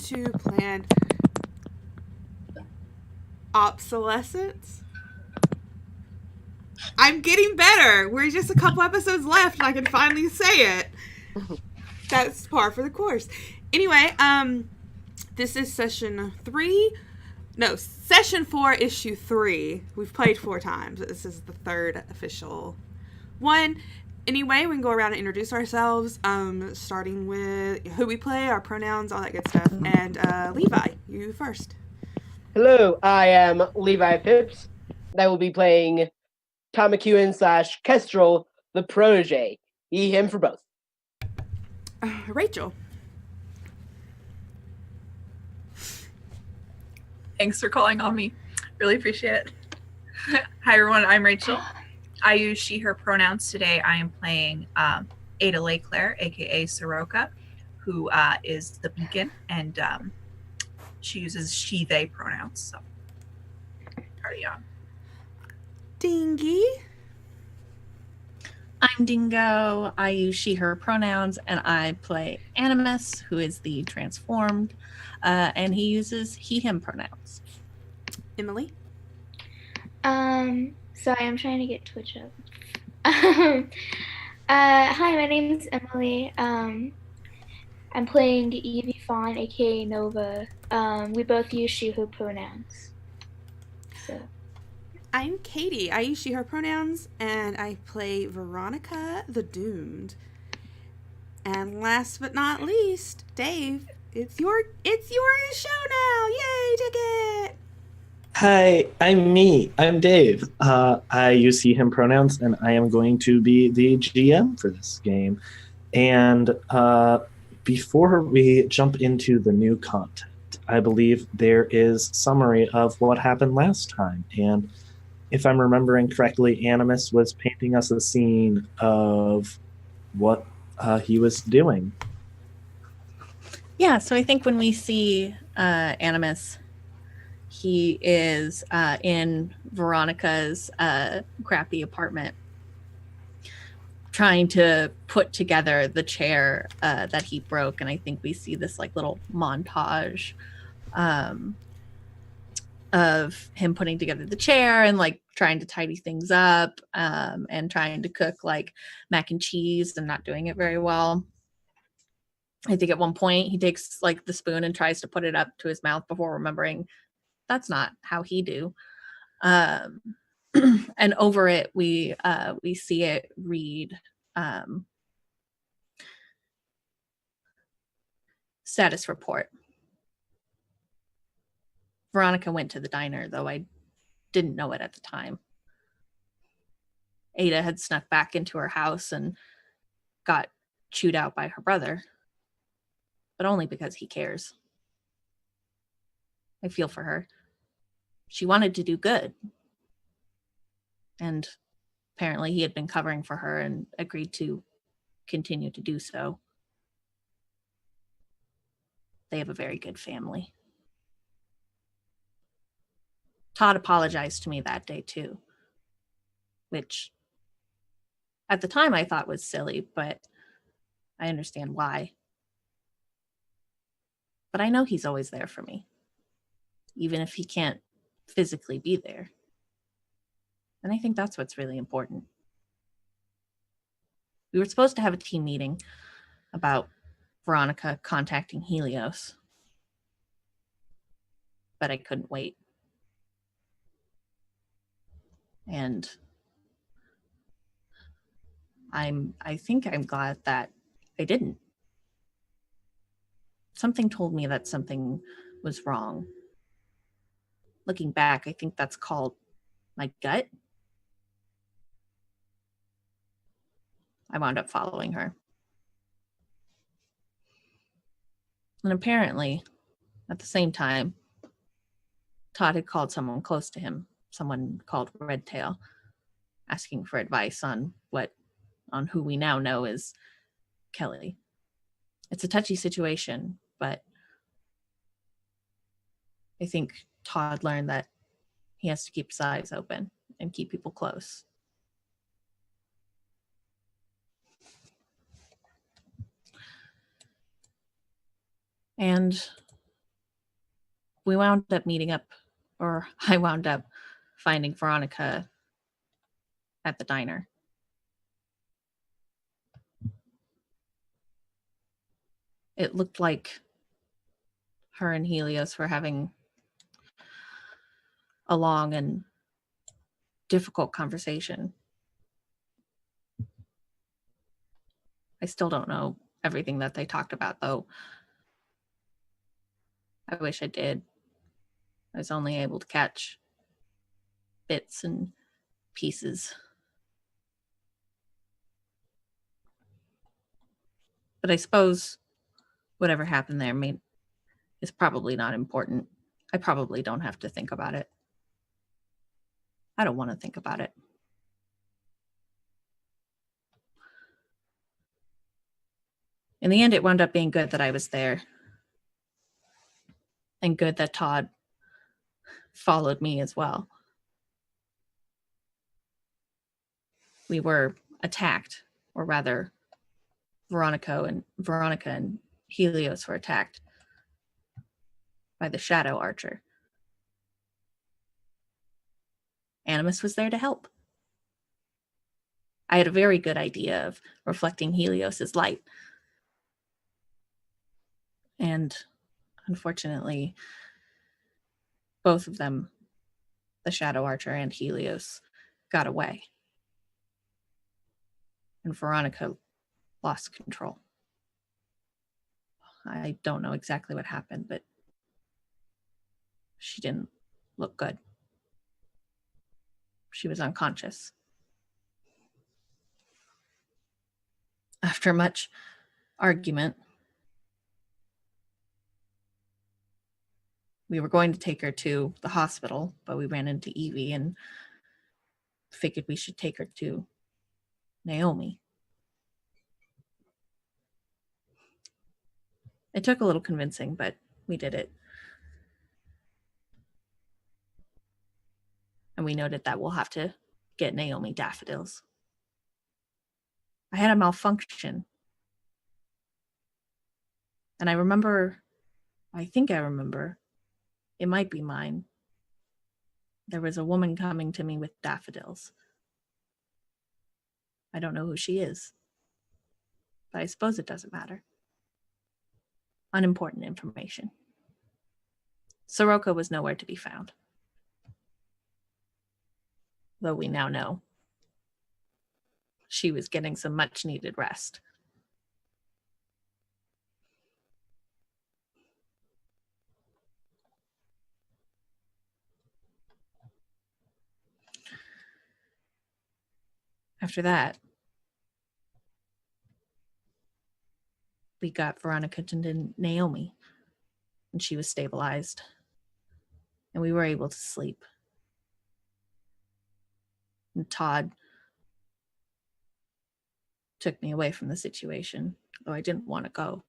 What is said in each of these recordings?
to plan Obsolescence. I'm getting better. We're just a couple episodes left and I can finally say it. That's par for the course. Anyway, this is session 4, issue 3. We've played 4 times. This is the 3rd official one. Anyway, we can go around and introduce ourselves, starting with who we play, our pronouns, all that good stuff. And Levi, you first. Hello, I am Levi Phipps. I will be playing Tom McEwen / Kestrel, the protege. He, him for both. Rachel. Thanks for calling on me. Really appreciate it. Hi, everyone. I'm Rachel. I use she, her pronouns today. I am playing Ada LeClaire, a.k.a. Soroka, who is the beacon, and she uses she, they pronouns. So, party on. Dingy. I'm Dingo. I use she, her pronouns, and I play Animus, who is the transformed, and he uses he, him pronouns. Emily. Sorry, I'm trying to get Twitch up. Hi, my name is Emily. I'm playing Evie Fawn, aka Nova. We both use she, her pronouns. So. I'm Katie. I use she, her pronouns, and I play Veronica the Doomed. And last but not least, Dave. It's your show now. Yay, ticket! Hi, I'm me. I'm Dave. I use he, him pronouns, and I am going to be the GM for this game. And before we jump into the new content, I believe there is summary of what happened last time. And if I'm remembering correctly, Animus was painting us a scene of what he was doing. Yeah, so I think when we see Animus, he is in Veronica's crappy apartment trying to put together the chair that he broke. And I think we see this like little montage of him putting together the chair and like trying to tidy things up and trying to cook like mac and cheese and not doing it very well. I think at one point he takes like the spoon and tries to put it up to his mouth before remembering that's not how he do. And over it, we see it read status report. Veronica went to the diner, though I didn't know it at the time. Ada had snuck back into her house and got chewed out by her brother, but only because he cares. I feel for her. She wanted to do good. And apparently he had been covering for her and agreed to continue to do so. They have a very good family. Todd apologized to me that day too, which at the time I thought was silly, but I understand why. But I know he's always there for me, even if he can't physically be there. And I think that's what's really important. We were supposed to have a team meeting about Veronica contacting Helios, but I couldn't wait. And I think I'm glad that I didn't. Something told me that something was wrong. Looking back, I think that's called my gut. I wound up following her. And apparently, at the same time, Todd had called someone close to him, someone called Redtail, asking for advice on who we now know is Kelly. It's a touchy situation, but I think Todd learned that he has to keep his eyes open and keep people close. And we wound up meeting up, or I wound up finding Veronica at the diner. It looked like her and Helios were having a long and difficult conversation. I still don't know everything that they talked about, though. I wish I did. I was only able to catch bits and pieces. But I suppose whatever happened there is probably not important. I probably don't have to think about it. I don't want to think about it. In the end, it wound up being good that I was there. And good that Todd followed me as well. We were attacked, or rather, Veronica and Helios were attacked by the Shadow Archer. Animus was there to help. I had a very good idea of reflecting Helios's light. And unfortunately, both of them, the Shadow Archer and Helios, got away. And Veronica lost control. I don't know exactly what happened, but she didn't look good. She was unconscious. After much argument, we were going to take her to the hospital, but we ran into Evie and figured we should take her to Naomi. It took a little convincing, but we did it. And we noted that we'll have to get Naomi daffodils. I had a malfunction. And I think I remember, it might be mine. There was a woman coming to me with daffodils. I don't know who she is, but I suppose it doesn't matter. Unimportant information. Soroka was nowhere to be found. Though we now know she was getting some much needed rest. After that, we got Veronica to Naomi, and she was stabilized, and we were able to sleep. And Todd took me away from the situation, though I didn't want to go.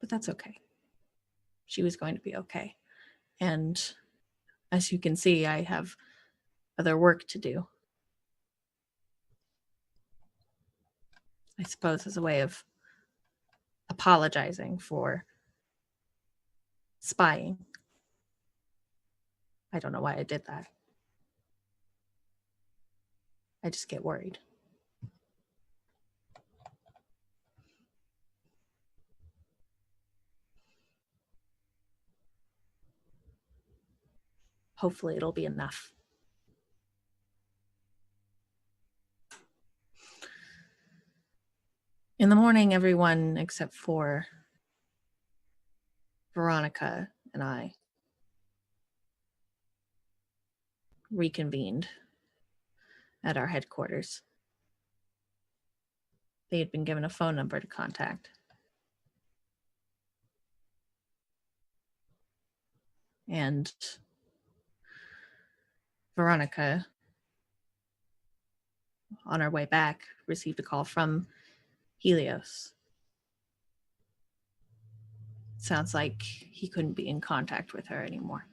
But that's okay. She was going to be okay. And as you can see, I have other work to do. I suppose as a way of apologizing for spying. I don't know why I did that. I just get worried. Hopefully it'll be enough. In the morning, everyone except for Veronica and I reconvened at our headquarters. They had been given a phone number to contact. And Veronica, on our way back, received a call from Helios. Sounds like he couldn't be in contact with her anymore.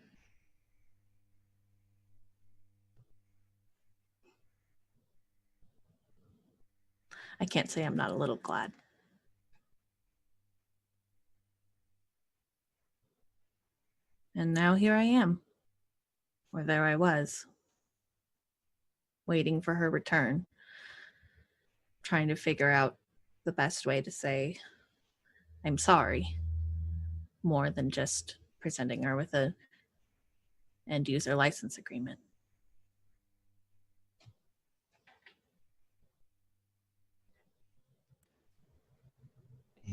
I can't say I'm not a little glad. And now here I am. Or there I was. Waiting for her return. Trying to figure out the best way to say, I'm sorry. More than just presenting her with a end user license agreement.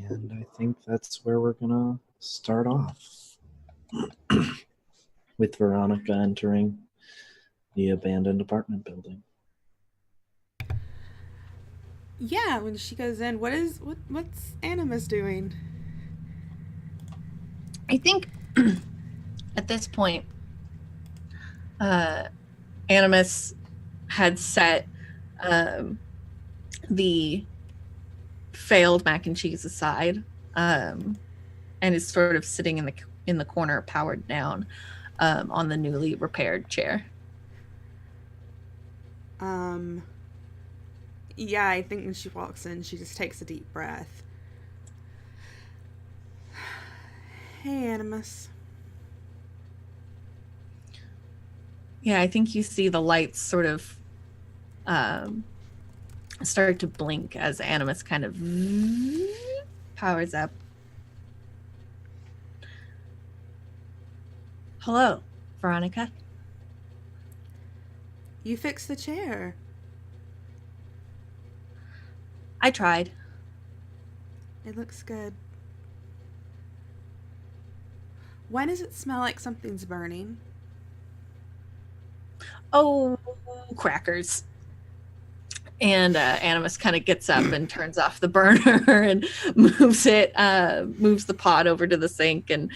And I think that's where we're gonna start off. With Veronica entering the abandoned apartment building. Yeah, when she goes in, what's Animus doing? I think at this point, Animus had set the failed mac and cheese aside, and is sort of sitting in the corner, powered down, on the newly repaired chair. Yeah, I think when she walks in, she just takes a deep breath. Hey, Animus. Yeah, I think you see the lights sort of start to blink as Animus kind of powers up. Hello, Veronica. You fixed the chair. I tried. It looks good. Why does it smell like something's burning? Oh, crackers. And Animus kind of gets up and turns off the burner and moves the pot over to the sink and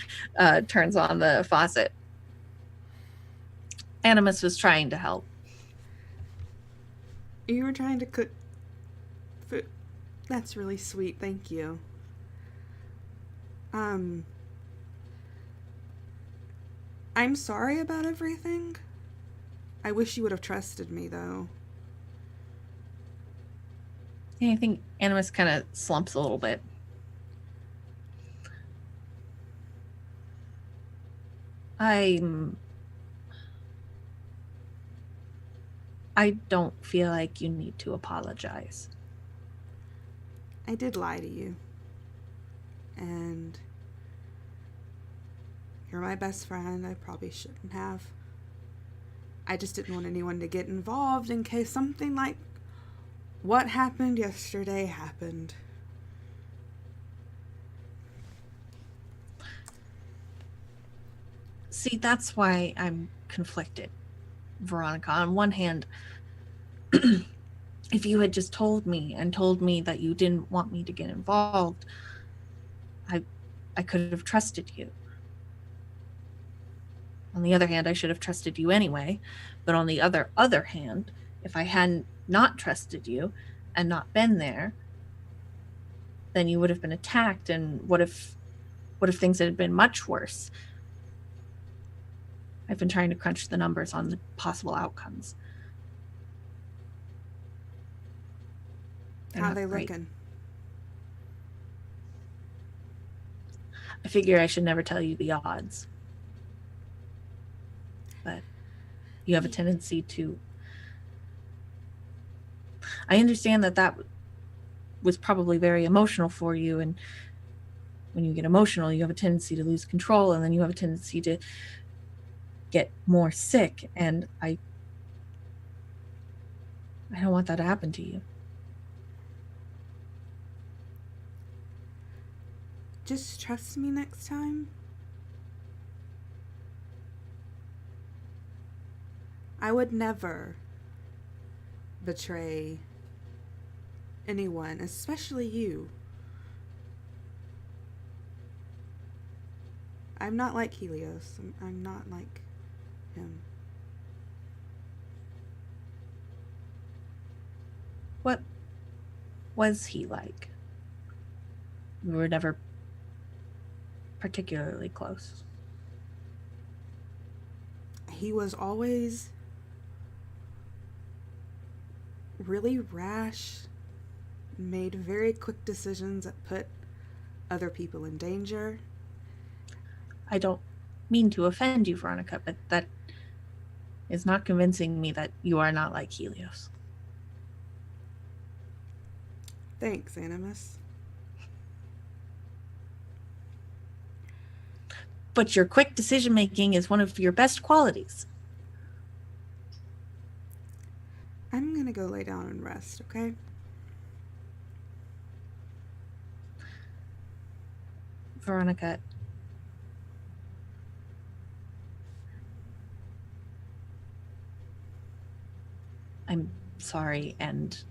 turns on the faucet. Animus was trying to help. You were trying to cook food. That's really sweet, thank you. I'm sorry about everything. I wish you would have trusted me, though. Yeah, I think Animus kind of slumps a little bit. I don't feel like you need to apologize. I did lie to you. And you're my best friend. I probably shouldn't have. I just didn't want anyone to get involved in case something like what happened yesterday happened. See, that's why I'm conflicted, Veronica. On one hand, if you had just told me that you didn't want me to get involved, I could have trusted you. On the other hand, I should have trusted you anyway. But on the other hand, if I hadn't not trusted you and not been there, then you would have been attacked. And what if things had been much worse? I've been trying to crunch the numbers on the possible outcomes. How are they looking? I figure I should never tell you the odds. But you have a tendency to... I understand that was probably very emotional for you, and when you get emotional, you have a tendency to lose control, and then you have a tendency to get more sick, and I don't want that to happen to you. Just trust me next time. I would never betray anyone, especially you. I'm not like Helios. I'm not like him. What was he like? We were never particularly close. He was always really rash, made very quick decisions that put other people in danger. I don't mean to offend you, Veronica, but that is not convincing me that you are not like Helios. Thanks, Animus. But your quick decision making is one of your best qualities. I'm gonna go lay down and rest, okay? Veronica, I'm sorry, and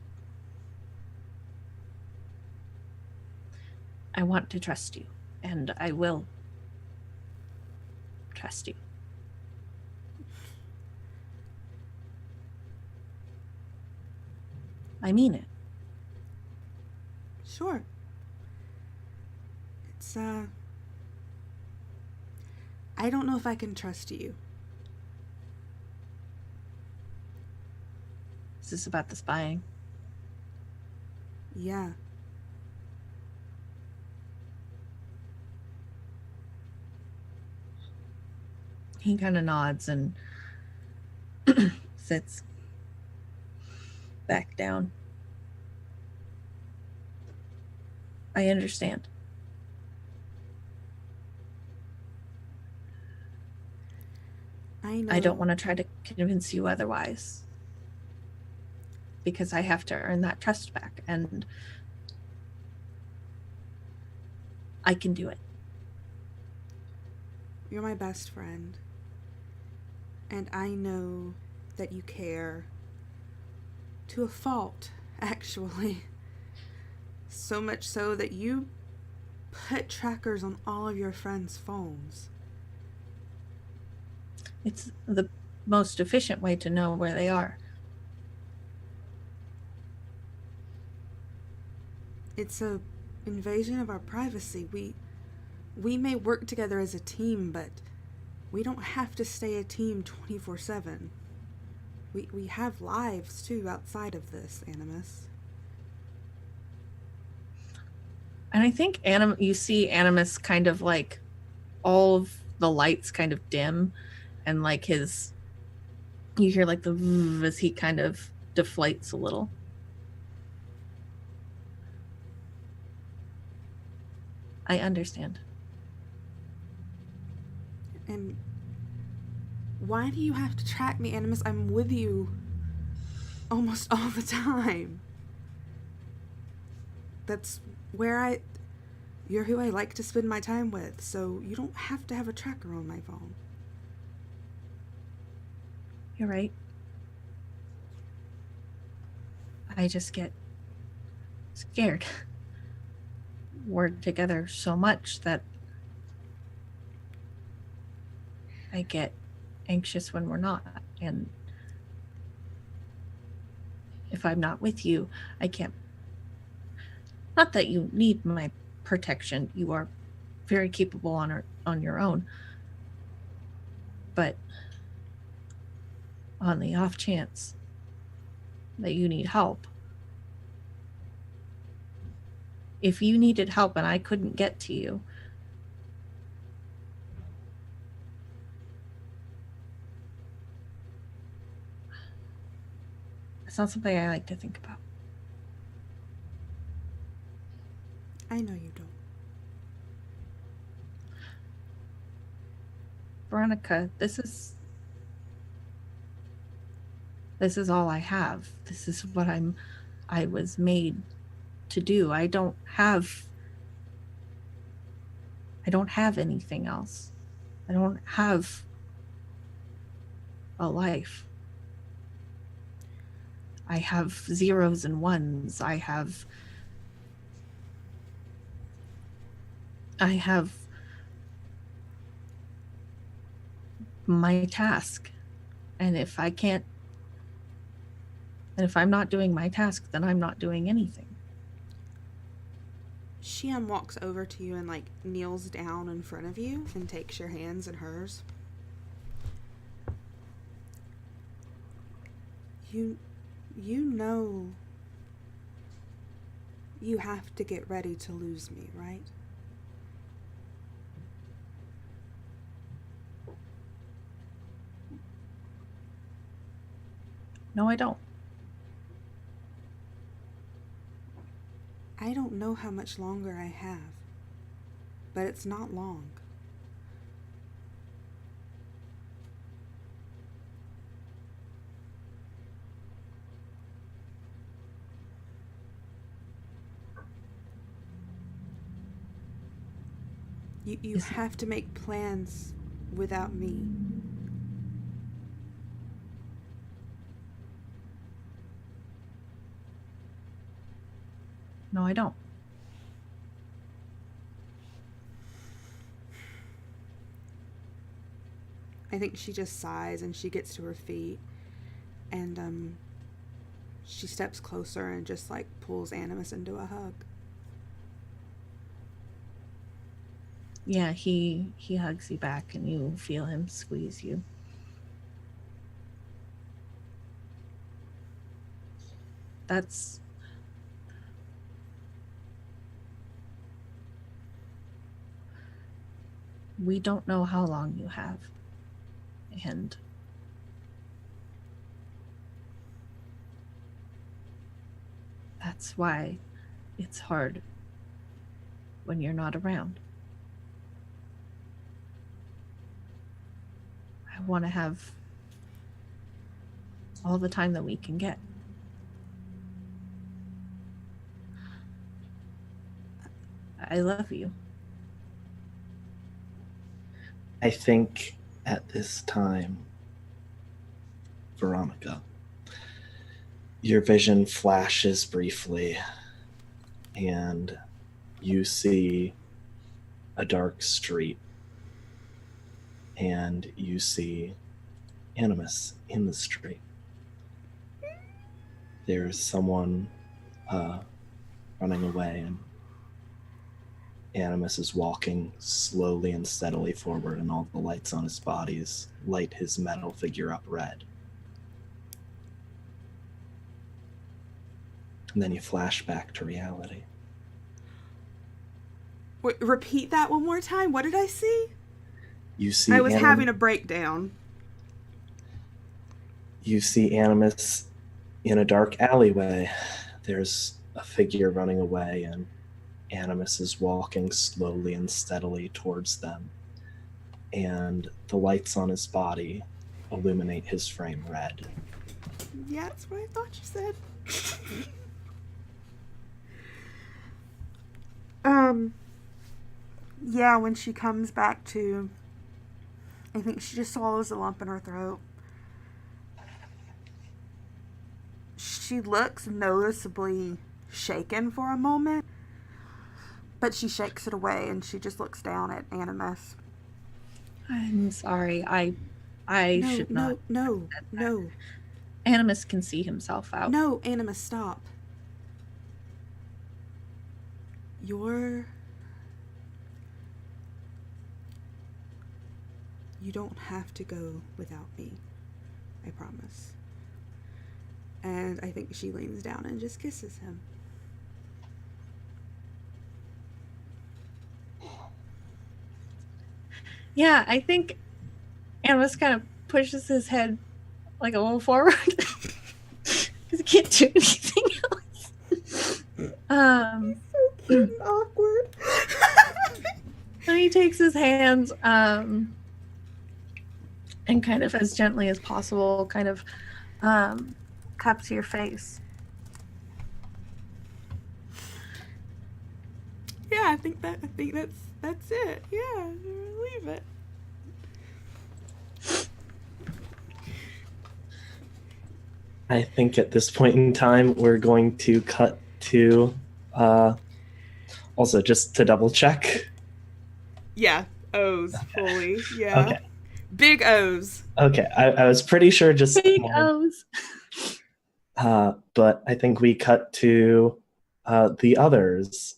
I want to trust you, and I will trust you. I mean it. Sure. It's, I don't know if I can trust you. Is this about the spying? Yeah. He kind of nods and sits back down. I understand. I know. I don't want to try to convince you otherwise, because I have to earn that trust back, and I can do it. You're my best friend. And I know that you care. To a fault, actually. So much so that you put trackers on all of your friends' phones. It's the most efficient way to know where they are. It's a invasion of our privacy. We may work together as a team, but we don't have to stay a team 24/7. We have lives too outside of this, Animus. And I think you see Animus kind of like all of the lights kind of dim, and like you hear like the vroom as he kind of deflates a little. I understand. And why do you have to track me, Animus? I'm with you almost all the time. That's where you're who I like to spend my time with, so you don't have to have a tracker on my phone. You're right. I just get scared. We're together so much that I get anxious when we're not. And if I'm not with you, I can't. Not that you need my protection. You are very capable on your own. But on the off chance that you need help, if you needed help and I couldn't get to you, it's not something I like to think about. I know you don't. Veronica, this is all I have. This is what I was made to do. I don't have anything else. I don't have a life. I have zeros and ones. I have my task. And if I'm not doing my task, then I'm not doing anything. She walks over to you and like kneels down in front of you and takes your hands in hers. You know you have to get ready to lose me, right? No, I don't. I don't know how much longer I have, but it's not long. You have to make plans without me. No, I don't. I think she just sighs and she gets to her feet and she steps closer and just like pulls Animus into a hug. Yeah, he hugs you back and you feel him squeeze you. That's we don't know how long you have. And that's why it's hard when you're not around. I want to have all the time that we can get. I love you. I think at this time, Veronica, your vision flashes briefly and you see a dark street and you see Animus in the street. There's someone running away, and Animus is walking slowly and steadily forward, and all the lights on his bodies light his metal figure up red. And then you flash back to reality. Wait, repeat that one more time. What did I see? You see I was having a breakdown. You see Animus in a dark alleyway. There's a figure running away, and Animus is walking slowly and steadily towards them. And the lights on his body illuminate his frame red. Yeah, that's what I thought you said. Yeah, when she comes back to, I think she just swallows a lump in her throat. She looks noticeably shaken for a moment, but she shakes it away and she just looks down at Animus. I'm sorry. I should not. No. Animus can see himself out. No, Animus, stop. You don't have to go without me. I promise. And I think she leans down and just kisses him. Yeah, I think Animus kind of pushes his head like a little forward because he can't do anything else. So cute and awkward. And he takes his hands and kind of as gently as possible kind of cups your face. Yeah, I think that's it. Yeah, leave it. I think at this point in time, we're going to cut to, also just to double check. Yeah, O's fully. Yeah. Okay. Big O's. Okay, I was pretty sure just Big O's. But I think we cut to the others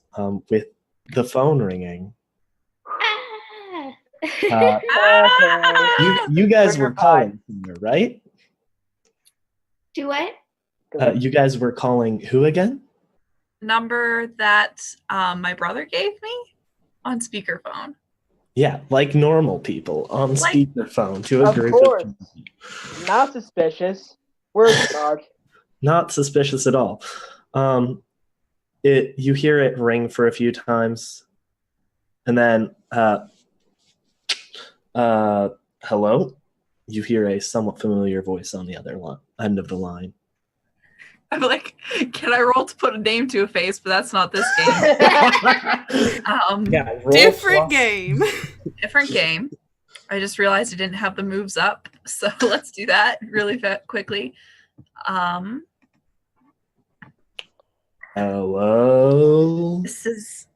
with the phone ringing. You guys were calling her, right? Do what? You guys were calling who again? Number that my brother gave me on speakerphone. Yeah, like normal people on Like- speakerphone to a Of group course. of people. Not suspicious. We're smart. Not suspicious at all. You hear it ring for a few times, and then hello. You hear a somewhat familiar voice on the other end of the line. I'm like, can I roll to put a name to a face? But that's not this game. Yeah, roll Different plus- game. Different game. I just realized I didn't have the moves up, so let's do that really quickly. Hello. This is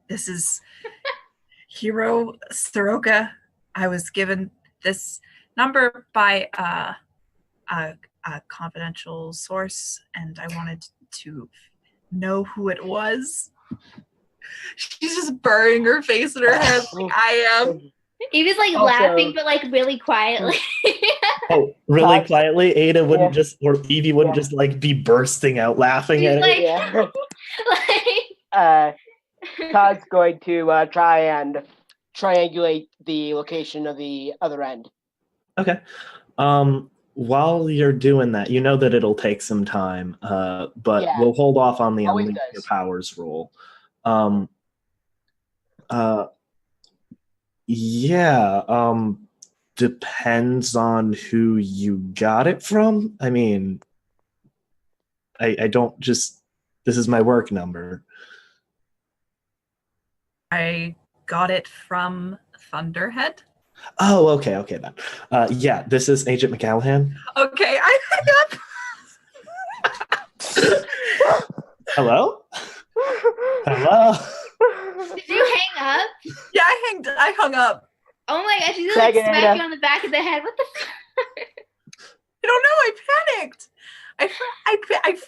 this is Hero Soroka. I was given this number by a confidential source, and I wanted to know who it was. She's just burying her face in her head like I am. Evie's like Also- laughing, but like really quietly. Oh, really Todd- quietly, Ada wouldn't Yeah. just, or Evie wouldn't Yeah. just like be bursting out laughing She's at it. like, Yeah. like Todd's going to try and triangulate the location of the other end. Okay. While you're doing that, you know that it'll take some time, but Yeah. we'll hold off on the Always unleash does. your powers roll. Depends on who you got it from. I mean, I don't just, this is my work number. I got it from Thunderhead. Oh, okay then. Yeah, this is Agent McCallahan. Okay, I hung up. Hello? Hello? did you hang up? Yeah, I hung up. Oh my gosh, she's like Second, smack Ada. you on the back of the head. What the fuck? I don't know. I panicked.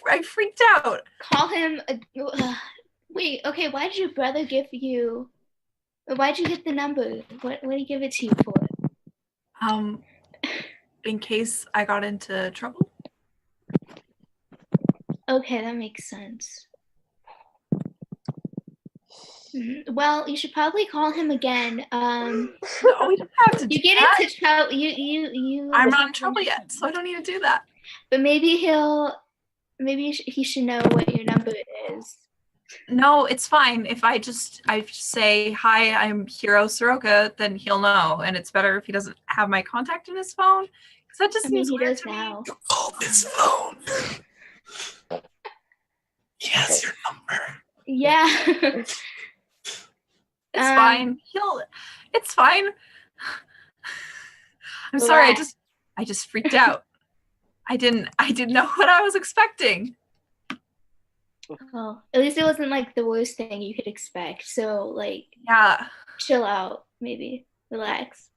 I freaked out. Call him. Wait, okay, why did your brother give you? Why'd you get the number? What did he give it to you for? In case I got into trouble. Okay, that makes sense. Well, you should probably call him again. No, we don't have to do You get that. into trouble. You. I'm not in trouble yet, so I don't need to do that. But maybe he should know what your number is. No, it's fine. If I just say, hi, I'm Hero Soroka, then he'll know. And it's better if he doesn't have my contact in his phone. Because that just I mean, seems he weird does to me. now. Call his phone. He has your number. Yeah. It's fine. It's fine. I'm sorry, Relax. I just freaked out. I didn't know what I was expecting. Well, at least it wasn't like the worst thing you could expect. So like, Yeah. chill out, maybe relax.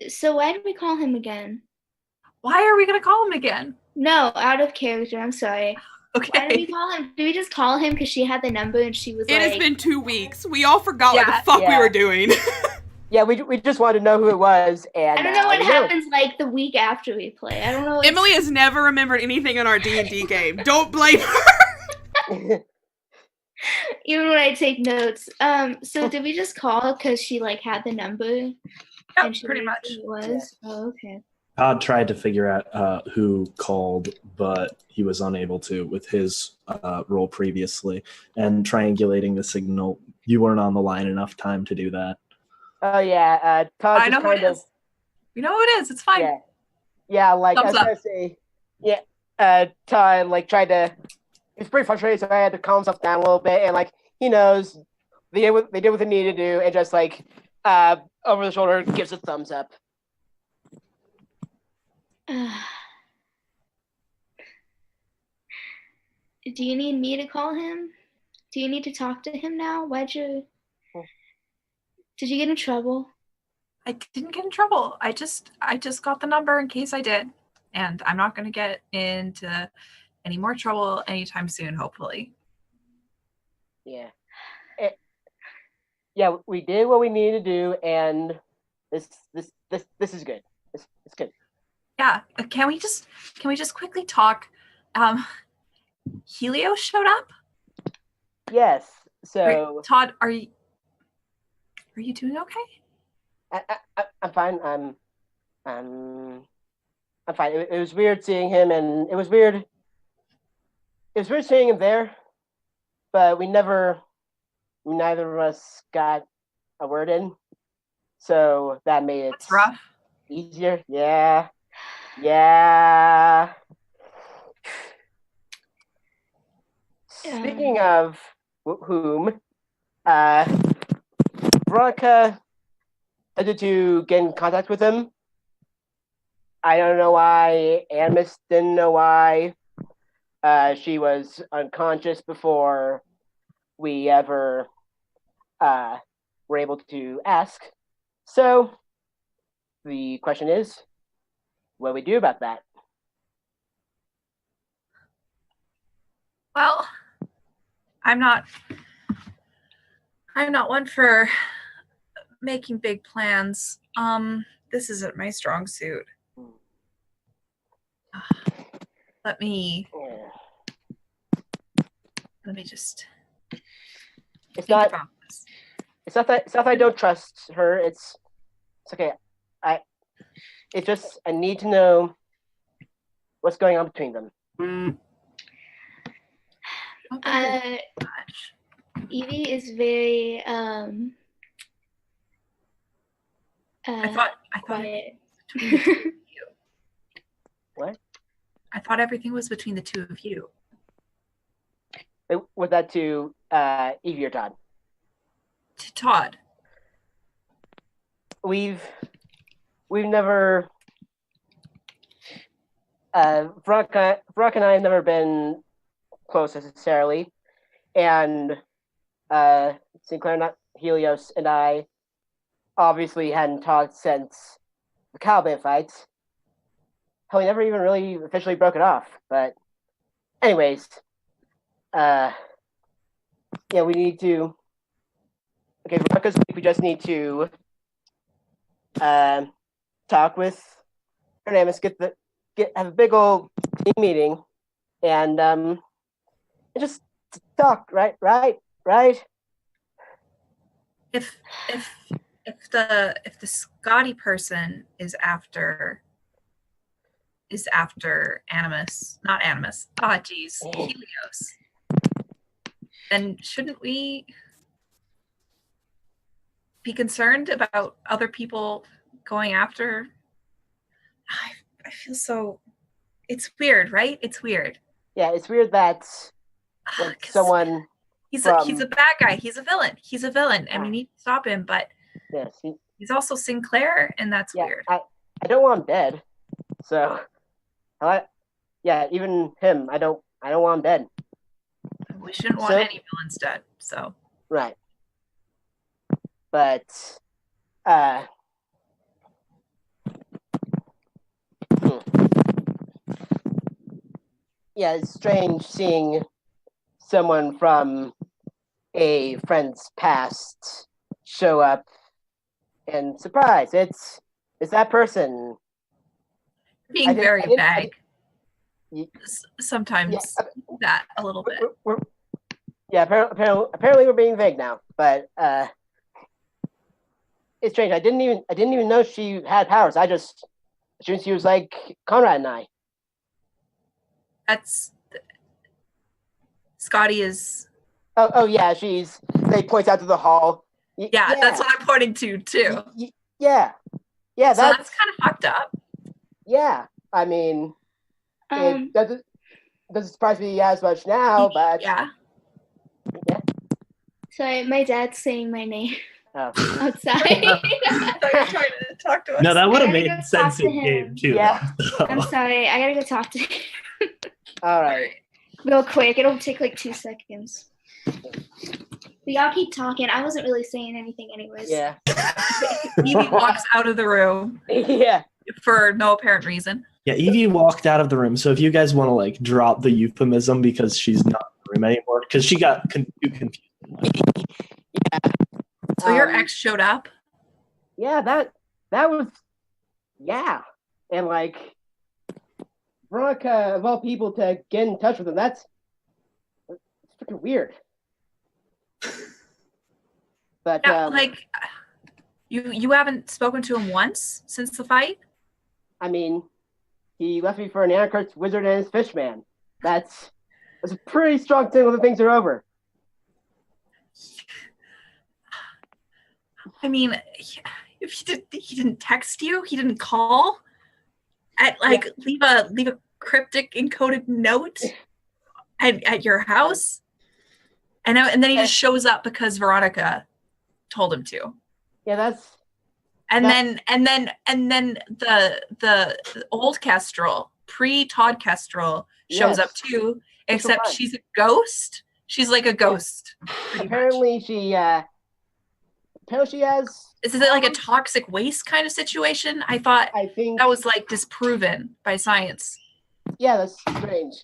So why did we call him again? Why are we gonna call him again? No, out of character. I'm sorry. Why did we Okay. call him? Did we just call him because she had the number and she was It like, has been 2 weeks. We all forgot what Yeah, the fuck we yeah. were doing. Yeah, we just wanted to know who it was, and I don't know what we know. happens like the week after we play. I don't know. Emily has never remembered anything in our D&D game. Don't blame her. Even when I take notes. So did we just call because she like had the number Yep, and she pretty knew much. who it was? Oh, okay. Todd tried to figure out who called, but he was unable to with his role previously. And triangulating the signal, you weren't on the line enough time to do that. Oh yeah, Todd I just know who it kind of is. We know who it is. It's fine. yeah, like I Thumbs was up. gonna say, Todd like tried to. He's pretty frustrated, so I had to calm himself down a little bit, and like he knows they did what they needed to do, and just like over the shoulder gives a thumbs up. Do you need me to call him? Do you need to talk to him now? Did you get in trouble? I didn't get in trouble. I just got the number in case I did. And I'm not gonna get into any more trouble anytime soon, hopefully. Yeah. Yeah, we did what we needed to do, and this is good. It's good. Yeah. Can we just quickly talk? Helios showed up. Yes. So Todd, are you Are you doing okay? I'm fine. I'm fine. It was weird seeing him, and it was weird. It was weird seeing him there, but neither of us got a word in, so that made it That's rough. easier. Yeah. Speaking of whom, Veronica attempted to get in contact with him. I don't know why. Animus didn't know why. She was unconscious before we ever were able to ask. So the question is, what do we do about that? Well, I'm not one for making big plans. This isn't my strong suit. Let me just It's think not. about this. It's not that I don't trust her. It's okay. It's just I need to know what's going on between them. Evie is very I thought quiet. between the two of you. What? I thought everything was between the two of you. Was that to Evie or Todd? To Todd. We've never. Veronica and I have never been close necessarily, and Sinclair, not Helios, and I obviously hadn't talked since the Caliban fights. Hell, we never even really officially broke it off. But, anyways, yeah, we need to. Okay, Veronica's week, we just need to talk with Hernamus, have a big old team meeting, and just talk, right? If the Scotty person is after Animus, not Animus. Oh, geez, Helios. Then shouldn't we be concerned about other people going after? I feel so. It's weird, right? It's weird. Yeah, it's weird that when someone. He's a bad guy. He's a villain, and we need to stop him. But yes, he's also Sinclair, and that's weird. I don't want him dead. So, even him, I don't want him dead. We shouldn't want any villains dead. So right, but yeah, it's strange seeing someone from a friend's past show up, and surprise, it's that person. Being very vague. Sometimes that a little bit. Apparently we're being vague now, but it's strange. I didn't even know she had powers. I just assumed she was like Conrad and I. That's Scotty is. Oh yeah, they point out to the hall. Yeah, that's what I'm pointing to too. Yeah, so that's kind of fucked up. Yeah, I mean, it doesn't surprise me as much now, but yeah. Sorry, my dad's saying my name outside. I thought you were trying to talk to us. No, that would have made sense in game too. Yeah. I'm sorry, I gotta go talk to him. All right. Real quick, it'll take like 2 seconds. But y'all keep talking. I wasn't really saying anything anyways. Yeah. Evie walks out of the room. Yeah. For no apparent reason. Yeah, Evie walked out of the room. So if you guys want to like drop the euphemism because she's not in the room anymore, because she got too confused. Yeah. So your ex showed up? Yeah, that was and like Veronica of all people to get in touch with him, that's freaking weird. But yeah, like You haven't spoken to him once since the fight? I mean, he left me for an Anarchist wizard and his fishman. That's a pretty strong signal that things are over. I mean, if he didn't text you, he didn't call, leave a cryptic encoded note at your house, and then he just shows up because Veronica told him to. Yeah, that's. And then the old Kestrel, pre-Todd Kestrel, shows up too, except she's a ghost. She's like a ghost. Apparently she has. Is it like a toxic waste kind of situation? I think that was like disproven by science. Yeah, that's strange.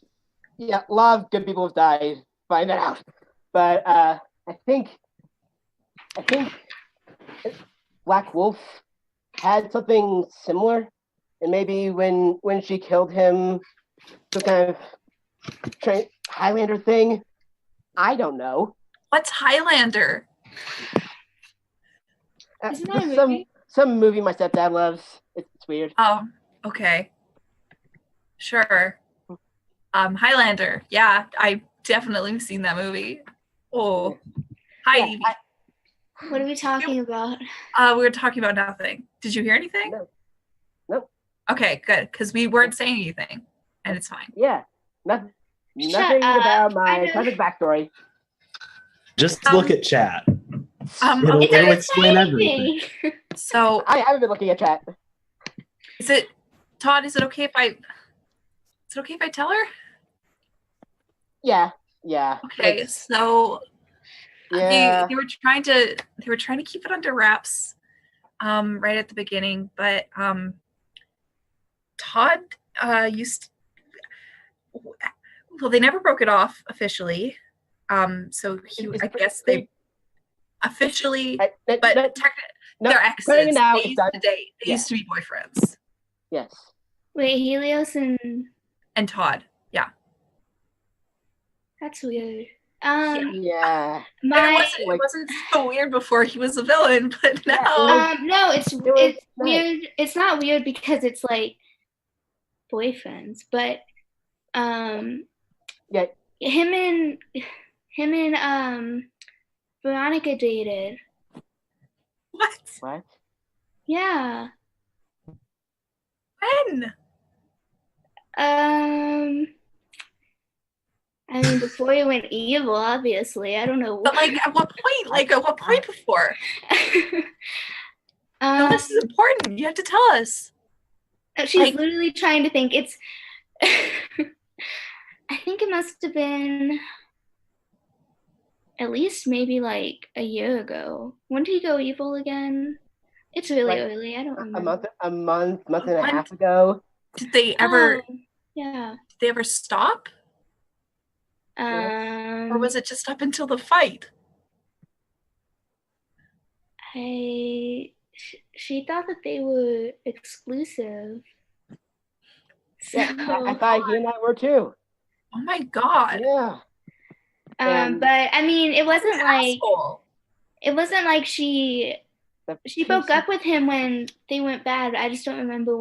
Yeah, a lot of good people have died. Find that out. But I think Black Wolf had something similar, and maybe when she killed him, some kind of Highlander thing. I don't know. What's Highlander? Isn't that a movie? Some movie my stepdad loves. It's weird. Oh, okay. Sure. Highlander. Yeah, I definitely have seen that movie. Oh. Hi, Evie. What are we talking about? We were talking about nothing. Did you hear anything? No. Okay, good, because we weren't saying anything, and it's fine. Yeah. Nothing about my tragic backstory. Just look at chat. It'll explain everything. So I haven't been looking at chat. Todd, is it okay if I tell her? Yeah. Okay, so yeah. they were trying to keep it under wraps right at the beginning, but Todd they never broke it off officially. So I guess they officially, but technically they're exes. They used to be boyfriends. Yes. Wait, Helios and Todd. Yeah. That's weird. Yeah. It wasn't so weird before he was a villain, but now. No, it's weird. It's not weird because it's like boyfriends, but yeah. Him and Veronica dated. What? Yeah. When? I mean, before he went evil, obviously. I don't know. But at what point? At what point before? No, this is important. You have to tell us. She's literally trying to think. It's. I think it must have been at least maybe like a year ago. When did he go evil again? It's really early. I don't remember. A month and a half ago. Did they ever? Yeah. Did they ever stop? Or was it just up until the fight? She thought that they were exclusive. So, yeah, I thought he and I were too. Oh my god. Yeah. But I mean, it wasn't like she broke up with him when they went bad. I just don't remember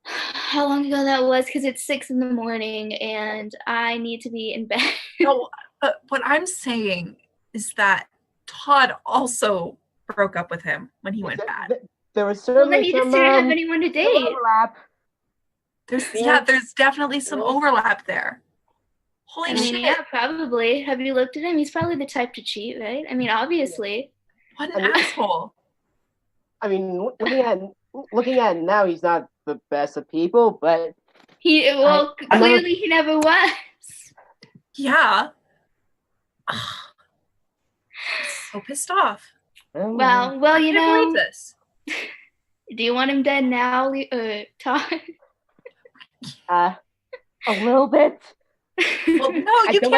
how long ago that was, because it's 6 a.m. and I need to be in bed. No, but what I'm saying is that Todd also broke up with him when he went bad. There was certainly he just didn't have anyone to date. Overlap. There's definitely some overlap there. Holy shit. Yeah, probably. Have you looked at him? He's probably the type to cheat, right? I mean, obviously. What an asshole. I mean, looking at him now, he's not the best of people, but clearly he never was. Yeah. So pissed off. Well, you know. This. Do you want him dead now, Todd? A little bit. Well, no, you can't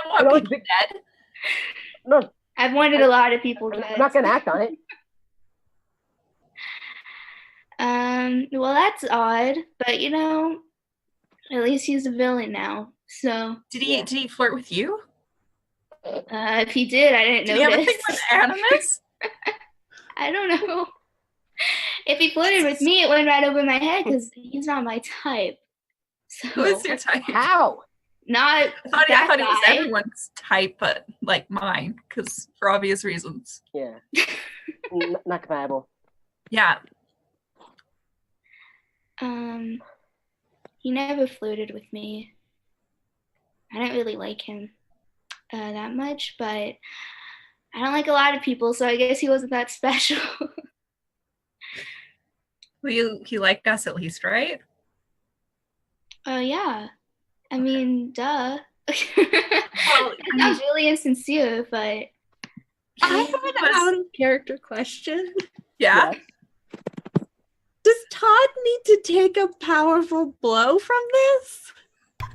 want people dead. No. I've wanted a lot of people dead. I'm not going to act on it. Well, that's odd, but you know, at least he's a villain now. So did he flirt with you? If he did, I didn't notice. Did he have a thing with animus? I don't know. If he flirted with me, it went right over my head because he's not my type. So Who is your type? How? not I thought that it was guy. everyone's type, but like mine, because for obvious reasons. Yeah. Not compatible. Yeah. He never flirted with me. I don't really like him that much, but I don't like a lot of people, so I guess he wasn't that special. Well, he liked us at least, right? Yeah. I mean, duh. Well, Sounds really insincere, but I have an out of character question. yeah. Does Todd need to take a powerful blow from this?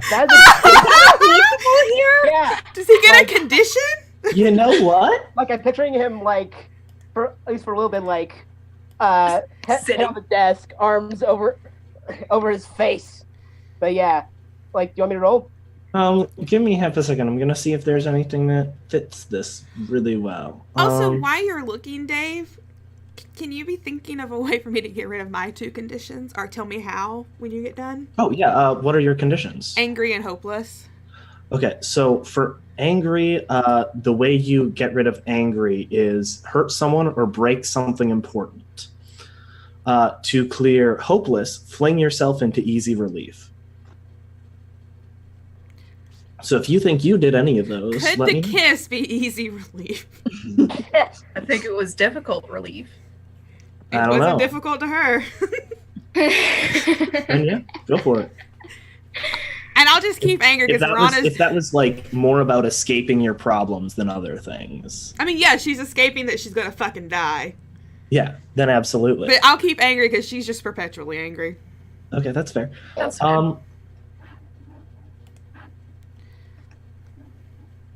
That's a Feasible here? yeah. Does he get a condition? You know what? Like I'm picturing him like, for at least for a little bit, like, head on the desk, arms over his face. But yeah, like, do you want me to roll? Give me half a second. I'm gonna see if there's anything that fits this really well. Also, while you're looking, Dave, can you be thinking of a way for me to get rid of my 2 conditions? Or tell me how when you get done? Oh yeah. What are your conditions? Angry and hopeless. Okay, so for angry, the way you get rid of angry is hurt someone or break something important. To clear hopeless, fling yourself into easy relief. So if you think you did any of those, Could let the me know. kiss be easy relief? I think it was difficult relief. It I don't wasn't know. difficult to her. And yeah, go for it. And I'll just keep angry If because if that was like more about escaping your problems than other things, I mean, yeah, she's escaping that she's gonna fucking die. yeah, then absolutely. But I'll keep angry because she's just perpetually angry. Okay, that's fair. That's fine.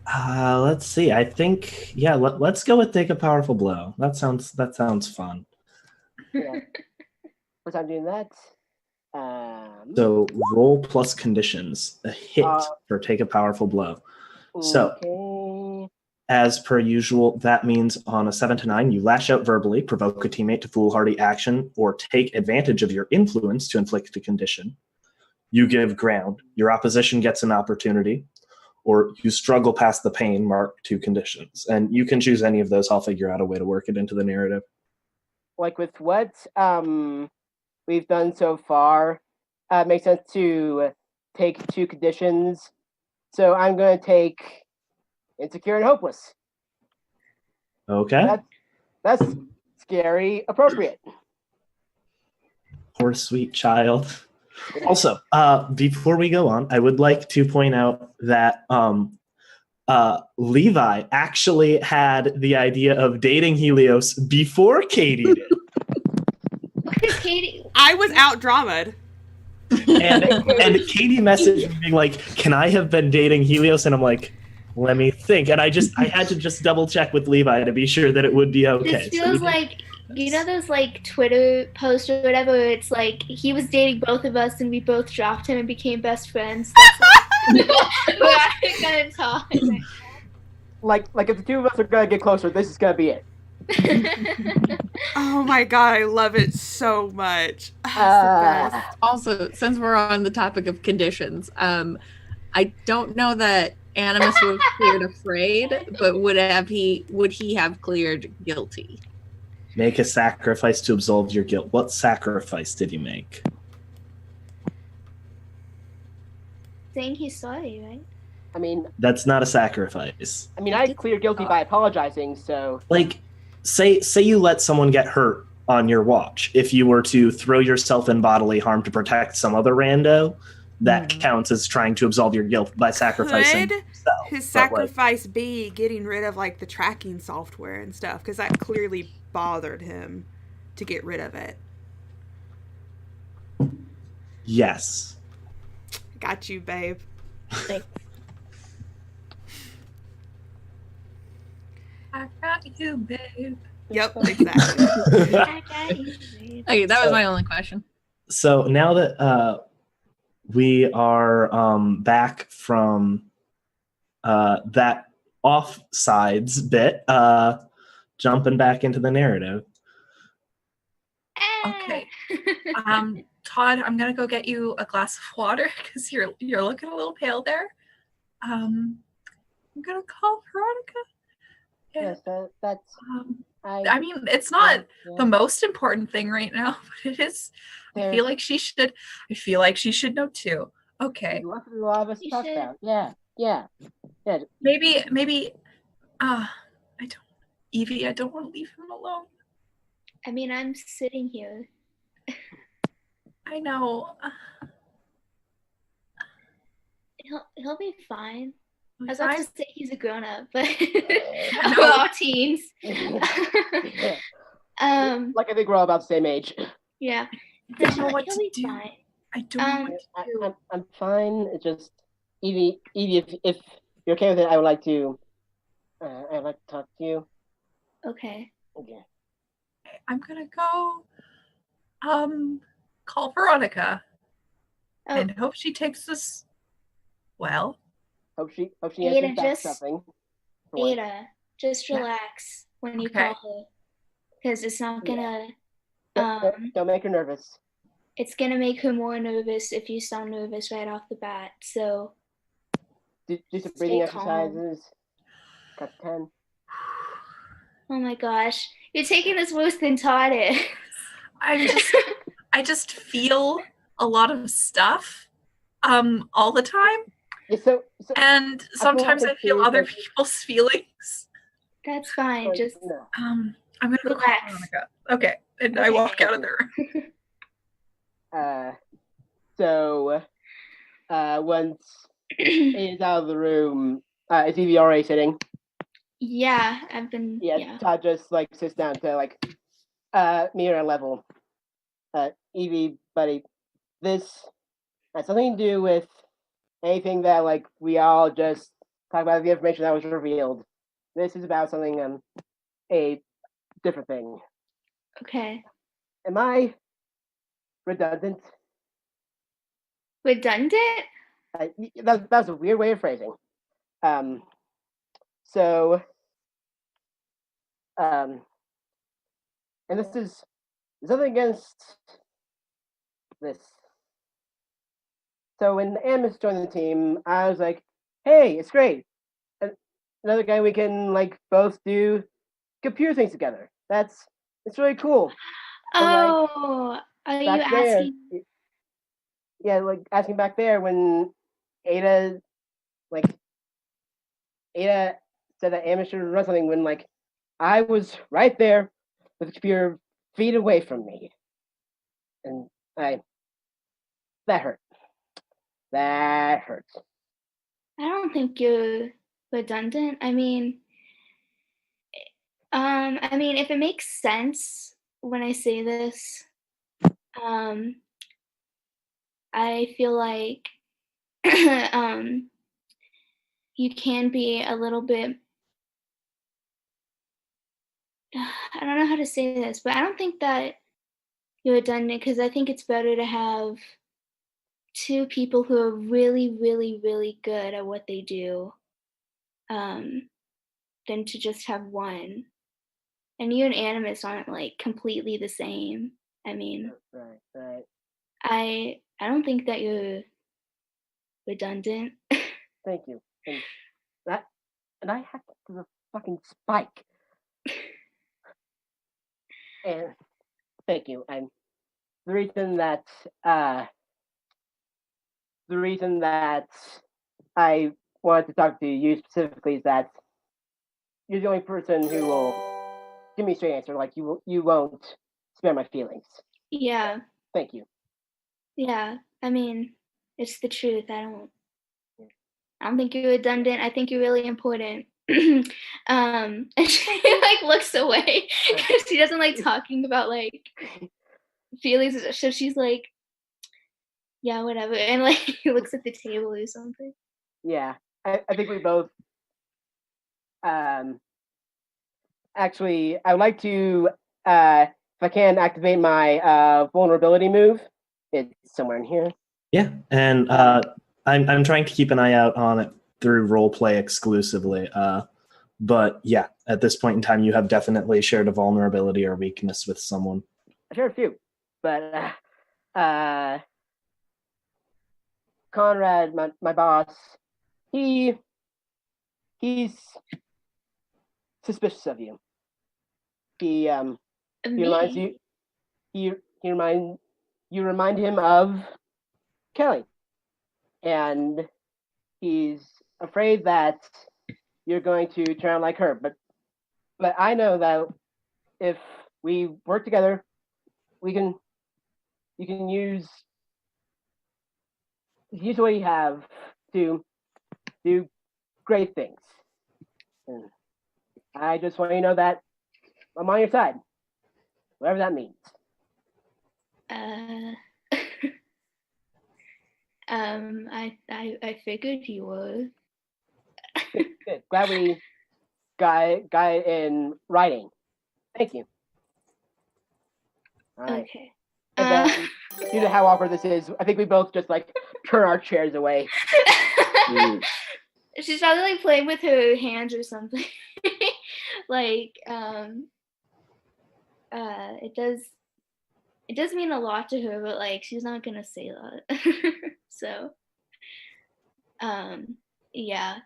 Let's see. I think let's go with take a powerful blow. That sounds fun. Yeah. What's I'm doing that? So roll plus conditions. A hit for take a powerful blow. So Okay. as per usual, that means on a 7 to 9, you lash out verbally, provoke a teammate to foolhardy action, or take advantage of your influence to inflict a condition. You give ground. Your opposition gets an opportunity, or you struggle past the pain, mark 2 conditions. And you can choose any of those. I'll figure out a way to work it into the narrative. Like with what we've done so far, it makes sense to take 2 conditions. So I'm going to take insecure and hopeless. Okay. That's scary appropriate. Poor sweet child. Also, before we go on, I would like to point out that Levi actually had the idea of dating Helios before Katie did. Katie, I was out dramaed. And Katie messaged me being like, "Can I have been dating Helios?" And I'm like, "Let me think." And I had to just double check with Levi to be sure that it would be okay. this feels like, you know those like Twitter posts or whatever, where it's like he was dating both of us and we both dropped him and became best friends. That's we're gonna talk. Like if the 2 of us are going to get closer, this is going to be it. Oh my god, I love it so much. It's the best. Also, since we're on the topic of conditions, I don't know that Animus would have cleared afraid, but would he have cleared guilty? Make a sacrifice to absolve your guilt. What sacrifice did you make? Saying he's sorry, right? I mean, That's not a sacrifice. I clear guilty by apologizing, so Like, say you let someone get hurt on your watch. If you were to throw yourself in bodily harm to protect some other rando, that counts as trying to absolve your guilt by sacrificing Could yourself. his But, like, sacrifice be getting rid of like the tracking software and stuff? Because that clearly bothered him to get rid of it. yes. Got you, babe. I got you, babe. Yep, exactly. Okay, that was my only question. So now that we are back from that offsides bit, jumping back into the narrative. Todd, I'm gonna go get you a glass of water because you're looking a little pale there. I'm gonna call Veronica. Yes, that's. I mean, it's not yeah. the most important thing right now, but it is. I feel like she should. I feel like she should know too. Okay. There's a lot of us to talk about. Yeah. Maybe. I don't. Evie, I don't want to leave him alone. I mean, I'm sitting here. I know. He'll be fine. I was Fine. about to say he's a grown up, but No. we're all teens. Like I think we're all about the same age. Yeah. I don't know what He'll to be do. fine. I don't know what to do. I'm fine. It's just Evie, if you're okay with it, I would like to. I'd like to talk to you. Okay. Okay. I'm gonna go. Call Veronica Oh, and hope she takes this well. Hope she Ada, answers back something. for once. Ada, just relax when you Okay. call her, because it's not gonna. Don't make her nervous. It's gonna make her more nervous if you sound nervous right off the bat. So Do some breathing Stay calm. exercises. Cut 10. oh my gosh, you're taking this worse than Todd is. I just feel a lot of stuff all the time, Yeah, so and sometimes I feel other people's feelings. That's fine. Just no. I'm gonna go call Relax. Veronica. Okay, and I walk out of the room. So once Ada's out of the room, is Evie already sitting? yeah, I've been. Yeah. Todd just like sits down to like mirror level. Evie, buddy, this has something to do with anything that like we all just talk about, the information that was revealed. This is about something a different thing. Okay. Am I redundant? Redundant? That was a weird way of phrasing. And this is nothing against this. So when Amos joined the team, I was like, "Hey, it's great! Another guy we can like both do computer things together. It's really cool." Oh, are you Back there, asking? yeah, like asking back there when Ada said that Amos should run something when like I was right there with the computer feet away from me, and that hurt. That hurts. I don't think you're redundant. I mean, if it makes sense when I say this, I feel like, you can be a little bit. I don't know how to say this, but I don't think that you're redundant because I think it's better to have two people who are really, really, really good at what they do, than to just have one. And you and Animus aren't like completely the same. I mean, Right. I don't think that you're redundant. Thank you. And I hacked to the fucking spike. And thank you. And the reason that I wanted to talk to you specifically is that you're the only person who will give me a straight answer. Like you won't spare my feelings. Yeah, Thank you. yeah. I mean, it's the truth. I don't think you're redundant. I think you're really important. And she like looks away because she doesn't like talking about like feelings. So she's like, yeah, whatever, and like looks at the table or something. Yeah, I think we both. Actually, I would like to, if I can, activate my vulnerability move. It's somewhere in here. Yeah, and I'm trying to keep an eye out on it through roleplay exclusively. But yeah, at this point in time, you have definitely shared a vulnerability or weakness with someone. I share a few, but Conrad, my boss, he's suspicious of you. He reminds Me? you you remind him of Kelly, and he's afraid that you're going to turn out like her. But I know that if we work together, you can use what you have to do great things. And I just want you to know that I'm on your side, whatever that means. I figured you would. Good. Glad we got it in writing. Thank you. All right. Okay. And then, due to how awkward this is, I think we both just like turn our chairs away. She's probably like playing with her hands or something. Like, it does mean a lot to her, but like she's not gonna say that. So, yeah.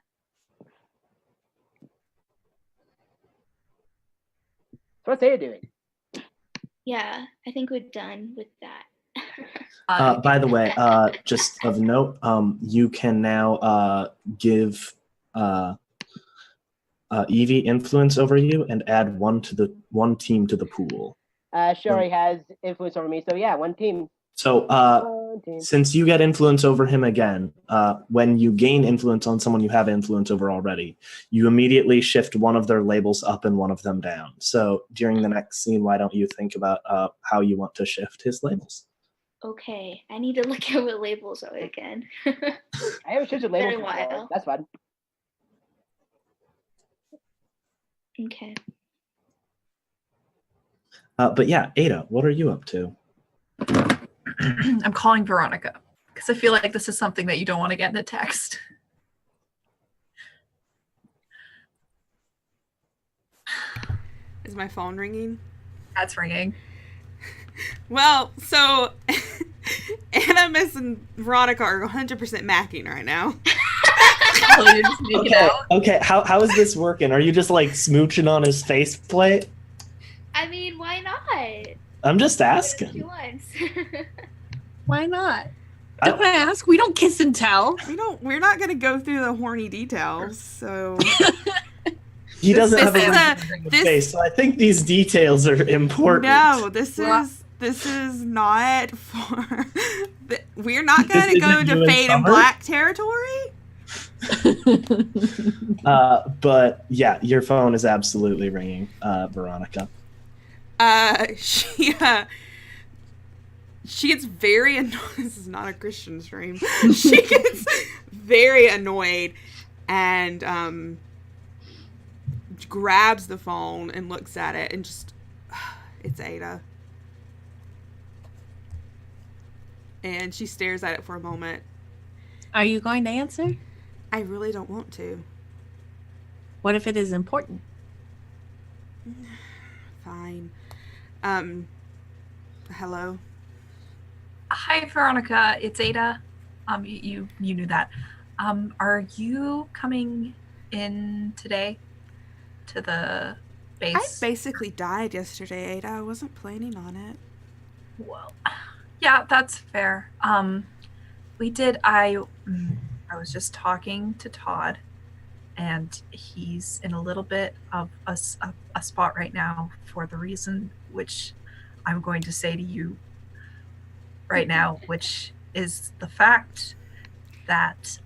So what's Ada doing? Yeah, I think we're done with that. By the way, just of note, you can now give Evie influence over you and add one team to the pool. She already has influence over me, so yeah, one team. So since you get influence over him again, when you gain influence on someone you have influence over already, you immediately shift one of their labels up and one of them down. So during the next scene, why don't you think about how you want to shift his labels? Okay, I need to look at what labels are again. I haven't shifted labels Been a before. while. That's fun. Okay. But yeah, Ada, what are you up to? I'm calling Veronica because I feel like this is something that you don't want to get in a text. Is my phone ringing? That's ringing. Well, so Anna, Miss, and Veronica are 100% macking right now. Oh, you're just making out? Okay. How is this working? Are you just like smooching on his faceplate? I mean, why not? I'm just She asking. wants. Why not? Don't ask. We don't kiss and tell. We're not gonna go through the horny details, so He doesn't this have a is ring in the face, so I think these details are important. no, this is not for we're not gonna go into Fade and Black territory. But yeah, your phone is absolutely ringing, Veronica. She gets very annoyed. This is not a Christian stream. She gets very annoyed and grabs the phone and looks at it and just it's Ada. And she stares at it for a moment. Are you going to answer? I really don't want to. What if it is important? Fine. Hello. Hi, Veronica. It's Ada. You knew that. Are you coming in today to the base? I basically died yesterday, Ada. I wasn't planning on it. Well, yeah, that's fair. I was just talking to Todd, and he's in a little bit of a spot right now for the reason which I'm going to say to you right now, which is the fact that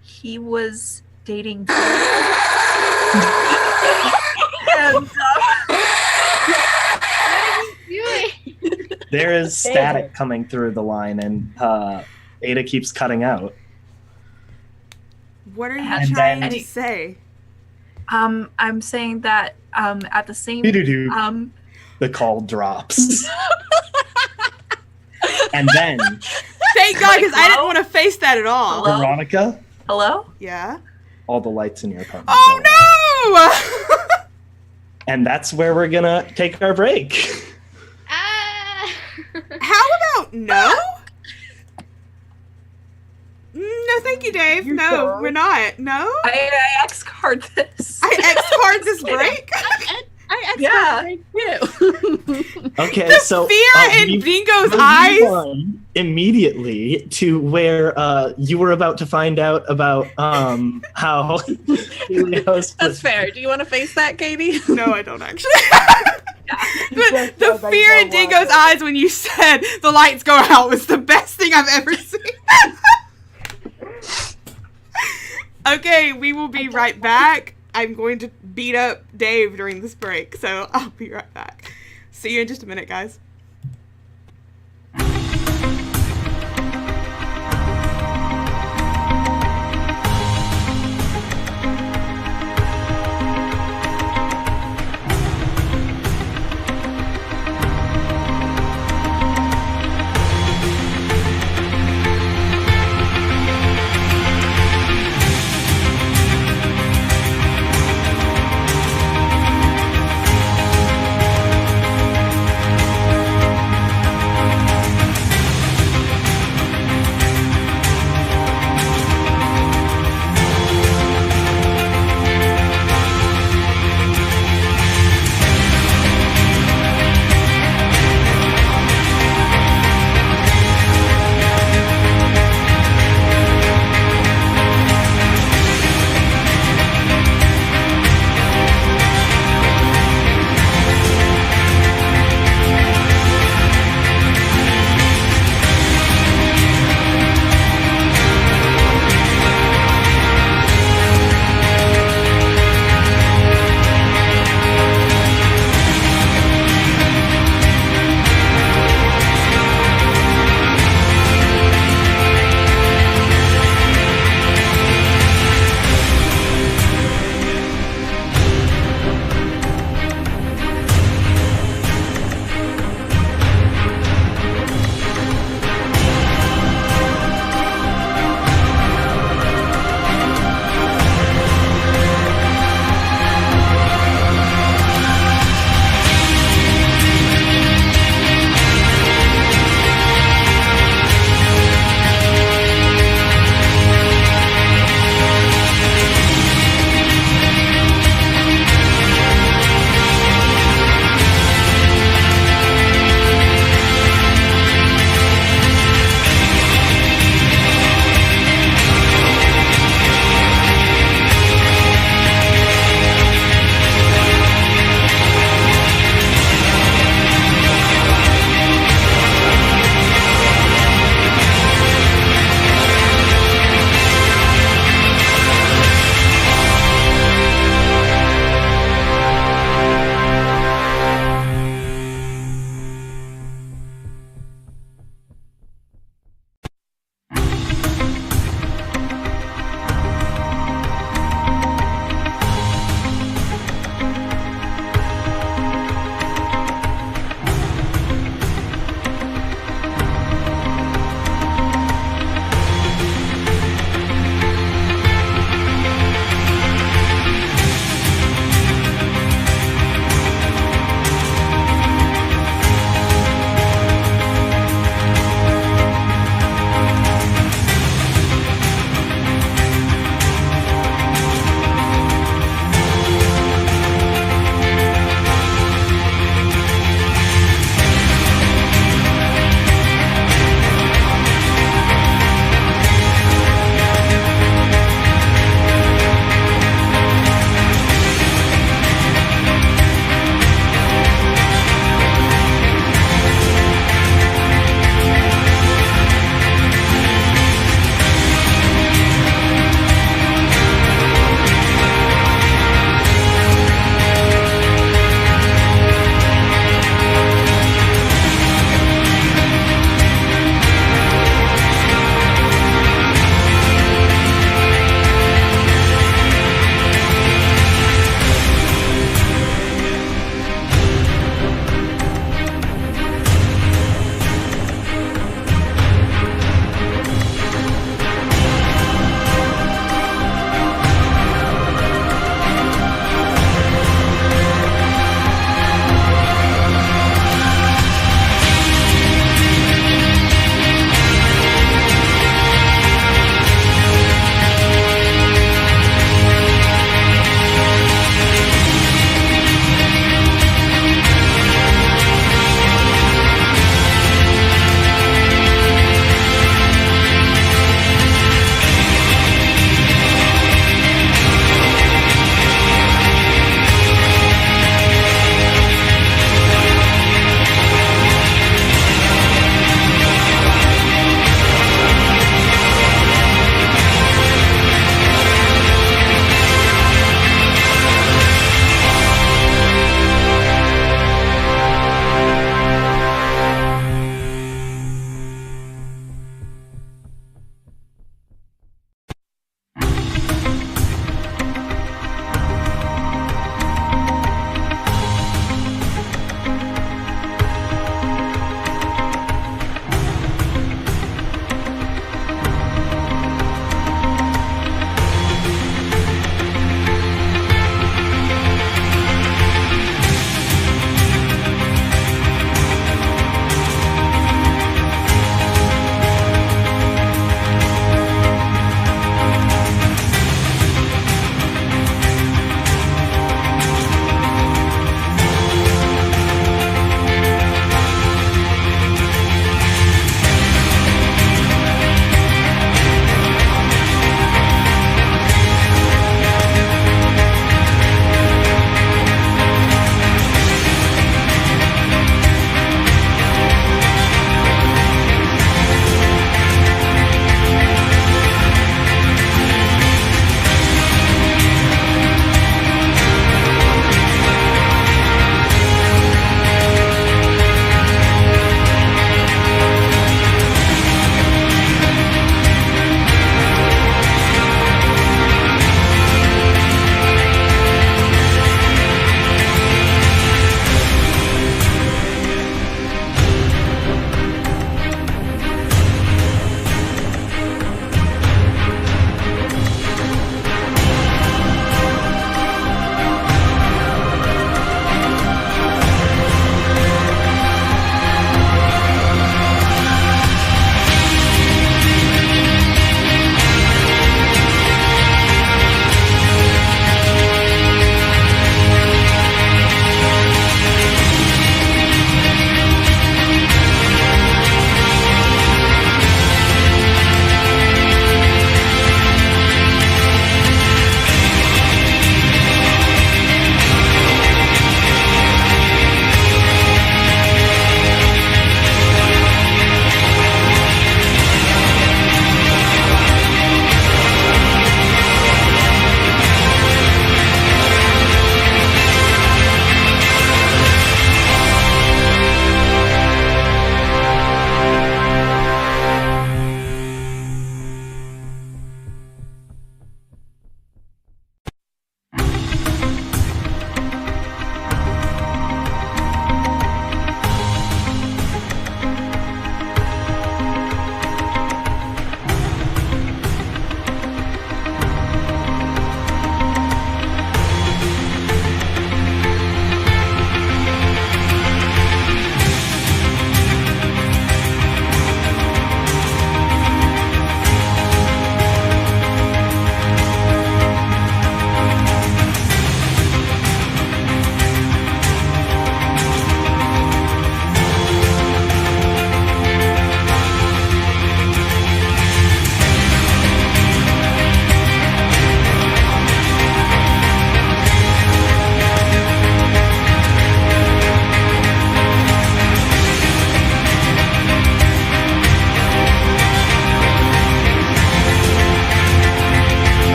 he was dating and, There is static coming through the line, and Ada keeps cutting out. What are you And trying then- to say? I'm saying that at the same The call drops. And then Thank God, because I didn't hello? want to face that at all. Hello? Veronica, hello? Yeah. all the lights in your apartment. Oh go out. no! And that's where we're gonna take our break. Ah. How No? No, thank you, Dave. You No, sure? we're not. No? I X card this. I X card this break? I Yeah. too. Okay, The so fear in Dingo's we'll eyes. move on immediately to where you were about to find out about how Helios That's fair. Do you want to face that, Katie? No, I don't actually. The fear in Dingo's eyes when you said the lights go out was the best thing I've ever seen. Okay, we will be right back. I'm going to beat up Dave during this break, so I'll be right back. See you in just a minute, guys.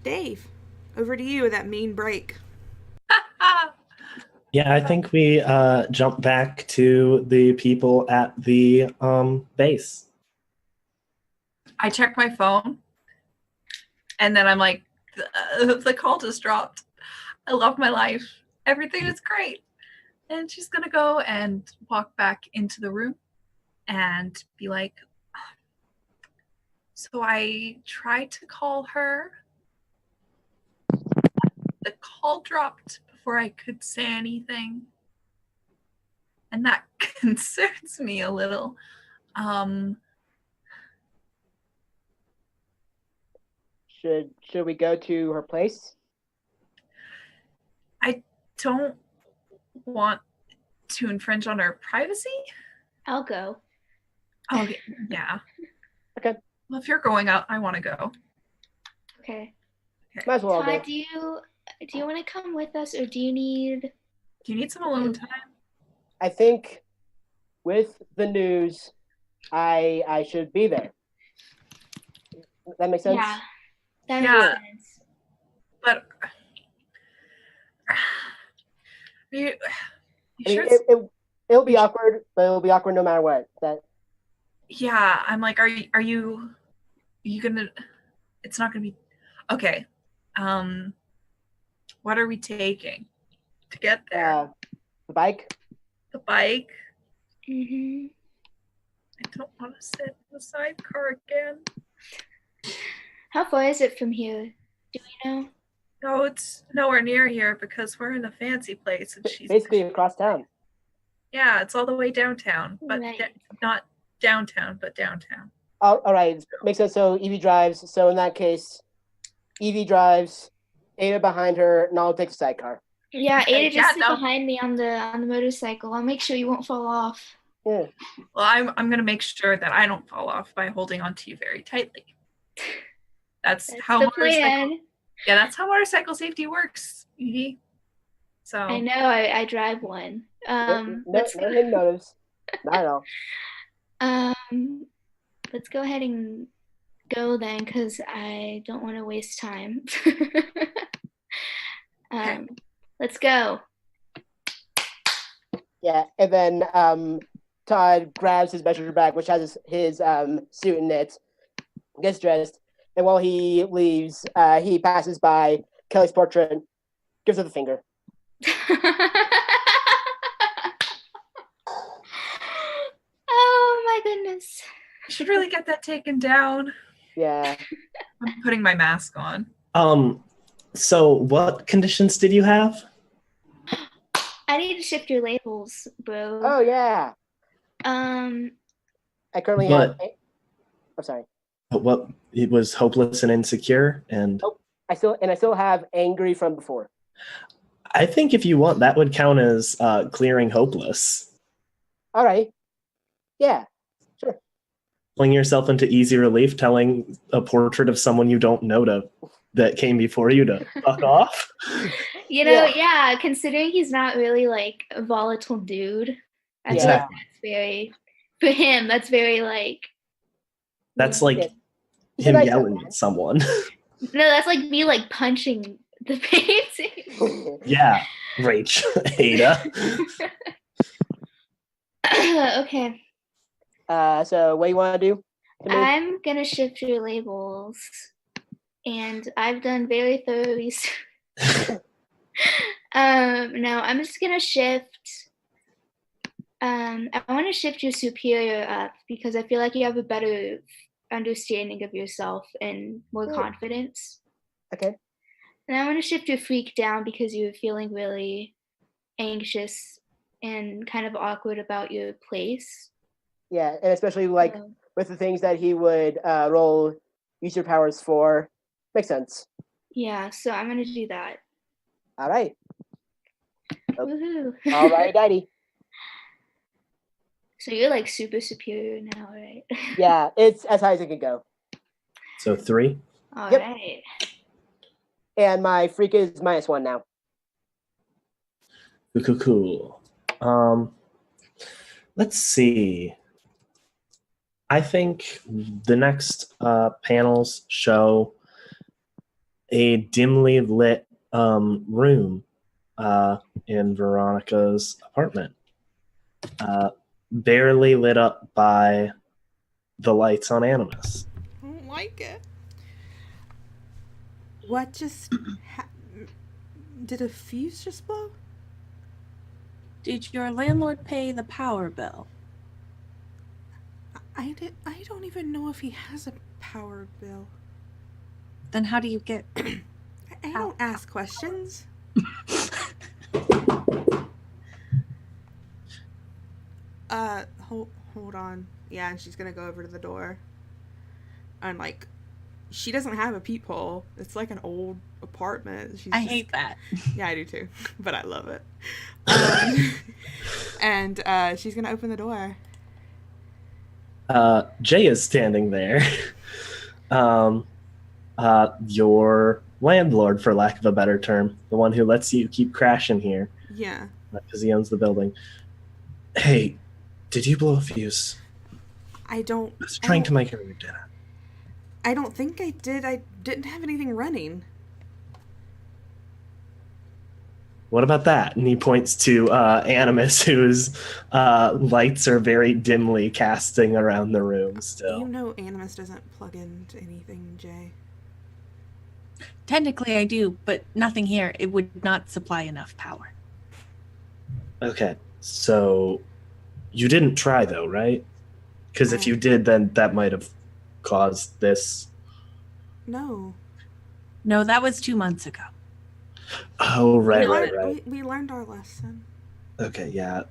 Dave, over to you with that mean break. Yeah, I think we jump back to the people at the base. I check my phone, and then I'm like, the call just dropped. I love my life. Everything is great. And she's going to go and walk back into the room and be like, so I tried to call her. The call dropped before I could say anything. And that concerns me a little. Should we go to her place? I don't want to infringe on her privacy. I'll go. Oh, yeah. Okay. Well, if you're going out, I want to go. Okay. Might as well go. Todd, do you want to come with us, or do you need? Do you need some alone time? I think with the news, I should be there. That makes sense? Yeah, that Yeah. makes sense. But you I mean, sure it'll be awkward, but it'll be awkward no matter what. yeah, I'm like, are you gonna? It's not gonna be okay. What are we taking to get there? The bike. The bike. Mm-hmm. I don't want to sit in the sidecar again. How far is it from here? Do we know? No, it's nowhere near here because we're in a fancy place, and she's Basically across town. Yeah, it's all the way downtown, but Right. not downtown, but downtown. All right, makes sense. So Evie drives. So in that case, Evie drives, Ada behind her, and I'll take the sidecar. Yeah, Ada, just Yeah, sit no. behind me on the motorcycle. I'll make sure you won't fall off. Yeah. Well, I'm gonna make sure that I don't fall off by holding onto you very tightly. That's how the motorcycle. plan. Yeah, that's how motorcycle safety works, Evie. So I know. I drive one. No Let's go. hidden motives. Not at all. Let's go ahead and go then, because I don't want to waste time. Let's go. Yeah, and then Todd grabs his measure bag, which has his suit in it, gets dressed, and while he leaves, he passes by Kelly's portrait, gives her the finger. Oh my goodness. I should really get that taken down. Yeah. I'm putting my mask on. So what conditions did you have? I need to shift your labels, bro. Oh yeah. I currently have. I'm sorry. What it was hopeless and insecure, and I still have angry from before. I think if you want, that would count as clearing hopeless. All right. Yeah. Sure. Pulling yourself into easy relief, telling a portrait of someone you don't know that came before you to fuck off. You know, yeah, considering he's not really like a volatile dude, I feel like that's very, for him, that's very like. That's like him yelling at someone. No, that's like me like punching the painting. Yeah, Rach, Ada. Okay. So what do you want to do? I'm gonna shift your labels, and I've done very thorough research. Now I'm just gonna shift. I want to shift your superior up because I feel like you have a better understanding of yourself and more confidence. Okay. And I want to shift your freak down because you're feeling really anxious and kind of awkward about your place. Yeah, and especially like with the things that he would roll user powers for. Makes sense. Yeah, so I'm gonna do that. All right. Woohoo! All right, Daddy. So you're like super superior now, right? Yeah, it's as high as it can go. So 3. All right. And my freak is -1 now. Cool. Let's see. I think the next panels show a dimly lit room in Veronica's apartment, barely lit up by the lights on Animus. I don't like it. What just did a fuse just blow? Did your landlord pay the power bill? I don't even know if he has a power bill. Then how do you get... I don't ask questions. Hold on. Yeah, and she's gonna go over to the door. And like, she doesn't have a peephole. It's like an old apartment. I hate that. Yeah, I do too. But I love it. And she's gonna open the door. Jay is standing there. Your landlord, for lack of a better term, the one who lets you keep crashing here. Yeah. Because he owns the building. Hey, did you blow a fuse? I was trying to make her dinner. I don't think I did. I didn't have anything running. What about that? And he points to Animus, whose lights are very dimly casting around the room still. You know Animus doesn't plug into anything, Jay. Technically I do, but nothing here. It would not supply enough power. Okay, so you didn't try though, right? Because if you did, then that might have caused this. No. No, that was 2 months ago. Oh, right. We learned our lesson. Okay, yeah.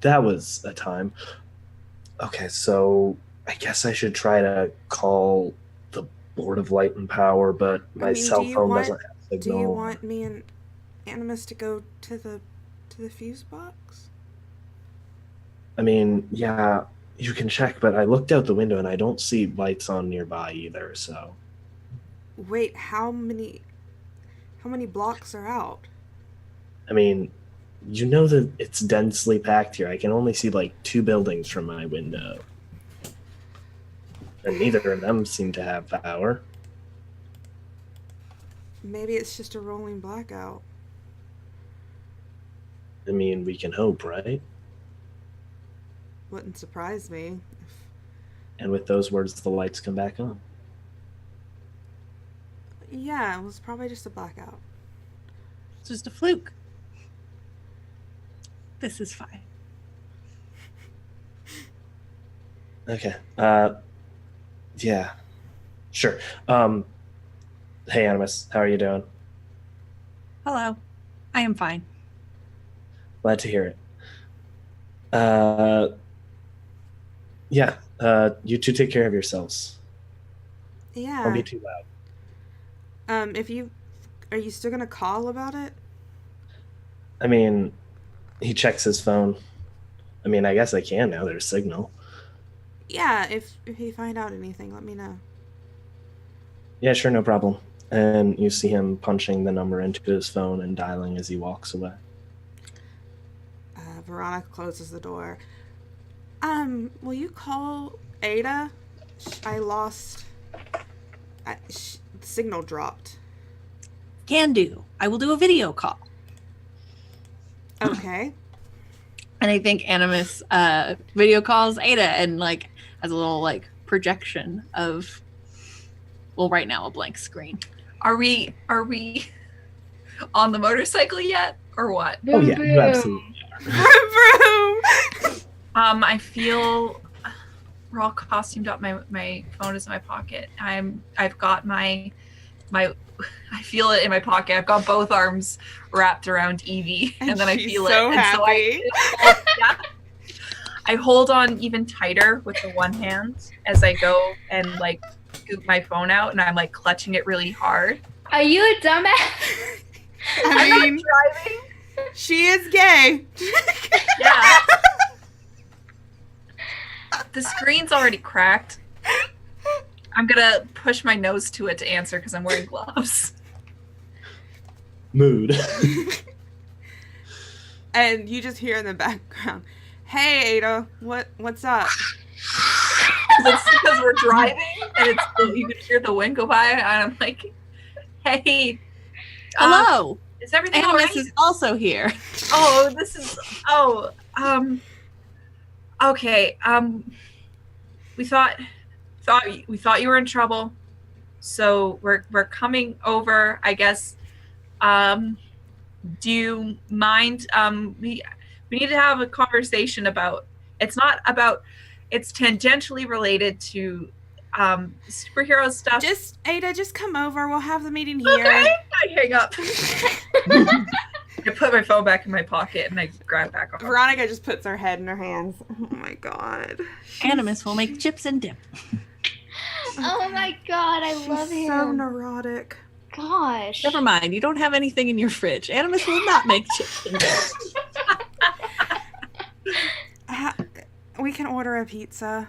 That was a time. Okay, so I guess I should try to call the Board of Light and Power, but my cell phone doesn't have signal. Do you want me and Animus to go to the fuse box? I mean, yeah, you can check, but I looked out the window and I don't see lights on nearby either, so. Wait, how many blocks are out? I mean, you know that it's densely packed here. I can only see like 2 buildings from my window. And neither of them seem to have power. Maybe it's just a rolling blackout. I mean, we can hope, right? Wouldn't surprise me. And with those words, the lights come back on. Yeah, it was probably just a blackout. It's just a fluke. This is fine. Okay. Yeah. Sure. Hey, Animus, how are you doing? Hello. I am fine. Glad to hear it. Yeah. You two take care of yourselves. Yeah. Don't be too loud. Are you still gonna call about it? I mean, he checks his phone. I mean, I guess I can now. There's signal. Yeah, if you find out anything, let me know. Yeah, sure, no problem. And you see him punching the number into his phone and dialing as he walks away. Veronica closes the door. Will you call Ada? I lost... signal dropped. Can do. I will do a video call. Okay. And I think Animus video calls Ada and like has a little like projection of, well, right now a blank screen. Are we on the motorcycle yet or what? Oh yeah, you absolutely are. I feel we're all costumed up. My phone is in my pocket. I've got my I feel it in my pocket. I've got both arms wrapped around Evie, and then I feel so it. Happy. And so I hold on even tighter with the one hand as I go and like scoop my phone out, and I'm like clutching it really hard. Are you a dumbass? I mean, driving. She is gay. Yeah. The screen's already cracked. I'm gonna push my nose to it to answer because I'm wearing gloves. Mood. And you just hear in the background, "Hey Ada, what's up?" It's because we're driving and you can hear the wind go by, and I'm like, Hey. Hello. Is everything all Animus right? is also here. Oh, this is. Oh. Okay. We thought you were in trouble, so we're coming over. I guess. Do you mind? We need to have a conversation about. It's not about. It's tangentially related to superhero stuff. Just Ada, just come over. We'll have the meeting here. Okay. I hang up. I put my phone back in my pocket and I grab back on. Veronica just puts her head in her hands. Oh my god. Animus will make chips and dip. Oh my god, I love She's him. so neurotic. Gosh. Never mind. You don't have anything in your fridge. Animus will not make chips and dip. We can order a pizza.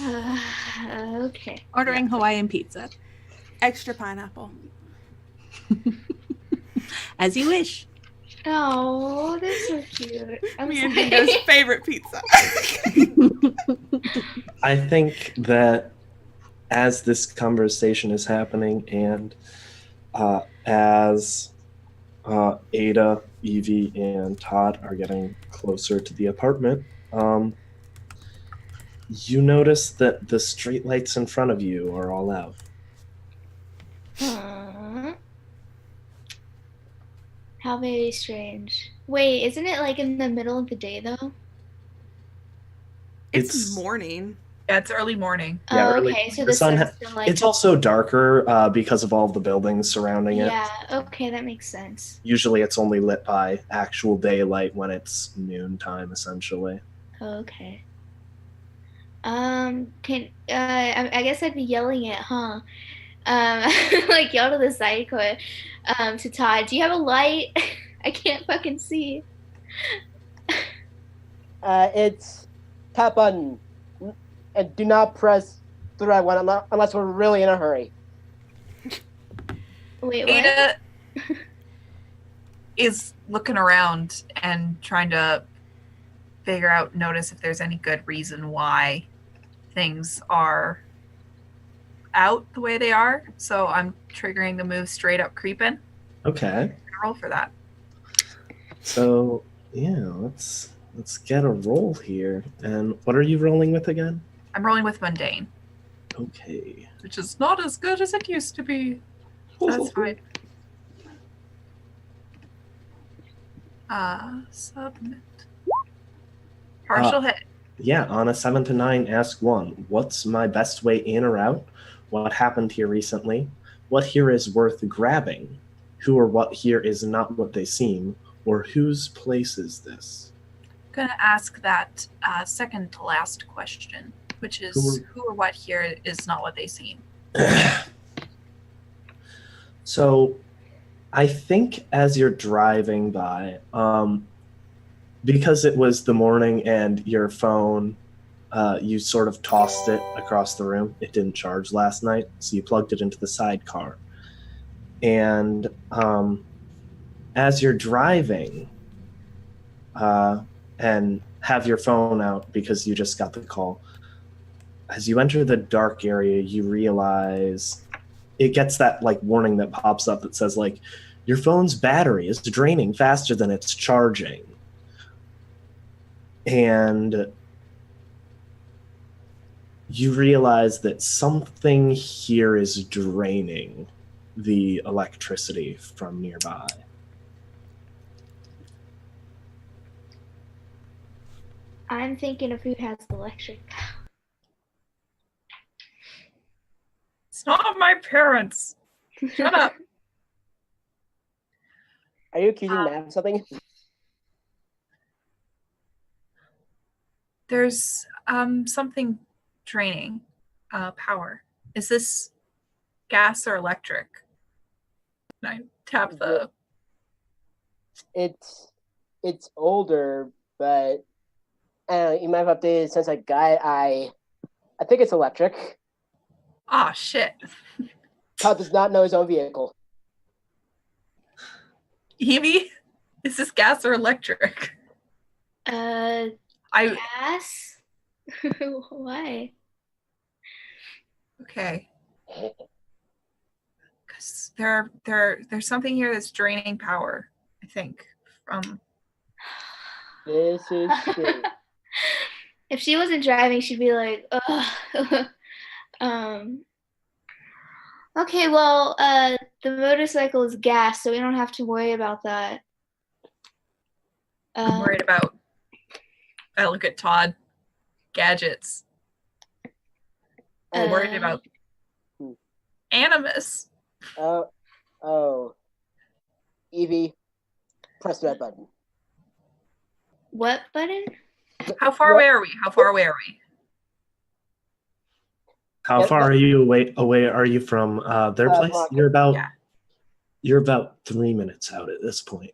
Okay. Ordering Hawaiian pizza. Extra pineapple. As you wish. Oh, that's so cute. I'm Me and sorry. Dingo's favorite pizza. I think that as this conversation is happening and as Ada, Evie, and Todd are getting closer to the apartment, you notice that the streetlights in front of you are all out. How very strange. Wait, isn't it like in the middle of the day though? It's morning. Yeah, it's early morning. Yeah, Oh, early- okay. So the the sun sun's ha- still like. It's also darker because of all of the buildings surrounding it. Yeah. Okay, that makes sense. Usually it's only lit by actual daylight when it's noontime, essentially. Okay. I guess I'd be yelling it, huh? Like yell to the sidecar, to Todd. Do you have a light? I can't fucking see. It's tap button, and do not press the right one unless we're really in a hurry. Wait, what? Ada is looking around and trying to notice if there's any good reason why things are out the way they are. So I'm triggering the move straight up creeping. Okay. Roll for that. So yeah, let's get a roll here. And what are you rolling with again? I'm rolling with mundane, Okay. which is not as good as it used to be. That's fine. Submit. Partial hit. Yeah, on a 7 to 9, ask 1. What's my best way in or out? What happened here recently? What here is worth grabbing? Who or what here is not what they seem? Or whose place is this? I'm gonna ask that second to last question, which is who or what here is not what they seem. So I think as you're driving by, because it was the morning and your phone, you sort of tossed it across the room. It didn't charge last night, so you plugged it into the sidecar. And as you're driving and have your phone out because you just got the call, as you enter the dark area, you realize it gets that like warning that pops up that says like, your phone's battery is draining faster than it's charging. And you realize that something here is draining the electricity from nearby. I'm thinking of who has the electric power. It's not my parents. Shut up. Are you accusing Matt of something? There's something draining power. Is this gas or electric? And I tap the. It's older, but you might have updated since I got it. I think it's electric. Ah, shit. Todd does not know his own vehicle. Evie, is this gas or electric? Gas? Why? Okay. Because there's something here that's draining power, I think, from... This is true. If she wasn't driving, she'd be like, ugh. Okay, well, the motorcycle is gas, so we don't have to worry about that. I'm worried about... I look at Todd. Gadgets. I'm worried about Animus. Oh. Evie, press that button. What button? How far away are we? How far away are we? How far are you away are you from their place? Mark. You're about 3 minutes out at this point.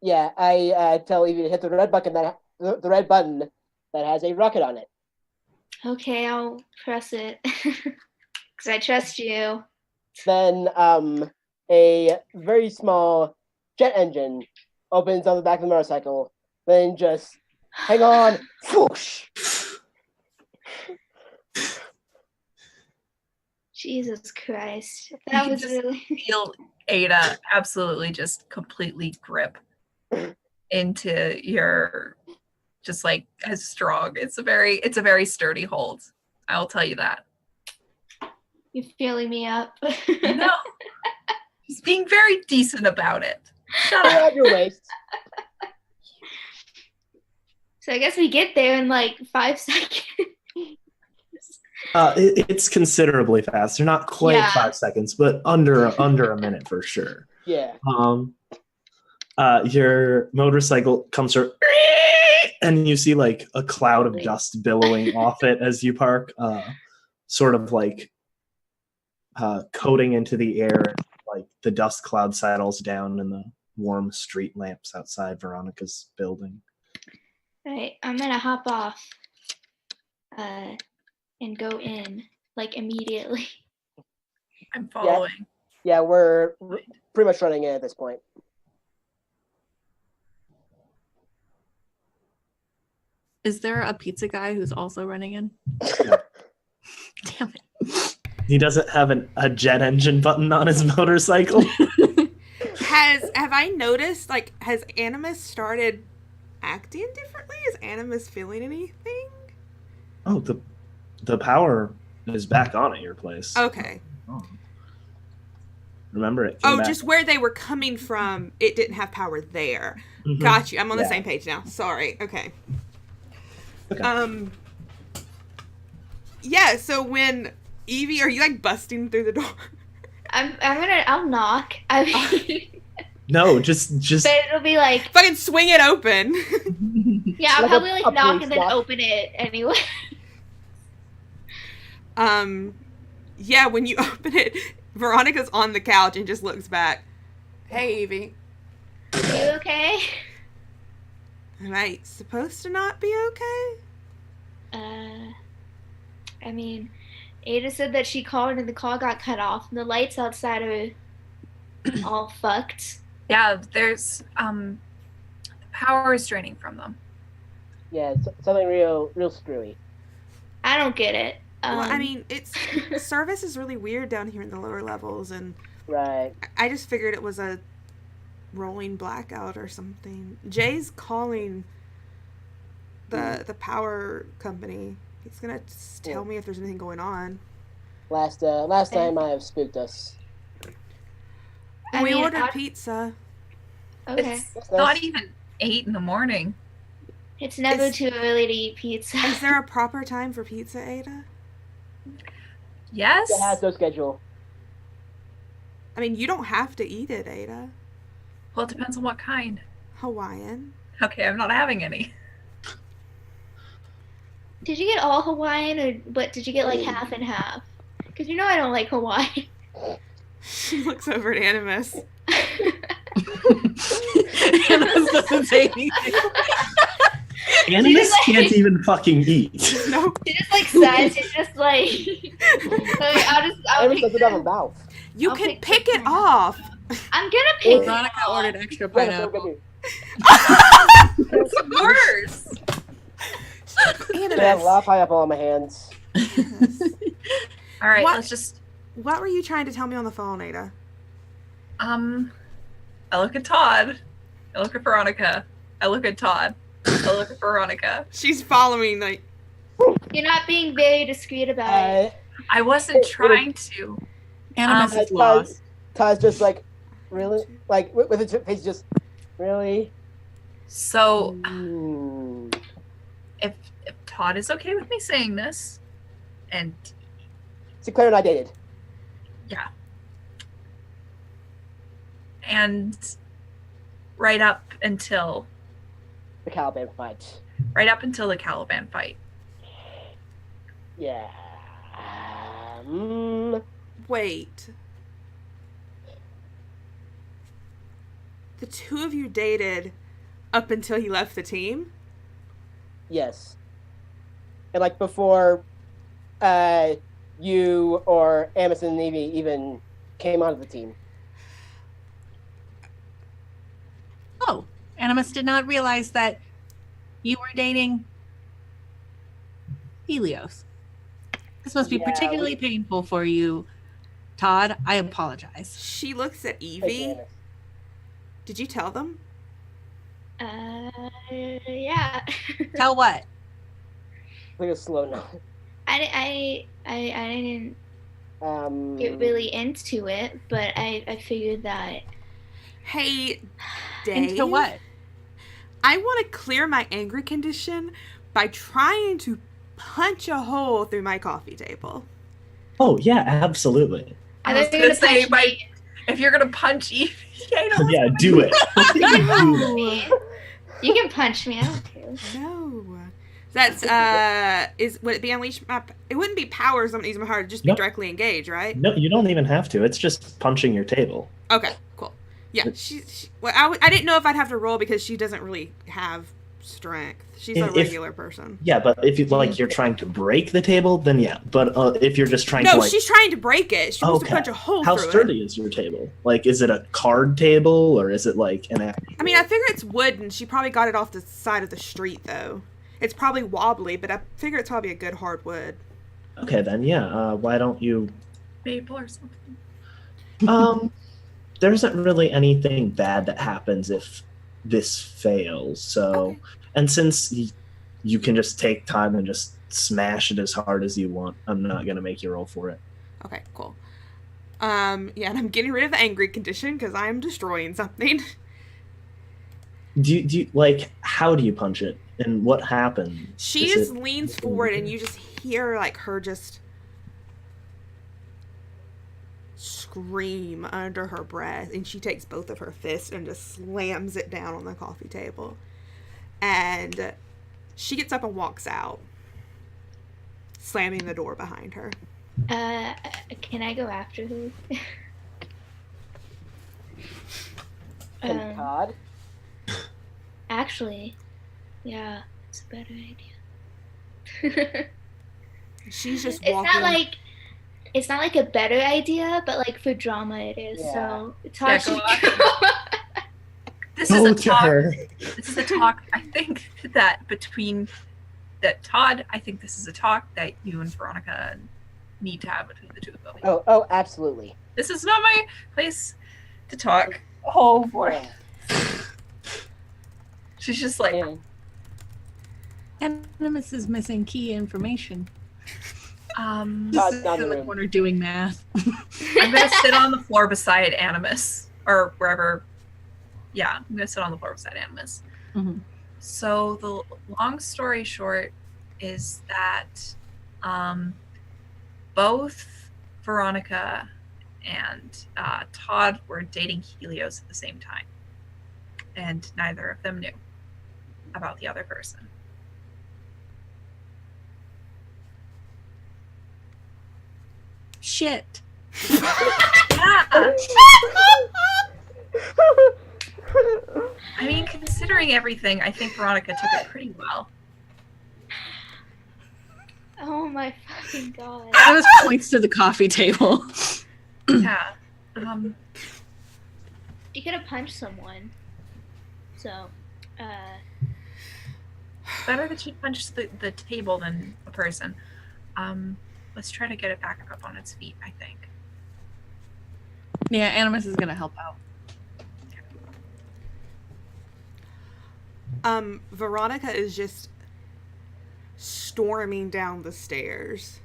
Yeah, I tell Evie to hit the red button the red button that has a rocket on it. Okay, I'll press it. Because I trust you. Then a very small jet engine opens on the back of the motorcycle. Then just hang on. Whoosh. Jesus Christ. That was really... feel Ada absolutely just completely grip into your, just like as strong. It's a very sturdy hold. I'll tell you that. You're feeling me up. No. He's being very decent about it. Shut Get up. out your waist. So I guess we get there in like 5 seconds. It's considerably faster, not quite 5 seconds, but under a minute for sure. Yeah. Your motorcycle comes through, and you see like a cloud of dust billowing off it as you park, sort of like coating into the air. Like the dust cloud settles down in the warm street lamps outside Veronica's building. All right, I'm gonna hop off and go in like immediately. I'm following. Yeah, we're pretty much running in at this point. Is there a pizza guy who's also running in? Damn it. He doesn't have a jet engine button on his motorcycle. Have I noticed, like, has Animus started acting differently? Is Animus feeling anything? Oh, the power is back on at your place. Okay. Oh. Remember it came back. Just where they were coming from, it didn't have power there. Mhm. Got you. I'm on the same page now. Sorry. Okay. Yeah, so when Evie, are you like busting through the door? I'll knock. I mean, No, just but it'll be like fucking swing it open. yeah, I'll Like probably a like knock police and then lock. open it anyway. Yeah, when you open it, Veronica's on the couch and just looks back. Hey, Evie. Are you okay? Am I supposed to not be okay? I mean, Ada said that she called and the call got cut off and the lights outside are all fucked. Yeah, there's the power is draining from them. Yeah, something real screwy. I don't get it. Well, I mean, service is really weird down here in the lower levels, and Right. I just figured it was a rolling blackout or something. Jay's calling the power company. He's gonna tell me if there's anything going on. Last time I have spooked us. We ordered pizza. Okay. It's not even 8 in the morning. It's never too early to eat pizza. Is there a proper time for pizza, Ada? Yes. It has no schedule. I mean, you don't have to eat it, Ada. Well, it depends on what kind. Hawaiian. Okay, I'm not having any. Did you get all Hawaiian or what? Did you get like half and half? Because you know I don't like Hawaiian. She looks over at Animus. Animus doesn't say anything. Animus can't even fucking eat. No. She just like sighs. She's just like, I'll Every pick doesn't have a mouth. You I'll can pick pick it off. I'm gonna pick it Veronica off. ordered extra Yeah, that's pineapple. It's worse. I have a Animus. lot of pineapple on my hands. All right, What? let's just. What were you trying to tell me on the phone, Ada? I look at Todd. I look at Veronica. I look at Todd. I look at Veronica. She's following, like... You're not being very discreet about it. I wasn't trying to. Animus is Todd's, lost. Todd's just like, really? Like, with his face just, really? So, Mm. if Todd is okay with me saying this, and Sinclair and I dated. yeah, and right up until The Caliban fight. the Caliban fight. Yeah. Wait. The two of you dated up until he left the team? Yes. And like before you or Amos and Navy even came onto the team. Oh, Animus did not realize that you were dating Helios. This must be Yeah, particularly painful for you, Todd. I apologize. She looks at Thank you, Evie. Amos. Did you tell them? Yeah. Tell what? Like a slow nod. I didn't Um, get really into it, but I figured that Hey, Dave. Into what? I want to clear my angry condition by trying to punch a hole through my coffee table. Oh yeah, absolutely. I I was thought you gonna were gonna say, punch by, me. if you're gonna punch Evie, I don't Yeah, do it. Do it. You can punch me. I don't care. No. That's, would it be unleash my, it wouldn't be power or something use my heart, it'd just be Nope. directly engage, right? No, you don't even have to. It's just punching your table. Okay, cool. Yeah, she well, I didn't know if I'd have to roll because she doesn't really have strength. She's a If- regular person. Yeah, but if you like, you're trying to break the table, then yeah. But if you're just trying No, to like, she's trying to break it. She wants to Okay. punch a hole how through sturdy it. is your table? Like, is it a card table or is it like an actual? I mean, I figure it's wood, and she probably got it off the side of the street, though. It's probably wobbly, but I figure it's probably a good hard wood. Okay, then yeah. Why don't you? maple or something. There isn't really anything bad that happens if this fails. So, Okay. and since you can just take time and just smash it as hard as you want, I'm not gonna make you roll for it. Okay, cool. Yeah, and I'm getting rid of the angry condition because I am destroying something. Do you like? How do you punch it? And what happens? She Is just it- leans forward, and you just hear like her just scream under her breath, and she takes both of her fists and just slams it down on the coffee table. And she gets up and walks out, slamming the door behind her. Can I go after her? and Todd. Actually, yeah, it's a better idea. She's just It's walking. it's not like a better idea, but like for drama it is. Yeah. So Yeah, Todd go should This is Go a to talk. her. This is a talk. I think that Todd. I think this is a talk that you and Veronica need to have between the two of you. Oh, absolutely. This is not my place to talk. Oh boy. She's just like, And Animus is missing key information. Todd's Just not in in the the room. corner doing math. I'm gonna sit on the floor beside Animus or wherever. Yeah, I'm gonna sit on the floor beside Animus. Mhm. So the long story short is that both Veronica and Todd were dating Helios at the same time, and neither of them knew about the other person. Shit. Yeah. I mean, considering everything, I think Veronica took it pretty well. Oh my fucking god. Animus points to the coffee table. Yeah. You could have punched someone. So, Better that she punched the table than a person. Let's try to get it back up on its feet, I think. Yeah, Animus is gonna help out. Veronica is just storming down the stairs,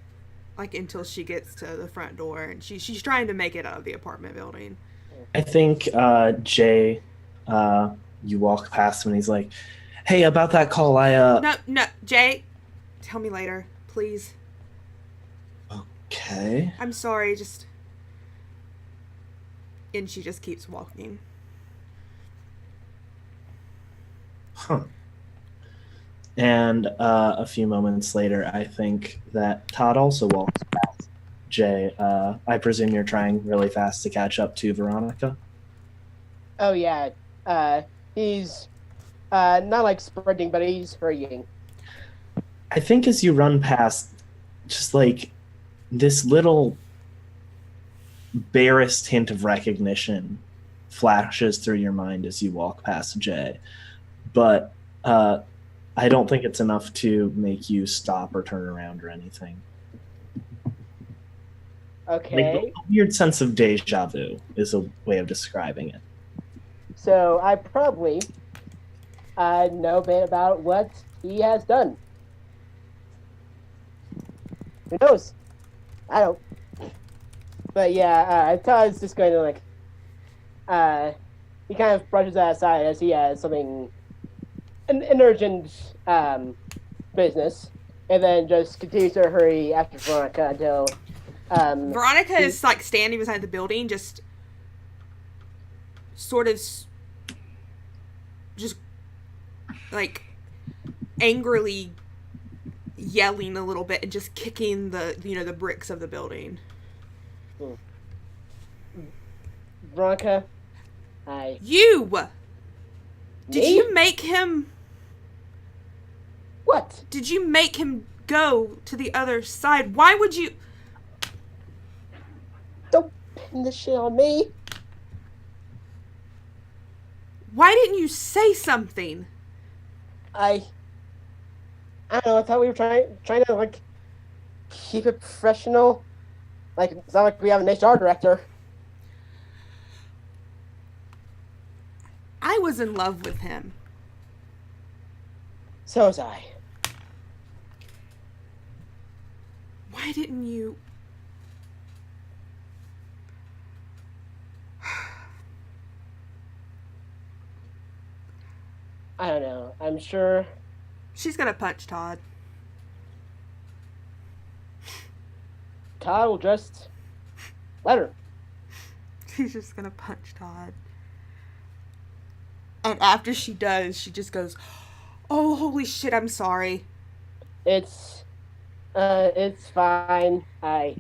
like until she gets to the front door, and she's trying to make it out of the apartment building. I think Jay, you walk past him and he's like, "Hey, about that call, No, Jay, tell me later, please. Okay. I'm sorry, and she just keeps walking. Huh. And a few moments later, I think that Todd also walks past Jay. I presume you're trying really fast to catch up to Veronica? Oh yeah. He's not like sprinting, but he's hurrying. I think as you run past, just like this little barest hint of recognition flashes through your mind as you walk past Jay. But I don't think it's enough to make you stop or turn around or anything. Okay. Like, a weird sense of deja vu is a way of describing it. So I probably know a bit about what he has done. Who knows? I don't. But yeah, Todd's just going to he kind of brushes that aside as he has something, an urgent business, and then just continues to hurry after Veronica until. Veronica is like standing beside the building, just sort of just like angrily yelling a little bit and just kicking the bricks of the building. Veronica, did you make him? What? Did you make him go to the other side? Why would you? Don't pin this shit on me. Why didn't you say something? I don't know. I thought we were trying to like keep it professional. Like it's not like we have an HR director. I was in love with him. So was I. Why didn't you? I don't know. I'm sure. She's gonna punch Todd. Todd will just let her. She's just gonna punch Todd. And after she does, she just goes, "Oh, holy shit, I'm sorry. It's fine. I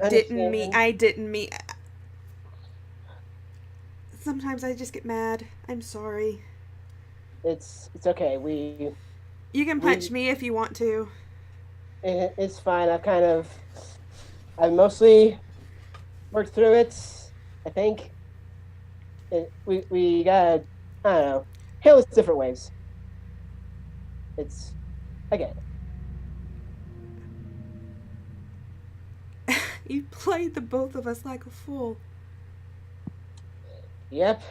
didn't mean. Sometimes I just get mad. I'm sorry. It's okay. You can punch me if you want to. It's fine. I've mostly worked through it. I think. We gotta, I don't know, handle it different ways. I get it. You played the both of us like a fool. Yep.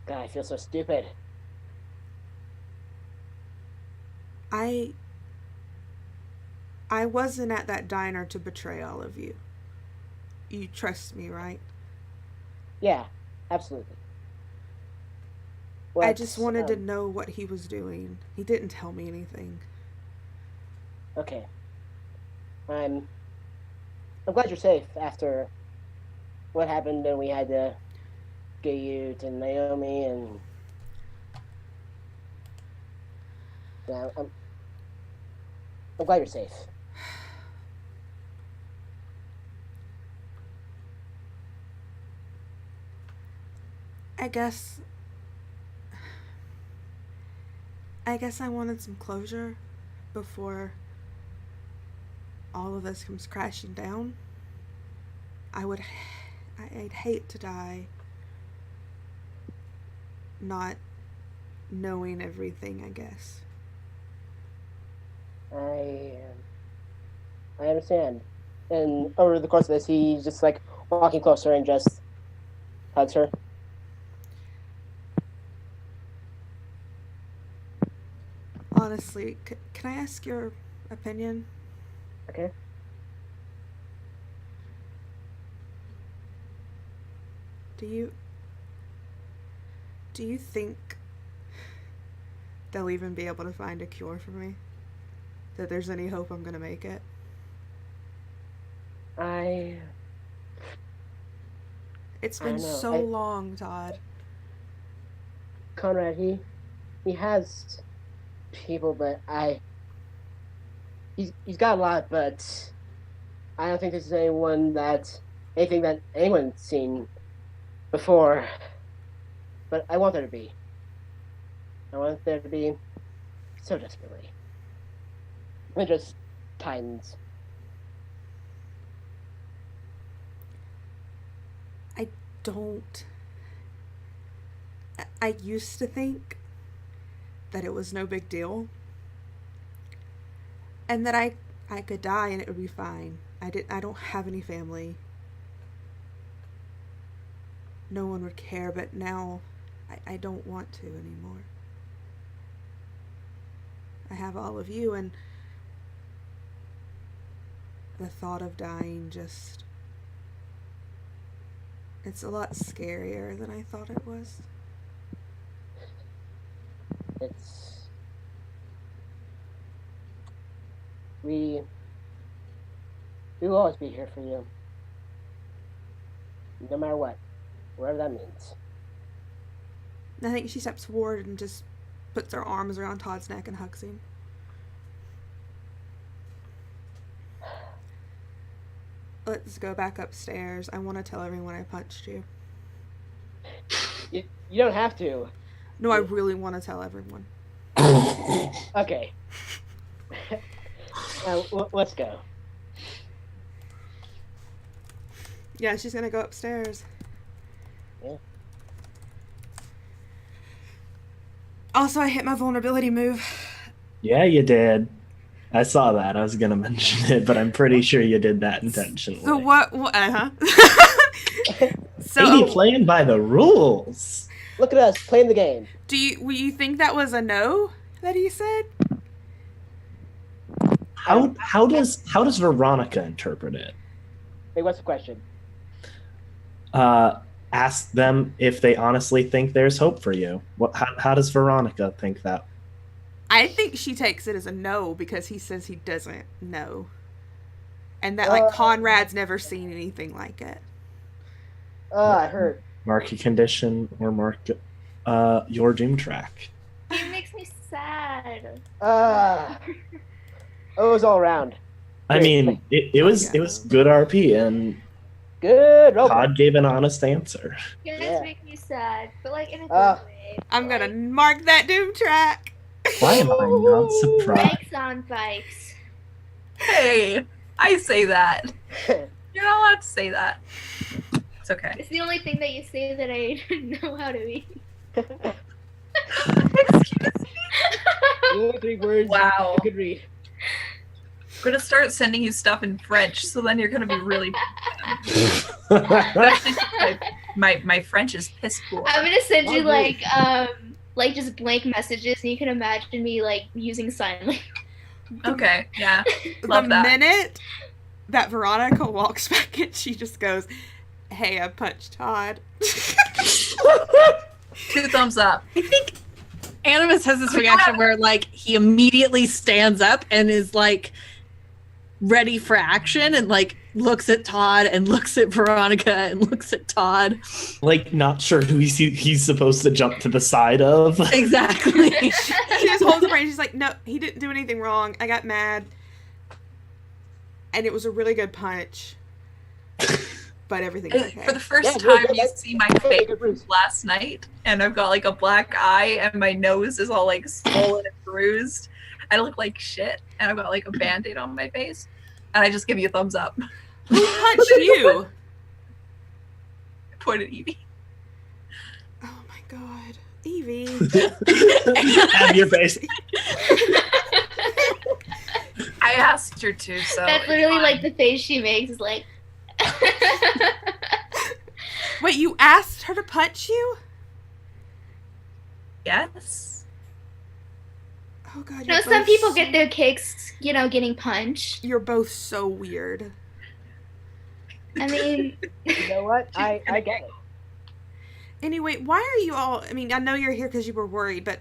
God, I feel so stupid. I wasn't at that diner to betray all of you. You trust me, right? Yeah, absolutely. I just wanted to know what he was doing. He didn't tell me anything. Okay. I'm glad you're safe after what happened and we had to get you to Naomi and yeah, I'm glad you're safe. I guess I wanted some closure before all of this comes crashing down. I'd hate to die not knowing everything, I guess. I understand. And over the course of this, he's just like walking closer and just hugs her. Honestly, can I ask your opinion? Okay. Do you think they'll even be able to find a cure for me? That there's any hope I'm gonna make it? It's been I know. so long, Todd. Conrad, he has people, but he's got a lot, but I don't think there's anything that anyone's seen before. But I want there to be. I want there to be so desperately. It just tightens. I used to think that it was no big deal. And that I could die and it would be fine. I don't have any family. No one would care, but now I don't want to anymore. I have all of you, and the thought of dying just... It's a lot scarier than I thought it was. We will always be here for you. No matter what. Whatever that means. I think she steps forward and just puts her arms around Todd's neck and hugs him. Let's go back upstairs. I want to tell everyone I punched you. You don't have to. No, I really want to tell everyone. Okay. Let's go. Yeah, she's gonna go upstairs. Yeah. Also, I hit my vulnerability move. Yeah, you did. I saw that. I was gonna mention it, but I'm pretty sure you did that intentionally. So what So Katie playing by the rules. Look at us playing the game. do you think that was a no that he said? How does Veronica interpret it? Wait, what's the question? Ask them if they honestly think there's hope for you. How does Veronica think that? I think she takes it as a no because he says he doesn't know. And that, like, Conrad's never seen anything like it. I heard. Mark a condition or mark your doom track. It makes me sad. It was all around. I mean, it was good RP, and Good. Todd gave an honest answer. You guys Yeah. make me sad, but like in a good way. I'm gonna mark that doom track. Why am I not surprised? Bikes on bikes. Hey, I say that. You're not allowed to say that. It's okay. It's the only thing that you say that I know how to read. Excuse me. The only 3 words Wow. you could read. I'm gonna start sending you stuff in French, so then you're gonna be really. my French is piss poor. I'm gonna send you like just blank messages, and you can imagine me like using sign language. Okay, yeah, love The that. minute that Veronica walks back in, she just goes, "Hey, I punched Todd." 2 thumbs up. I think Animus has this reaction where like he immediately stands up and is like ready for action and like looks at Todd and looks at Veronica and looks at Todd. Like, not sure who he's supposed to jump to the side of. Exactly. She just holds up her hand. She's like, "No, he didn't do anything wrong. I got mad, and it was a really good punch, but everything's okay." For the first Yeah, time, you see my face Bruce. last night, and I've got like a black eye, and my nose is all like swollen and bruised. I look like shit, and I've got like a band-aid on my face, and I just give you a thumbs up. Who punched you? Point at Evie. Oh my god, Evie. Have your face. I asked her to, so That's it's literally fine. like the face she makes is like. Wait, you asked her to punch you? Yes. Oh god, You know, some people get their kicks, getting punched. You're both so weird. I mean, You know what? I get it. Anyway, why are you all? I mean, I know you're here because you were worried, but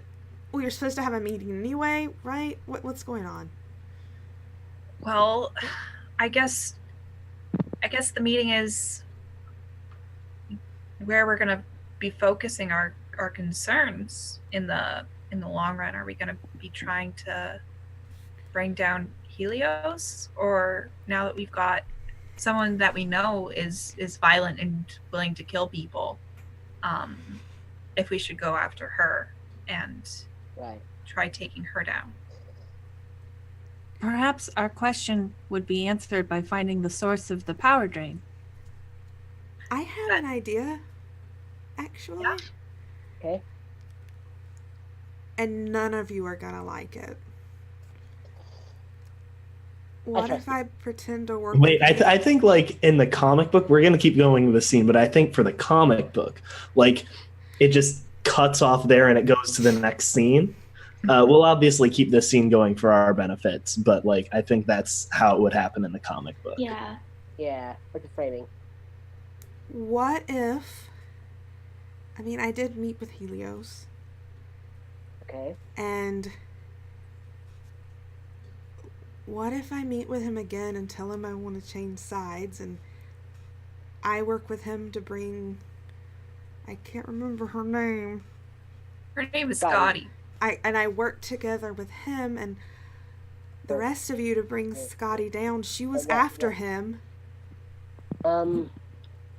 you're supposed to have a meeting anyway, right? What's going on? Well, I guess the meeting is where we're gonna be focusing our concerns in the long run. Are we gonna be trying to bring down Helios, or now that we've got someone that we know is violent and willing to kill people, if we should go after her and Right. try taking her down? Perhaps our question would be answered by finding the source of the power drain. I have an idea, actually. Yeah. Okay. And none of you are gonna like it. What if I pretend to work? Wait, with you? I think like in the comic book, we're gonna keep going with the scene, but I think for the comic book, like it just cuts off there and it goes to the next scene. We'll obviously keep this scene going for our benefits, but like I think that's how it would happen in the comic book. yeah. Yeah. Like the framing. What if? I mean, I did meet with Helios, Okay. and what if I meet with him again and tell him I want to change sides, and I work with him to bring. I can't remember her name. Her name is Scotty. Scotty. I worked together with him and the rest of you to bring Scotty down. She was after him.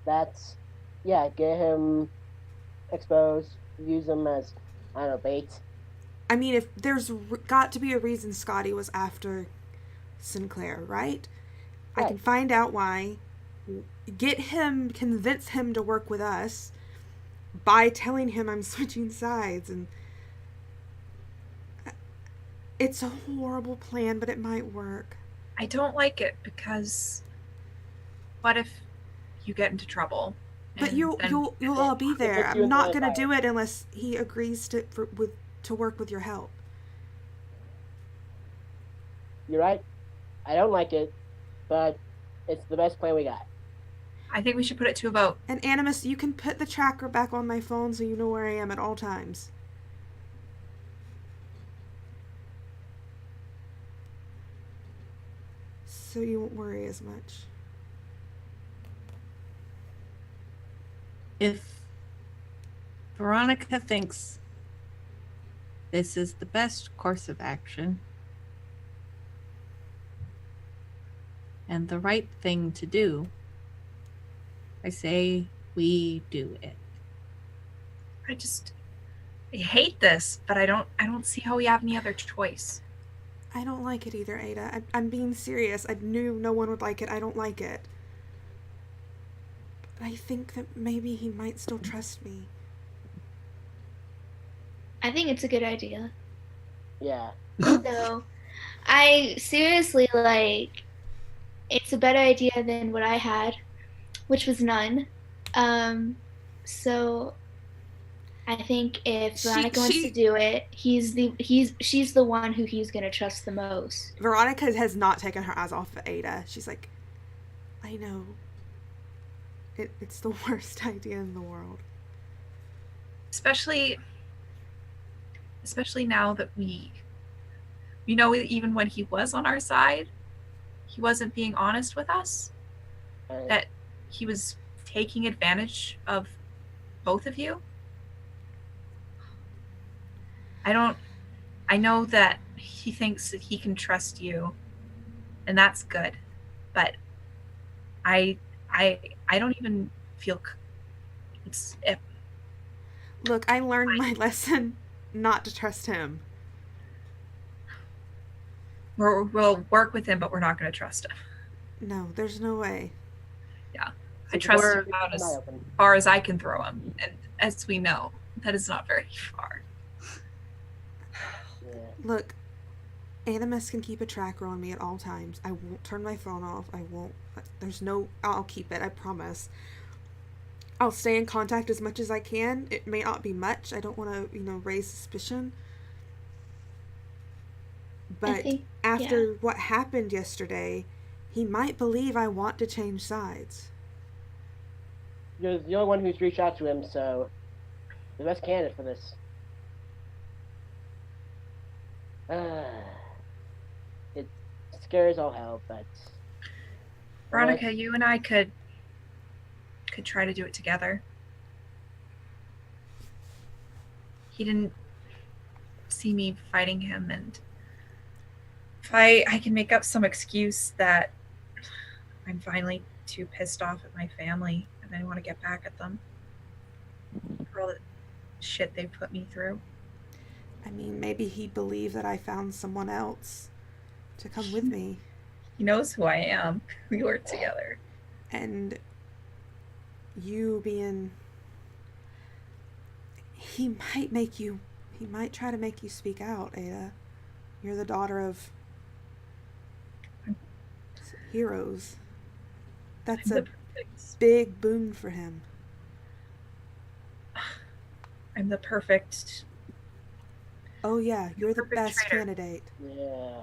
That's get him exposed. Use him as bait. I mean, if there's got to be a reason Scotty was after Sinclair, right? I can find out why. Convince him to work with us by telling him I'm switching sides, and it's a horrible plan, but it might work. I don't like it because what if you get into trouble? But And you'll then- all be there. puts you I'm in not the gonna fire. do it unless he agrees to work with your help. You're right. I don't like it, but it's the best plan we got. I think we should put it to a vote. And Animus, you can put the tracker back on my phone so you know where I am at all times. So you won't worry as much. If Veronica thinks this is the best course of action and the right thing to do, I say we do it. I hate this, but I don't see how we have any other choice. I don't like it either, Ada. I'm being serious. I knew no one would like it. I don't like it. But I think that maybe he might still trust me. I think it's a good idea. Yeah. So, I seriously it's a better idea than what I had, which was none. So I think if Veronica wants to do it, she's the one who he's gonna trust the most. Veronica has not taken her eyes off of Ada. She's like, I know. It's the worst idea in the world. Especially now that we know even when he was on our side, he wasn't being honest with us. That he was taking advantage of both of you. I know that he thinks that he can trust you, and that's good, but I don't even feel Look, I learned my lesson not to trust him. we'll work with him, but we're not going to trust him. No, there's no way. I trust him about as far as I can throw him, and as we know, that is not very far. Yeah. Look, Animus can keep a tracker on me at all times. I won't turn my phone off. I won't. I'll keep it, I promise. I'll stay in contact as much as I can. It may not be much. I don't want to, raise suspicion. But after what happened yesterday, he might believe I want to change sides. You're the only one who's reached out to him, so the best candidate for this. It scares all hell, but Veronica, you and I could try to do it together. He didn't see me fighting him, and if I can make up some excuse that I'm finally too pissed off at my family and I want to get back at them for all the shit they put me through. I mean, maybe he believed that I found someone else to come with me. He knows who I am. We work together. And you being... He might try to make you speak out, Ada. You're the daughter of heroes. That's a big boon for him. I'm the perfect... Oh yeah, you're the best traitor. candidate. yeah.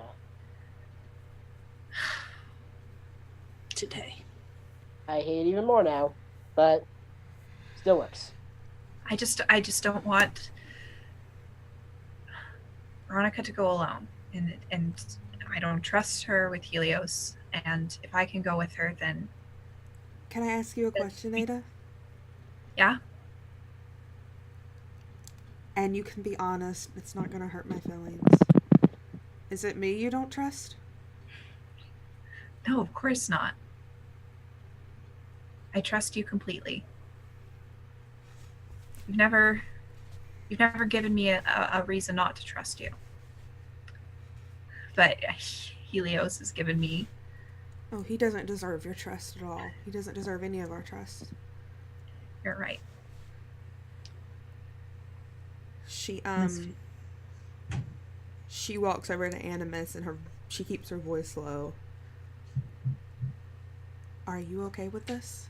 Today. I hate it even more now, but still works. I just don't want Veronica to go alone, and I don't trust her with Helios. And if I can go with her, then Can I ask you a question, Ada? yeah. And you can be honest. It's not gonna hurt my feelings. Is it me you don't trust? No, of course not. I trust you completely. You've never given me a reason not to trust you. But Helios has given me... Oh, he doesn't deserve your trust at all. He doesn't deserve any of our trust. You're right. She walks over to Animus and she keeps her voice low. Are you okay with this?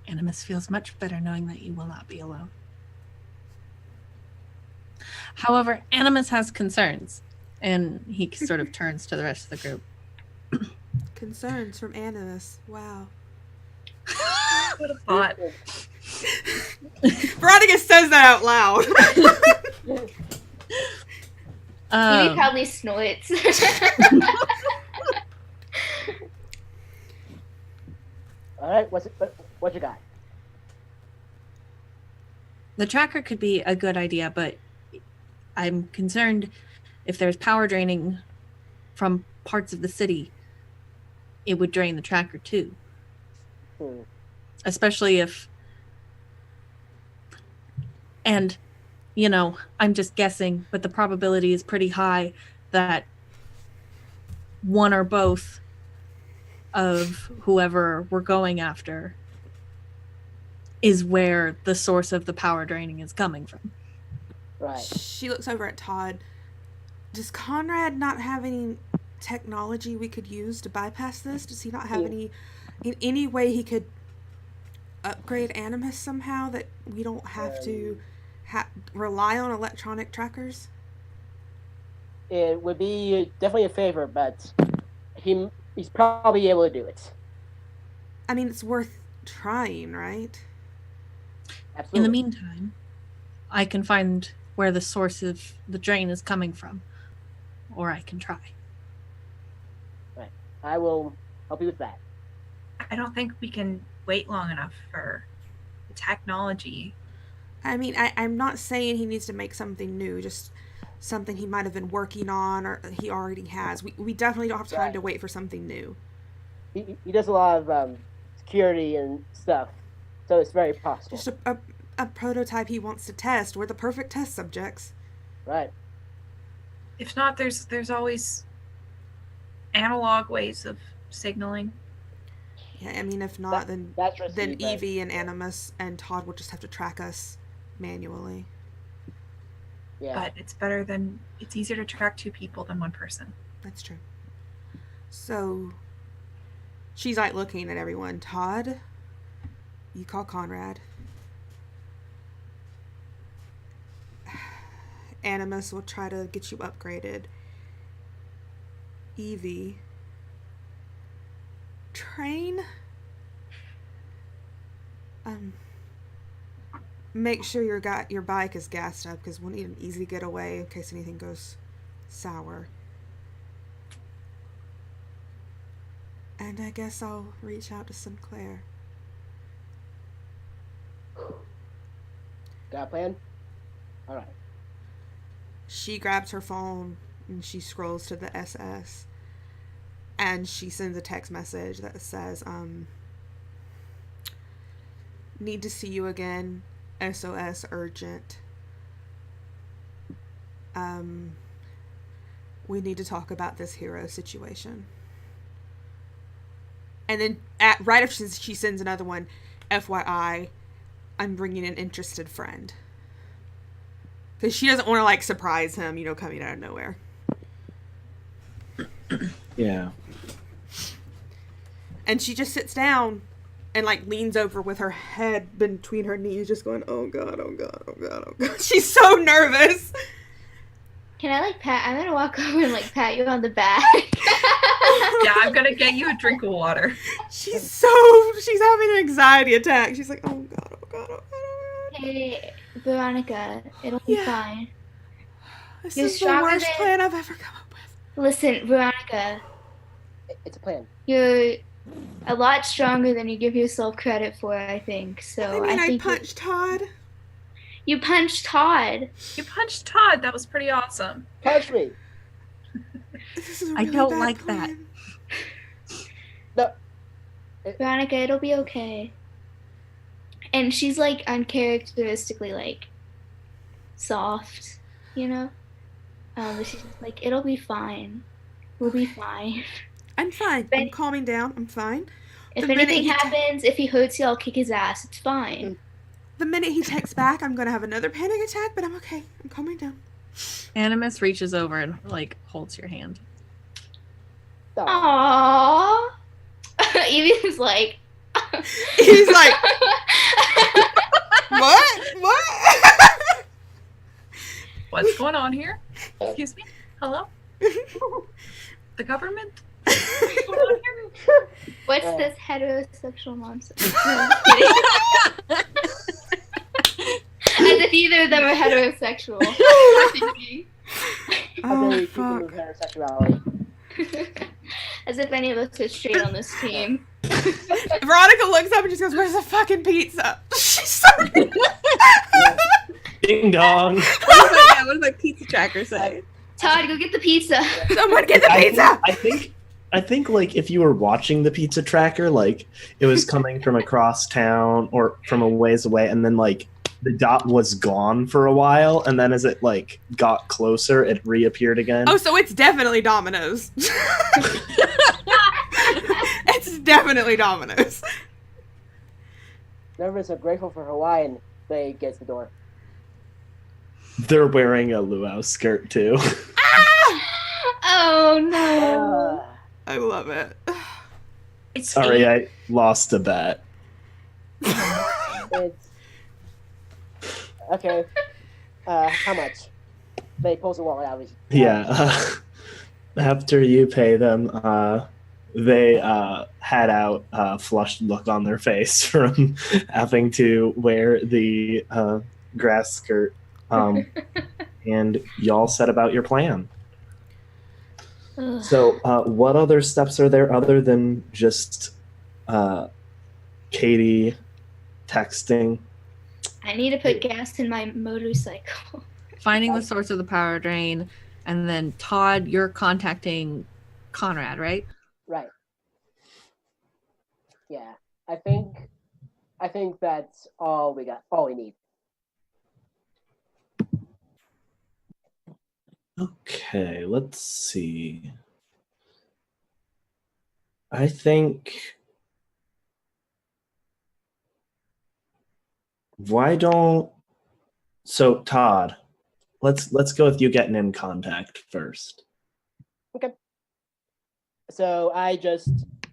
Animus feels much better knowing that you will not be alone. However, Animus has concerns, and he sort of turns to the rest of the group. Concerns from Animus. Wow. What a thought. Veronica says that out loud. Evie probably snorts. All right, what you got? The tracker could be a good idea, but I'm concerned if there's power draining from parts of the city, it would drain the tracker too. Especially if, and I'm just guessing, but the probability is pretty high that one or both of whoever we're going after is where the source of the power draining is coming from. Right. She looks over at Todd. Does Conrad not have any technology we could use to bypass this? Does he not have any way he could upgrade Animus somehow that we don't have to rely on electronic trackers? It would be definitely a favor, but he's probably able to do it. I mean, it's worth trying, right? Absolutely. In the meantime, I can find where the source of the drain is coming from, or I can try. Right. I will help you with that. I don't think we can wait long enough for the technology. I mean, I'm not saying he needs to make something new, just something he might have been working on or he already has. We definitely don't have time to wait for something new. He does a lot of security and stuff, so it's very possible. Just a prototype he wants to test. We're the perfect test subjects. Right. If not, there's always analog ways of signaling. Yeah, I mean, if not, then Evie and Animus and Todd will just have to track us manually. Yeah. but it's easier to track 2 people than 1 person. That's true. So she's like looking at everyone. Todd, you call Conrad. Animus will try to get you upgraded. Evie, train. Make sure your bike is gassed up because we'll need an easy getaway in case anything goes sour. And I guess I'll reach out to Sinclair. Got a plan? All right. She grabs her phone and she scrolls to the SS. And she sends a text message that says, need to see you again. SOS urgent. We need to talk about this hero situation. And then right after she sends another one, FYI, I'm bringing an interested friend. Because she doesn't want to, like, surprise him, coming out of nowhere. Yeah. And she just sits down and, like, leans over with her head between her knees, just going, oh, God, oh, God, oh, God, oh, God. She's so nervous. Can I, like, I'm gonna walk over and, like, pat you on the back. Yeah, I'm gonna get you a drink of water. She's having an anxiety attack. She's like, oh, God, oh, God, oh, God, oh, God. Hey, Veronica, it'll be fine. This You're is the stronger worst than- plan I've ever come up with. Listen, Veronica, It's a plan. you're a lot stronger than you give yourself credit for, I think. So I think punched Todd. you punched Todd. You punched Todd. That was pretty awesome. Punch me. This is a I really don't bad like that. plan. No. Veronica, it'll be okay. And she's like uncharacteristically like soft, but she's just like, it'll be fine. We'll be fine. I'm fine. But- I'm calming down. I'm fine. If The minute anything he happens, if he hurts you, I'll kick his ass. It's fine. The minute he texts back, I'm going to have another panic attack, but I'm okay. I'm calming down. Animus reaches over and like holds your hand. Oh. Aww. Evie's like. He's like, what? What's going on here? Excuse me? Hello? The government? What's going on here? What's this heterosexual nonsense? As if either of them are heterosexual. Oh, People fuck. with heterosexuality. As if any of us are straight on this team. Veronica looks up and just goes, where's the fucking pizza? She's so... Ding dong. What does my pizza tracker say? Todd, go get the pizza. Someone get the pizza! I think like if you were watching the pizza tracker, like it was coming from across town or from a ways away, and then like the dot was gone for a while, and then as it like got closer, it reappeared again. Oh, so it's definitely Domino's. It's definitely Domino's. Nervous or grateful for Hawaiian, they gets the door. They're wearing a luau skirt too. Oh no. I love it. It's Sorry, I lost a bet. It's okay. How much? They pulls the wallet out. Yeah. After you pay them, they had out a flushed look on their face from having to wear the grass skirt. And y'all set about your plan. So, what other steps are there other than just Katie texting? I need to put gas in my motorcycle. Finding the source of the power drain, and then Todd, you're contacting Conrad, right? Right. Yeah. I think that's all we got. All we need. Okay, let's see. I think. Why don't. So, Todd, let's go with you getting in contact first. So I just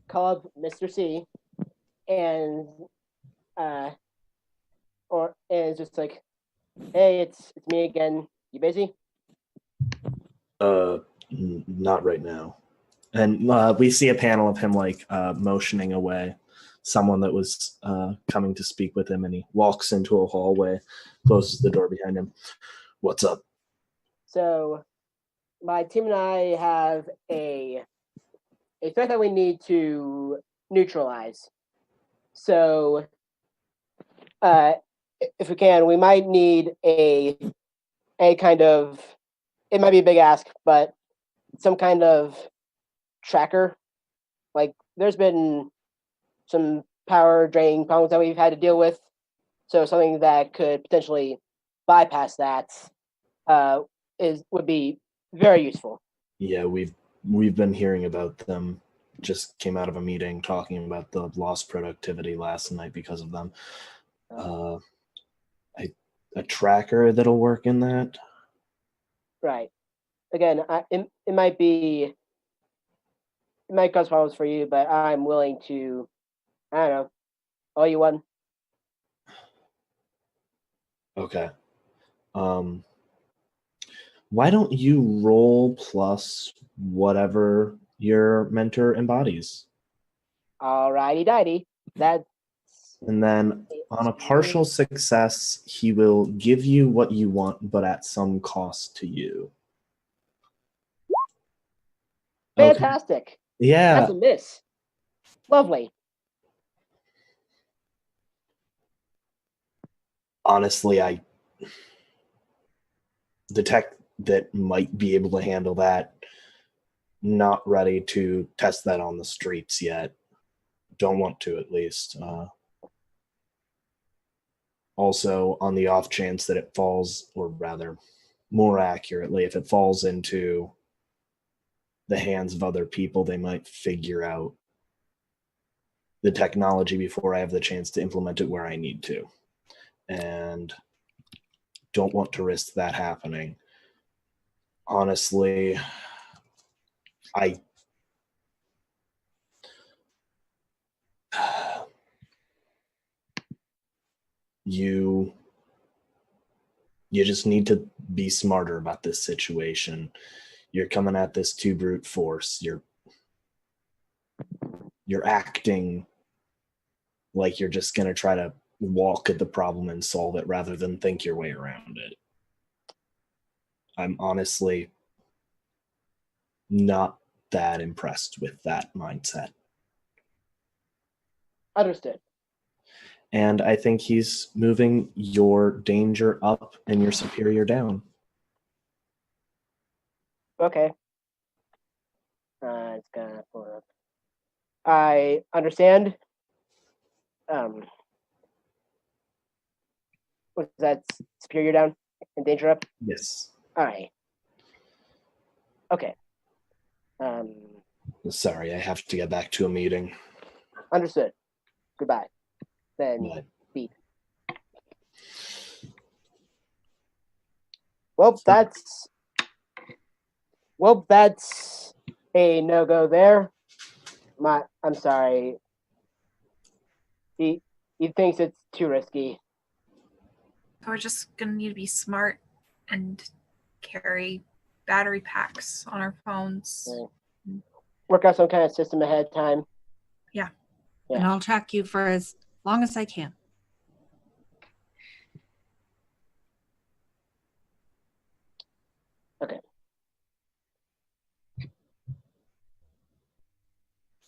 call up Mr. C, and it's just like, hey, it's me again. You busy? Not right now. And we see a panel of him like motioning away someone that was coming to speak with him, and he walks into a hallway, closes the door behind him. What's up? So my team and I have a threat that we need to neutralize. So if we can, we might need a kind of, it might be a big ask, but some kind of tracker. Like, there's been some power draining problems that we've had to deal with. So something that could potentially bypass that would be very useful. Yeah, we've been hearing about them. Just came out of a meeting talking about the lost productivity last night because of them. A tracker that'll work in that. Right. Again, it might cause problems for you, but I'm willing to, I don't know, owe you one. Okay. Why don't you roll plus whatever your mentor embodies? Alrighty dighty. And then on a partial success, he will give you what you want, but at some cost to you. Fantastic. Okay. Yeah. That's a miss. Lovely. Honestly, the tech that might be able to handle that, not ready to test that on the streets yet. Don't want to, at least. Also, on the off chance that it falls, or rather, more accurately, if it falls into the hands of other people, they might figure out the technology before I have the chance to implement it where I need to. And don't want to risk that happening. Honestly, you just need to be smarter about this situation. You're coming at this too brute force. You're acting like you're just going to try to walk at the problem and solve it rather than think your way around it. I'm honestly not that impressed with that mindset. Understood. And I think he's moving your danger up and your superior down. Okay. It's gonna pull it up. I understand. Was that superior down and danger up? Yes. All right. Okay. Sorry, I have to get back to a meeting. Understood. Goodbye. Then But beep. Well, that's a no-go there. I'm sorry. He thinks it's too risky. We're just gonna need to be smart and carry battery packs on our phones. Yeah. Work out some kind of system ahead of time. Yeah. Yeah. And I'll track you for as long as I can. Okay.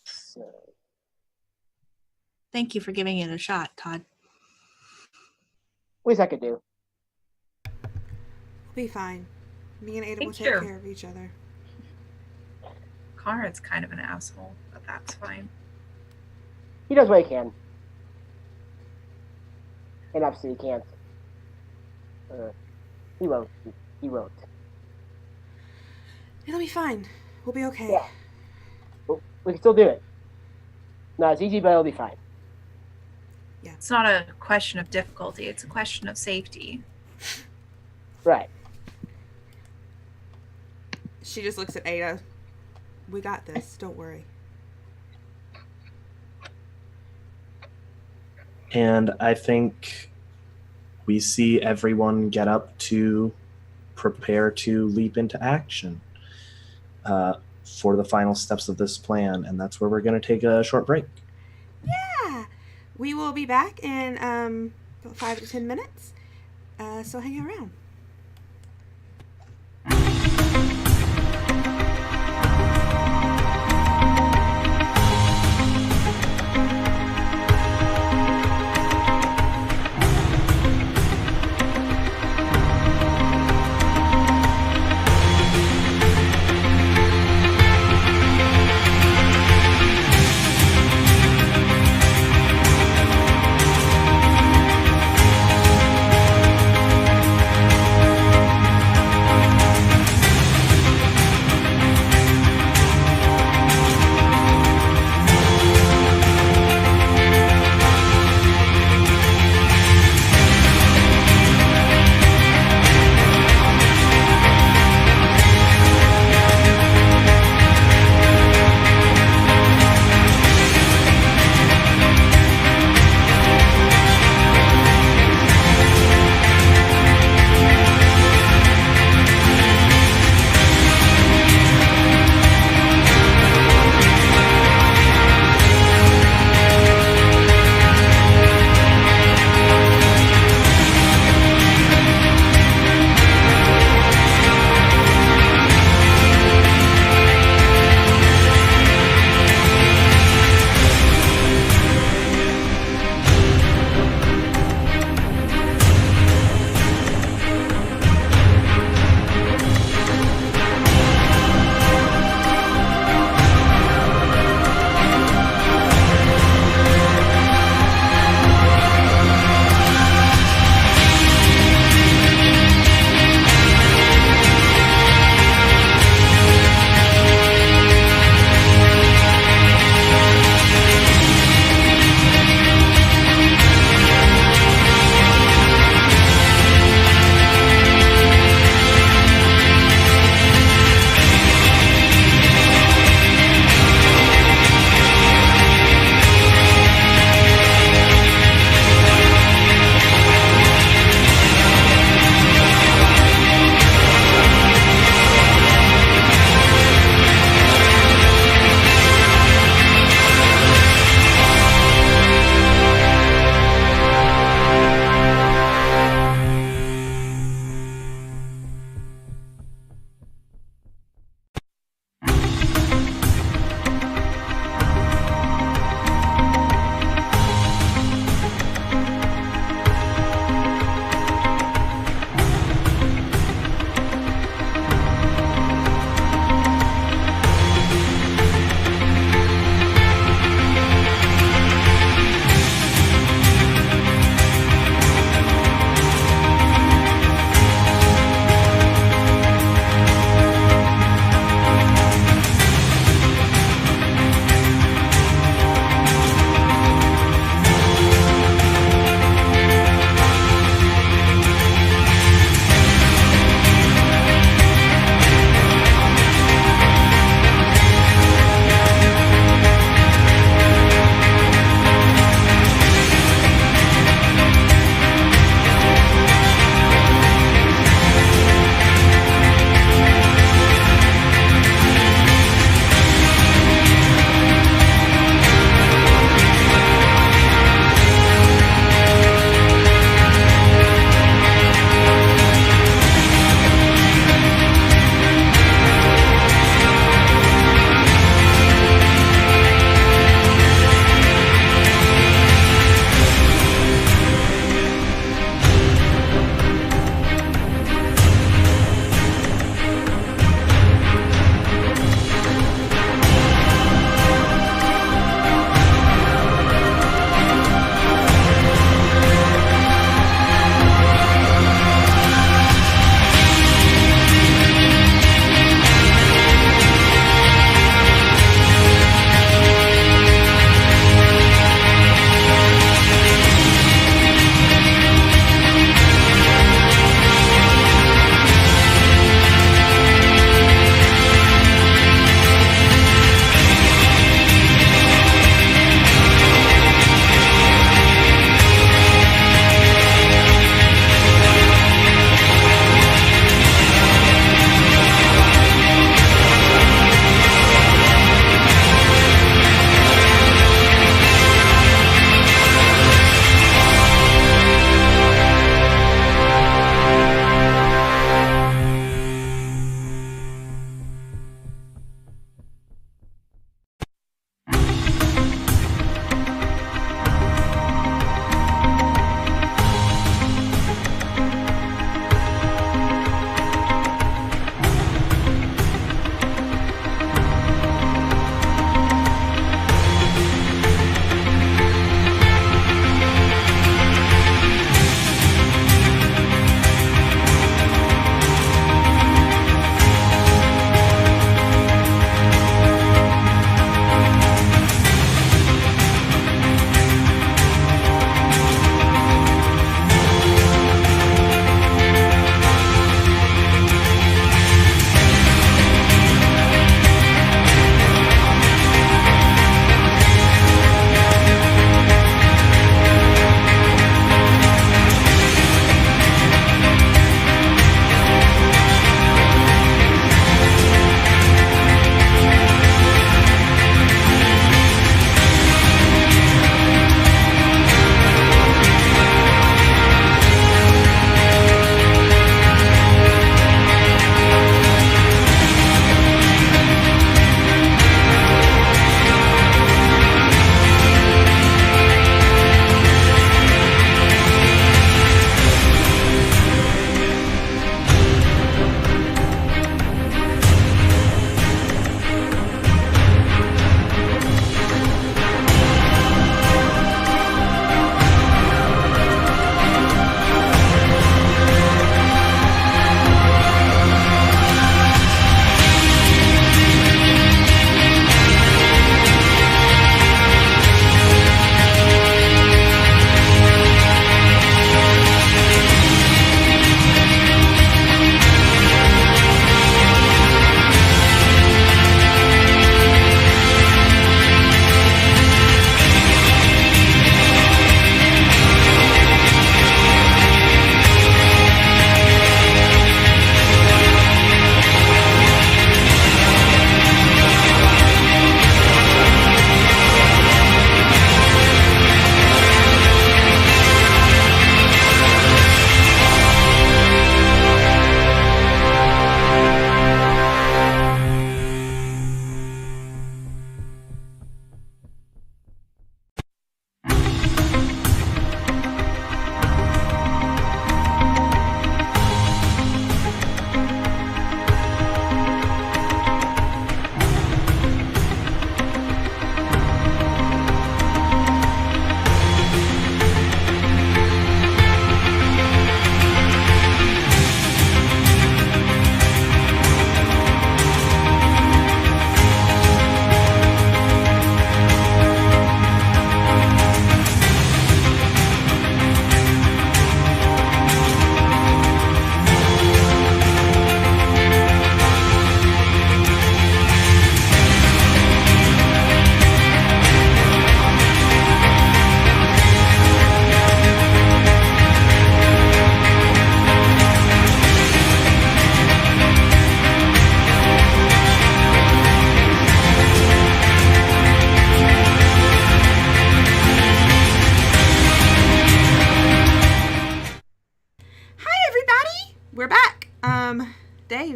So, Thank you for giving it a shot, Todd. least I could do. We'll be fine. Me and Ada will Thank take you. care of each other. Conrad's kind of an asshole, but that's fine. He does what he can. And obviously he can't. He won't. He won't. It'll be fine. We'll be okay. Yeah. We can still do it. Not as easy, but it'll be fine. It's not a question of difficulty, it's a question of safety. Right. She just looks at Ada. We got this. Don't worry. And I think we see everyone get up to prepare to leap into action for the final steps of this plan. And that's where we're going to take a short break. Yeah. We will be back in about 5 to 10 minutes. So hang around.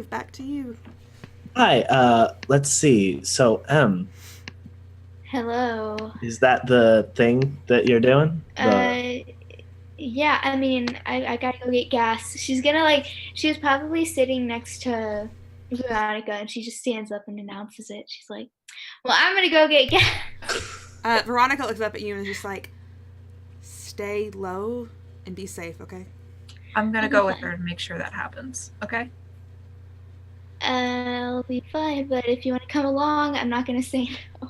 Dave, back to you. Hi. Let's see. So, Hello. is that the thing that you're doing? Yeah, I mean, I gotta go get gas. She was probably sitting next to Veronica, and she just stands up and announces it. She's like, well, I'm gonna go get gas. Veronica looks up at you and is just like, stay low and be safe, okay? I'm gonna go with her to make sure that happens. Okay. I'll be fine, but if you want to come along, I'm not gonna say no.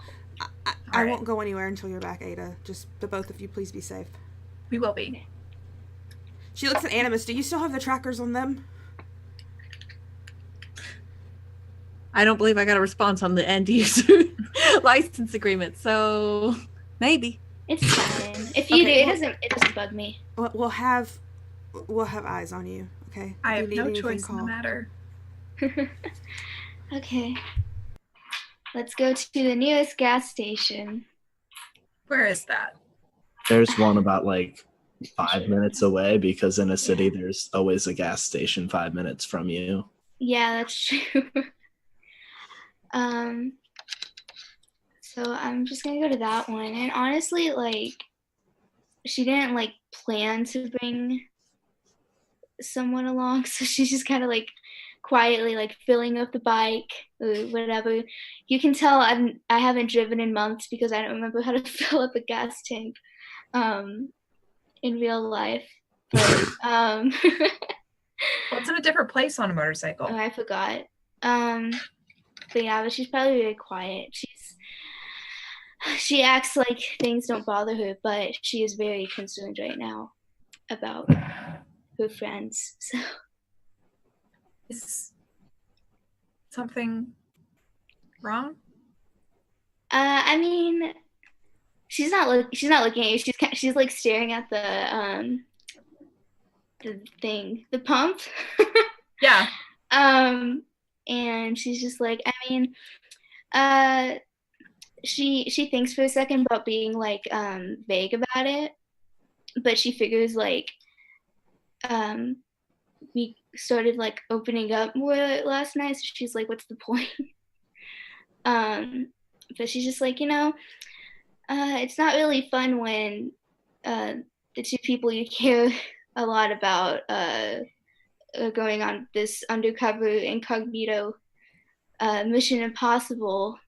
I won't go anywhere until you're back, Ada. Just the both of you, please be safe. We will be. She looks at Animus. Do you still have the trackers on them? I don't believe I got a response on the end user license agreement, so maybe. It's fine. If you do, it doesn't bug me. We'll have eyes on you, okay? I If have you need no anything, choice in the matter. Okay. Let's go to the nearest gas station. Where is that? There's one about like 5 minutes away, because in a city there's always a gas station 5 minutes from you. Yeah, that's true. So I'm just gonna go to that one. And honestly, like, she didn't like plan to bring someone along, so she's just kind of like quietly like filling up the bike or whatever. You can tell I haven't driven in months because I don't remember how to fill up a gas tank in real life. But Well, it's in a different place on a motorcycle. I forgot. But yeah, but she's probably very quiet. She acts like things don't bother her, but she is very concerned right now about her friends. So Is something wrong? I mean, she's not looking at you. She's like staring at the thing, the pump. Yeah. And she's just like, I mean, she thinks for a second about being like vague about it, but she figures like we started like opening up more last night, so she's like, what's the point? But she's just like, it's not really fun when the two people you care a lot about going on this undercover incognito Mission Impossible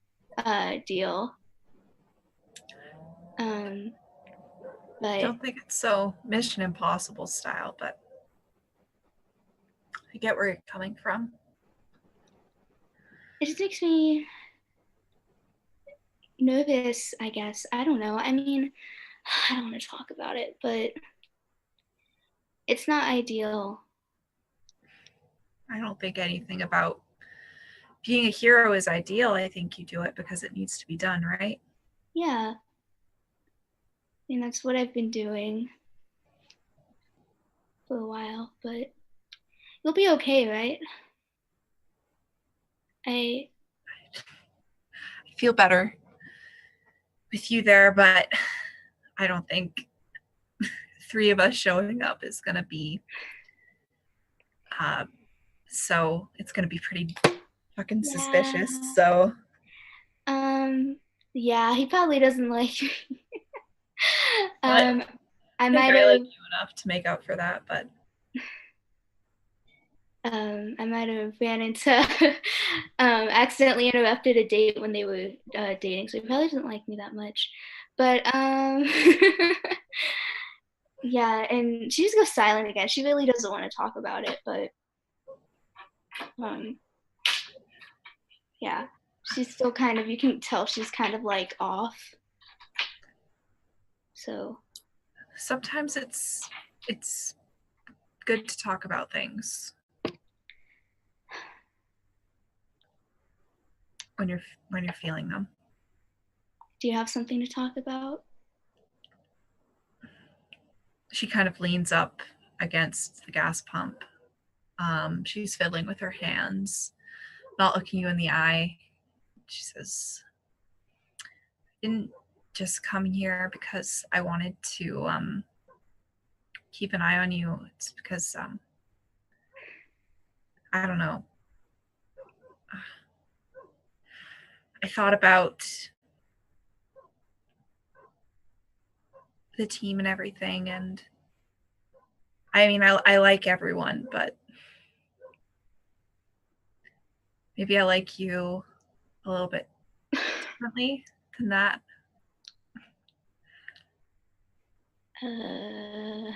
deal. But I don't think it's so Mission Impossible style, but I get where you're coming from. it just makes me nervous, I guess. I don't know. I mean, I don't want to talk about it, but it's not ideal. I don't think anything about being a hero is ideal. I think you do it because it needs to be done, right? Yeah. And that's what I've been doing for a while, but you'll be okay, right? I feel better with you there, but I don't think 3 of us showing up is going to be so it's going to be pretty fucking suspicious. So yeah, he probably doesn't like me. I might like have you enough to make up for that, but I might have ran into accidentally interrupted a date when they were dating, so he probably doesn't like me that much. But yeah, and she just goes silent again. She really doesn't want to talk about it, but yeah, she's still kind of, you can tell she's kind of like off. So sometimes it's good to talk about things when you're feeling them. do you have something to talk about? She kind of leans up against the gas pump. She's fiddling with her hands, not looking you in the eye. She says, I didn't just come here because I wanted to keep an eye on you. It's because I don't know. I thought about the team and everything, and I mean, I like everyone, but maybe I like you a little bit differently than that. I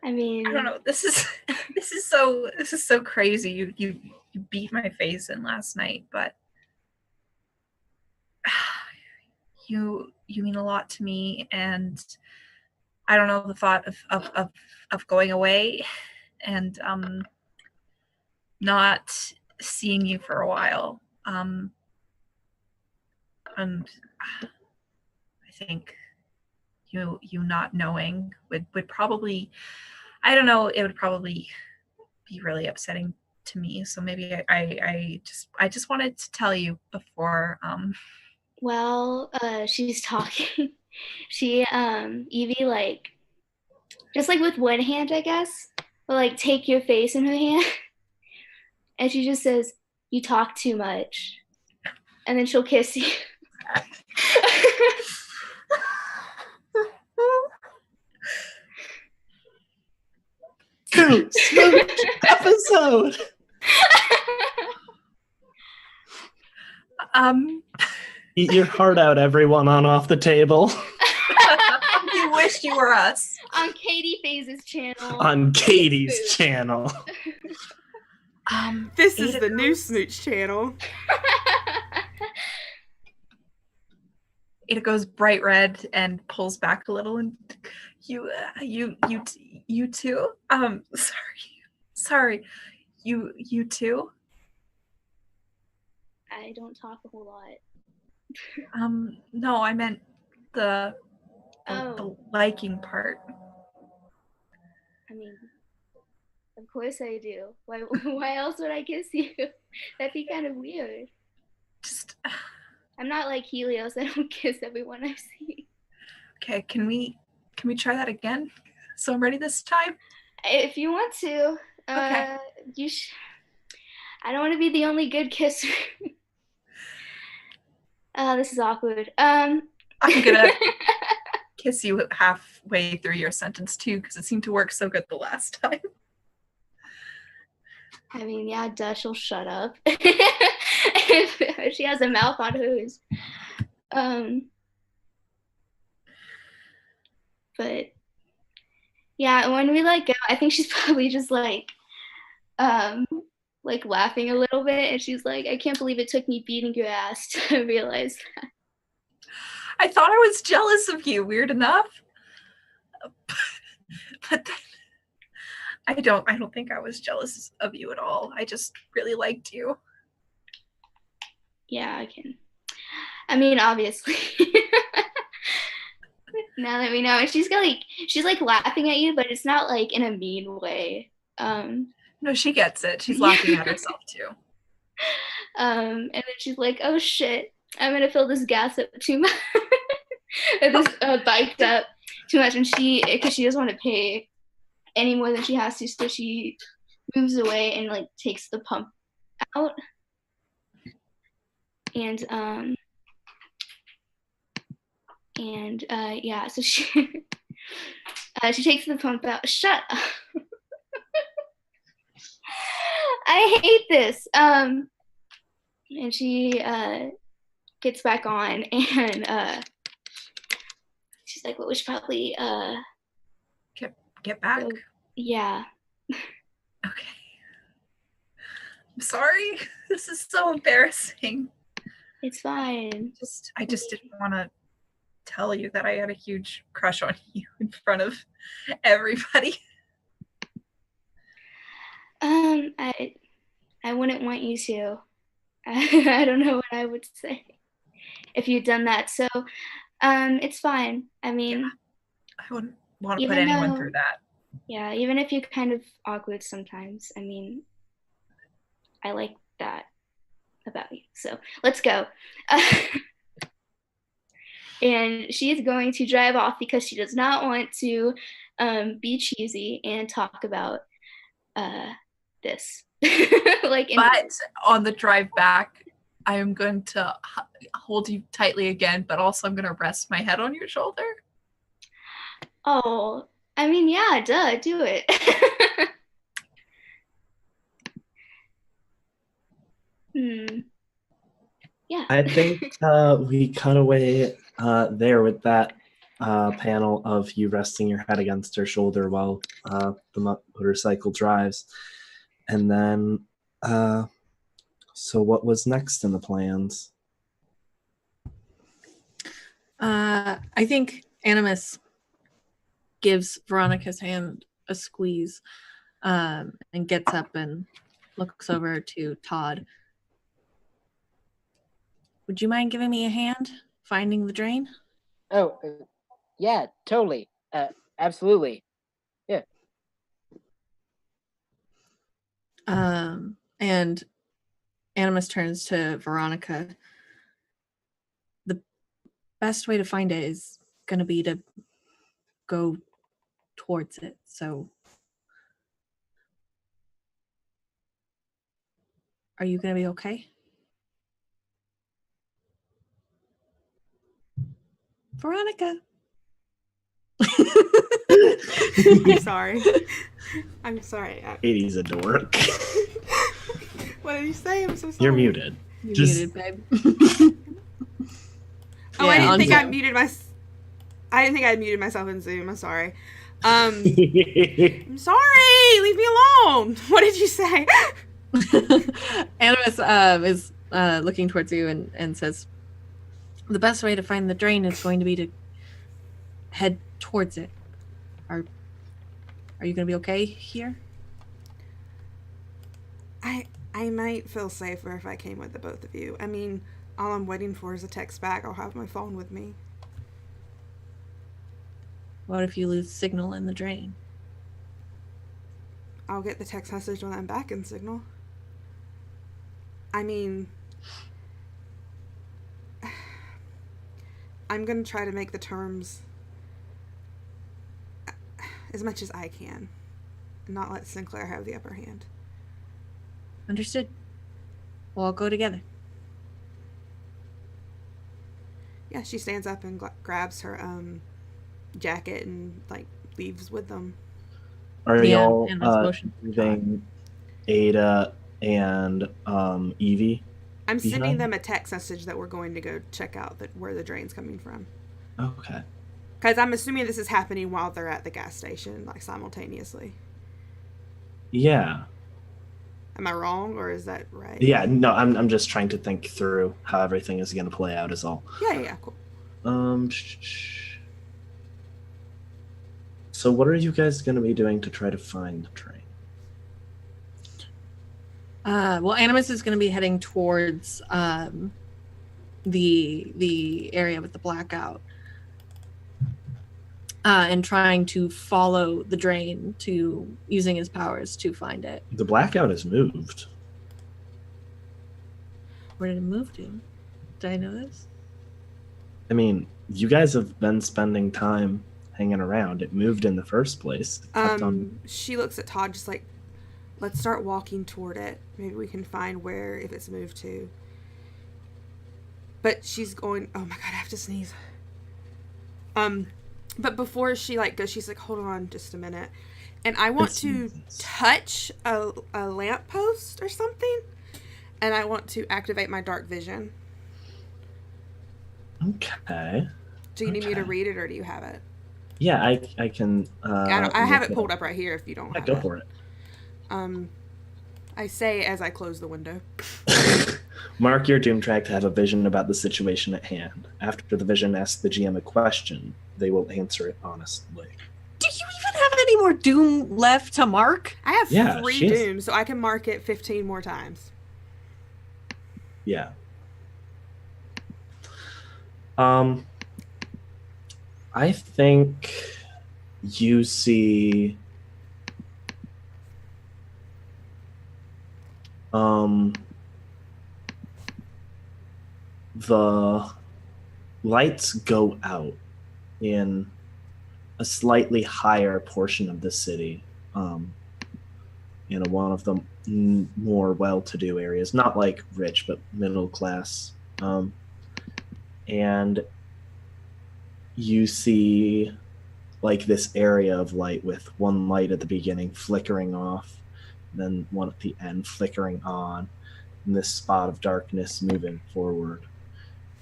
mean, I don't know. This is so crazy. You beat my face in last night, but you mean a lot to me, and I don't know, the thought of going away and not seeing you for a while, and I think you not knowing would probably, I don't know, it would probably be really upsetting to me. So maybe I just wanted to tell you before. well, she's talking. She, Evie, like, just like with one hand, I guess, will like take your face in her hand, and she just says, "You talk too much," and then she'll kiss you. Two smooch episode. Eat your heart out, everyone, on Off the Table. You wish you were us. On Katie Faze's channel. On Katie's channel. This is the new Smooch channel. It goes bright red and pulls back a little, and you too. Sorry, you too. I don't talk a whole lot. No, I meant the liking part. I mean, of course I do. Why else would I kiss you? That'd be kind of weird. Just I'm not like Helios. I don't kiss everyone I see. okay. Can we try that again? So I'm ready this time. If you want to. Okay. I don't want to be the only good kisser. This is awkward. I'm gonna kiss you halfway through your sentence too, because it seemed to work so good the last time. I mean, yeah, duh, she'll shut up. If she has a mouth on hers. But yeah, when we go, I think she's probably just like laughing a little bit, and she's like, I can't believe it took me beating your ass to realize that. I thought I was jealous of you, weird enough. But then I don't think I was jealous of you at all. I just really liked you. Yeah, I mean, obviously. Now that we know, and she's laughing at you, but it's not like in a mean way. No, she gets it. She's laughing at herself too. And then she's like, "Oh shit, I'm gonna fill this gas up too much, this biked up too much," and because she doesn't want to pay any more than she has to, so she moves away and like takes the pump out, and yeah, so she she takes the pump out. Shut up. I hate this. And she gets back on, and she's like, "Well, we should probably get back." Yeah. Okay. I'm sorry. This is so embarrassing. It's fine. I just didn't want to tell you that I had a huge crush on you in front of everybody. I wouldn't want you to. I don't know what I would say if you'd done that. So, it's fine. I mean, yeah. I wouldn't want to put anyone through that. Yeah, even if you're kind of awkward sometimes. I mean, I like that about you. So let's go. And she is going to drive off because she does not want to be cheesy and talk about this. like, But on the drive back, I am going to hold you tightly again, but also I'm going to rest my head on your shoulder. oh, I mean, yeah, duh, do it. Yeah. I think we cut away there with that panel of you resting your head against her shoulder while the motorcycle drives. And then, so what was next in the plans? I think Animus gives Veronica's hand a squeeze and gets up and looks over to Todd. Would you mind giving me a hand finding the drain? Oh, yeah, totally. Absolutely. And Animus turns to Veronica. The best way to find it is going to be to go towards it. So are you going to be okay? Veronica. I'm sorry. I'm sorry. Katie's a dork. What did you say? I'm so sorry. You're muted. You're Just- muted, babe. Oh, I Yeah, didn't on think I Zoom. muted I didn't think I muted myself in Zoom. I'm sorry. I'm sorry. Leave me alone. What did you say? Animus is looking towards you and says, the best way to find the drain is going to be to head towards it. Are you going to be okay here? I might feel safer if I came with the both of you. I mean, all I'm waiting for is a text back. I'll have my phone with me. What if you lose signal in the drain? I'll get the text message when I'm back in Signal. I mean, I'm going to try to make the terms as much as I can and not let Sinclair have the upper hand. Understood. We'll all go together. Yeah, she stands up and grabs her jacket and like leaves with them. Are Yeah, y'all and that's motion. leaving Ada and Evie? I'm sending Behind? them a text message that we're going to go check out where the drain's coming from. Okay. Because I'm assuming this is happening while they're at the gas station, like simultaneously. Yeah. Am I wrong, or is that right? Yeah, no, I'm just trying to think through how everything is going to play out is all. Yeah, cool. So what are you guys going to be doing to try to find the train? Well, Animus is going to be heading towards the area with the blackout and trying to follow the drain to using his powers to find it. The blackout has moved. Where did it move to? Did I know this? I mean, you guys have been spending time hanging around. It moved in the first place. It kept on- She looks at Todd just like, let's start walking toward it. Maybe we can find where, if it's moved to. But she's going, oh my god, I have to sneeze. But before she like goes, she's like, hold on just a minute. And I want to touch a lamppost or something. And I want to activate my dark vision. Okay. Do you need me to Okay. read it, or do you have it? Yeah, I can. I have look it pulled up right here if you don't Yeah, have go it. for it. I say as I close the window. Mark your doom track to have a vision about the situation at hand. After the vision asks the GM a question, they will answer it honestly. Do you even have any more doom left to mark? I have Yeah, 3 she is- dooms, so I can mark it 15 more times. Yeah. I think you see the lights go out in a slightly higher portion of the city. in one of the more well-to-do areas, not like rich, but middle class. And you see like this area of light with one light at the beginning flickering off, then one at the end flickering on, and this spot of darkness moving forward.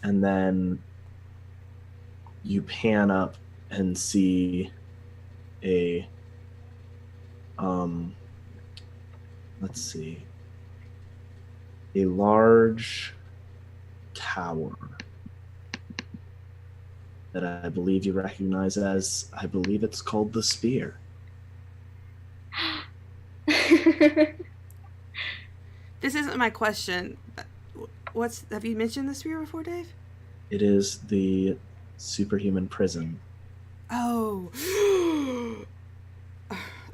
And then you pan up and see a let's see, a large tower that I believe you recognize as, I believe it's called the Spear. This isn't my question. Have you mentioned the Spear before, Dave? It is the superhuman prison. Oh.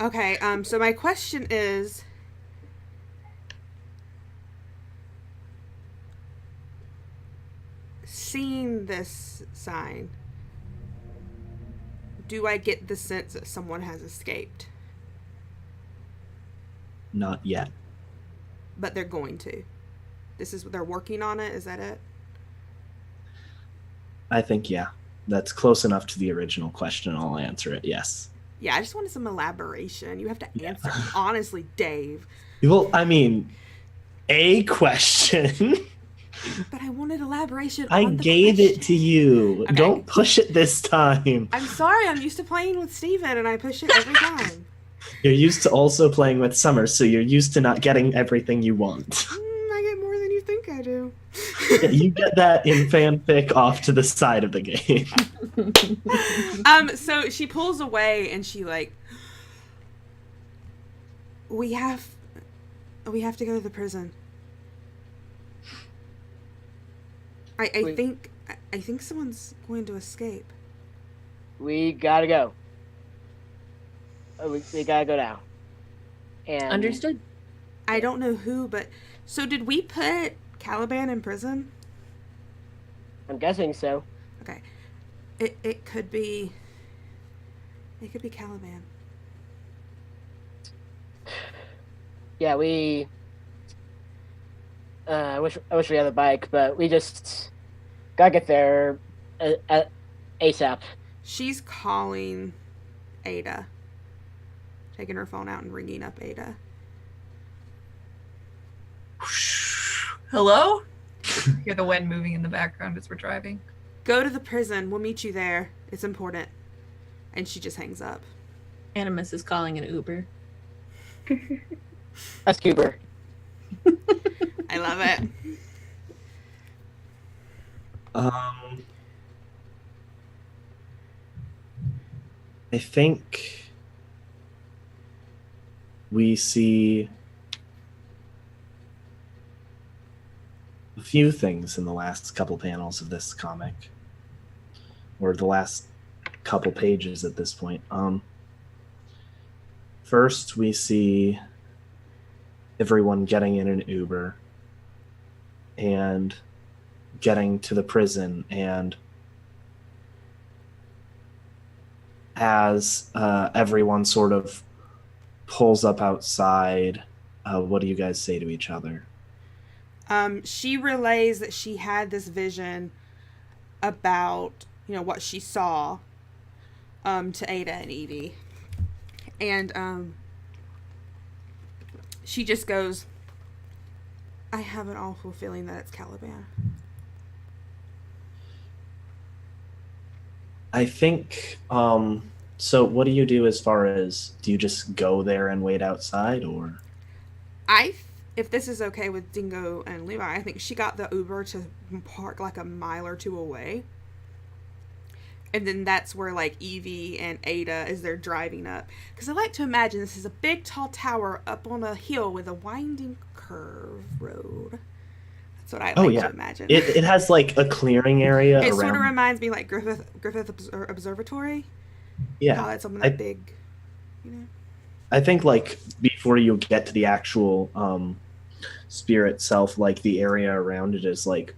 Okay, so my question is, seeing this sign, do I get the sense that someone has escaped? Not yet. But they're going to. They're working on it, is that it? I think, yeah. That's close enough to the original question. I'll answer it, yes. Yeah, I just wanted some elaboration. You have to answer honestly, Dave. Well, I mean, a question. But I wanted elaboration I on the gave question. it to you. Okay. Don't push it this time. I'm sorry, I'm used to playing with Steven and I push it every time. You're used to also playing with Summer, so you're used to not getting everything you want. I get more than you think I do. You get that in fanfic off to the side of the game. So she pulls away and she like, we have to go to the prison. I think someone's going to escape. We gotta go. We gotta go now. And Understood. I don't know who, but so did we put Caliban in prison? I'm guessing so. Okay. It could be Caliban. Yeah, we. I wish we had a bike, but we just gotta get there ASAP. She's calling Ada. Taking her phone out and ringing up Ada. Hello? Hear the wind moving in the background as we're driving. Go to the prison. We'll meet you there. It's important. And she just hangs up. Animus is calling an Uber. A scuba. I love it. I think we see a few things in the last couple panels of this comic, or the last couple pages at this point. First, we see everyone getting in an Uber and getting to the prison, and as everyone sort of pulls up outside, what do you guys say to each other? She relays that she had this vision about, what she saw to Ada and Evie. And she just goes, I have an awful feeling that it's Caliban. I think, so what do you do as far as, do you just go there and wait outside, or? If this is okay with Dingo and Levi, I think she got the Uber to park like a mile or two away. And then that's where like Evie and Ada, as they're driving up. Because I like to imagine this is a big tall tower up on a hill with a winding curve road. That's what I like to imagine. It has like a clearing area. It sort of reminds me like Griffith Observatory. Yeah. How it's something that big, I think like before you get to the actual spear itself, like the area around it is like,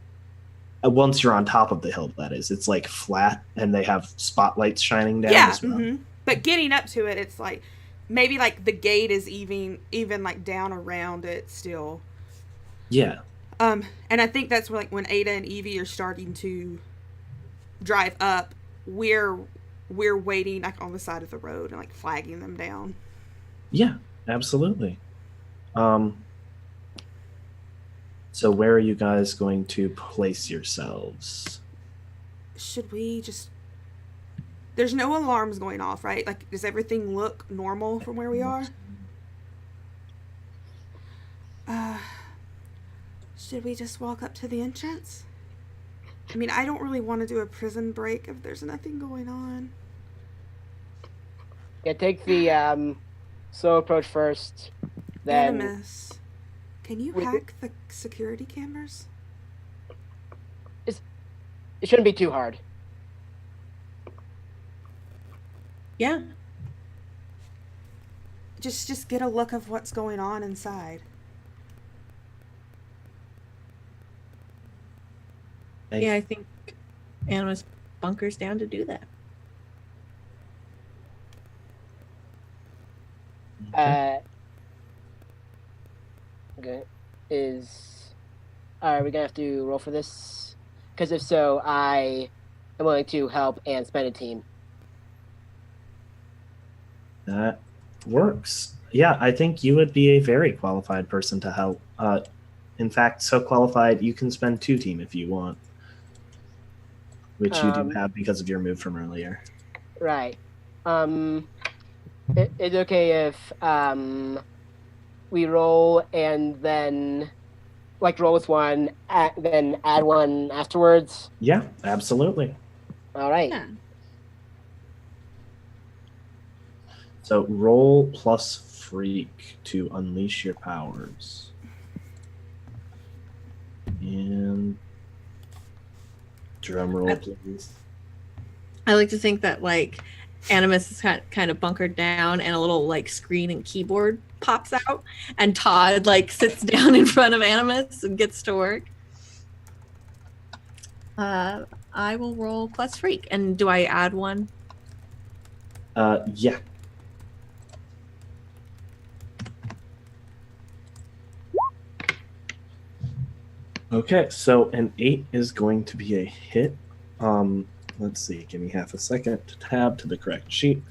once you're on top of the hill, that is, it's like flat and they have spotlights shining down as well. But getting up to it, it's like maybe like the gate is even like down around it still. Yeah. And I think that's like when Ada and Evie are starting to drive up, we're waiting like on the side of the road and like flagging them down. Yeah, absolutely. So where are you guys going to place yourselves? Should we just? There's no alarms going off, right? Like, does everything look normal from where we are? Should we just walk up to the entrance? I mean, I don't really want to do a prison break if there's nothing going on. Yeah, take the slow approach first. Then Animus, can you We- hack the security cameras? it shouldn't be too hard. Yeah. Just get a look of what's going on inside. Yeah, I think Animus bunkers down to do that. Okay. Are we gonna have to roll for this? Because if so, I am willing to help and spend a team. That works. Yeah, I think you would be a very qualified person to help. In fact, so qualified you can spend 2 team if you want, which you do have because of your move from earlier. Right. It's okay if we roll and then roll with one, then add one afterwards. Yeah, absolutely. All right. Yeah. So roll plus freak to unleash your powers. And drum roll, please. I like to think that like Animus is kind of bunkered down and a little like screen and keyboard pops out and Todd like sits down in front of Animus and gets to work. I will roll plus freak. And do I add one? Yeah. Okay, so an 8 is going to be a hit. Let's see, give me half a second to tab to the correct sheet.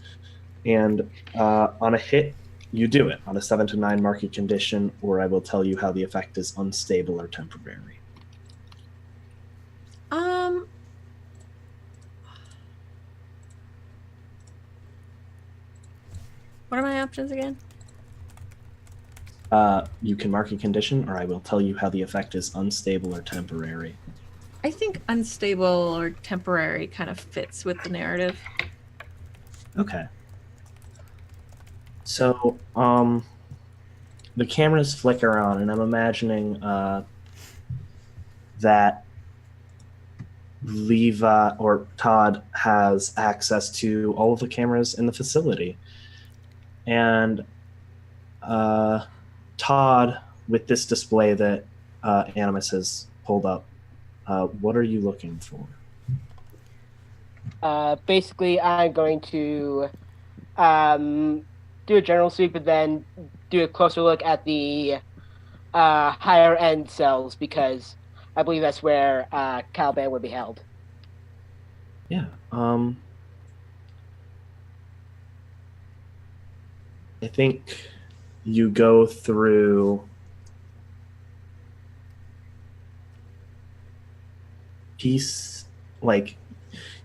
And on a hit, you do it. On a 7 to 9 market condition, or I will tell you how the effect is unstable or temporary. What are my options again? You can mark a condition, or I will tell you how the effect is unstable or temporary. I think unstable or temporary kind of fits with the narrative. Okay. So, the cameras flicker on, and I'm imagining that Levi or Todd has access to all of the cameras in the facility. And Todd, with this display that Animus has pulled up, what are you looking for? Basically, I'm going to do a general sweep, but then do a closer look at the higher end cells because I believe that's where Caliban would be held. Yeah. I think you go through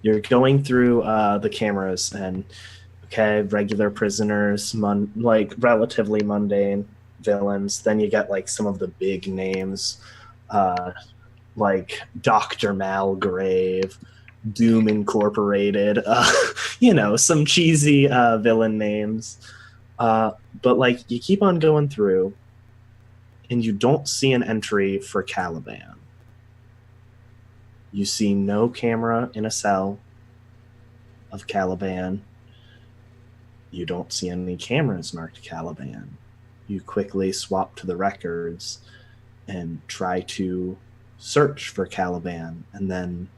you're going through the cameras and regular prisoners, relatively mundane villains. Then you get like some of the big names, like Dr. Malgrave, Doom Incorporated, some cheesy villain names. But like you keep on going through and you don't see an entry for Caliban. You see no camera in a cell of Caliban. You don't see any cameras marked Caliban. You quickly swap to the records and try to search for Caliban, and then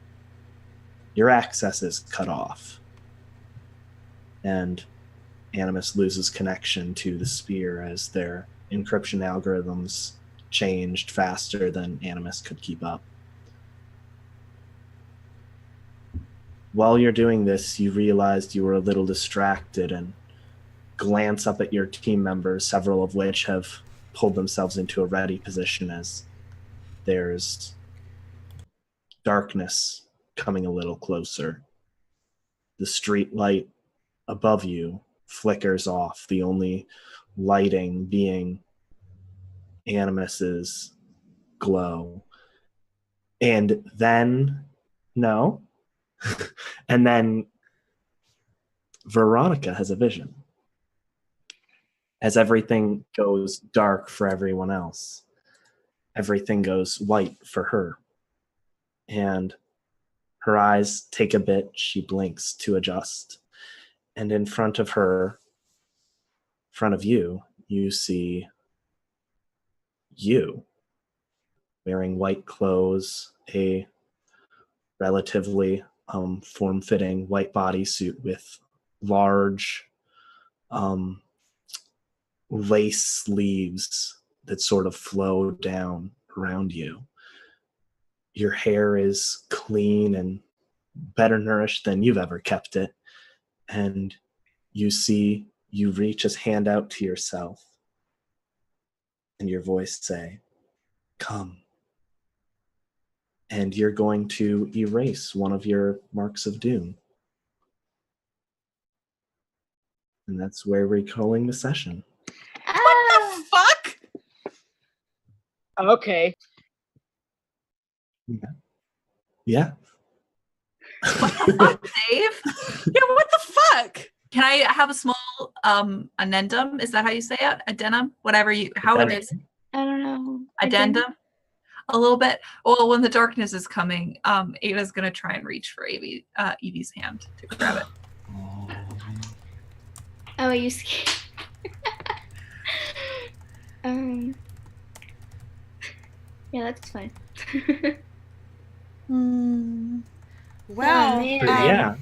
your access is cut off. And Animus loses connection to the spear as their encryption algorithms changed faster than Animus could keep up. While you're doing this, you realized you were a little distracted and glance up at your team members, several of which have pulled themselves into a ready position as there's darkness coming a little closer. The street light above you flickers off, the only lighting being Animus's glow. And then, no. And then Veronica has a vision. As everything goes dark for everyone else, everything goes white for her. And her eyes take a bit, she blinks to adjust. And in front of her, in front of you, you see you wearing white clothes, a relatively form-fitting white bodysuit with large lace sleeves that sort of flow down around you. Your hair is clean and better nourished than you've ever kept it. And you reach his hand out to yourself and your voice say, "Come." And you're going to erase one of your marks of doom. And that's where we're calling the session. Ah, Fuck! Okay. Yeah. Fuck, Dave. Yeah, what the fuck? Can I have a small addendum? Is that how you say it? Addendum? Whatever how it is. I don't know. Addendum? A little bit. Well, when the darkness is coming, Ada's gonna try and reach for Evie's hand to grab it. Oh, are you scared? Yeah, that's fine. Well, Oh, man. Yeah.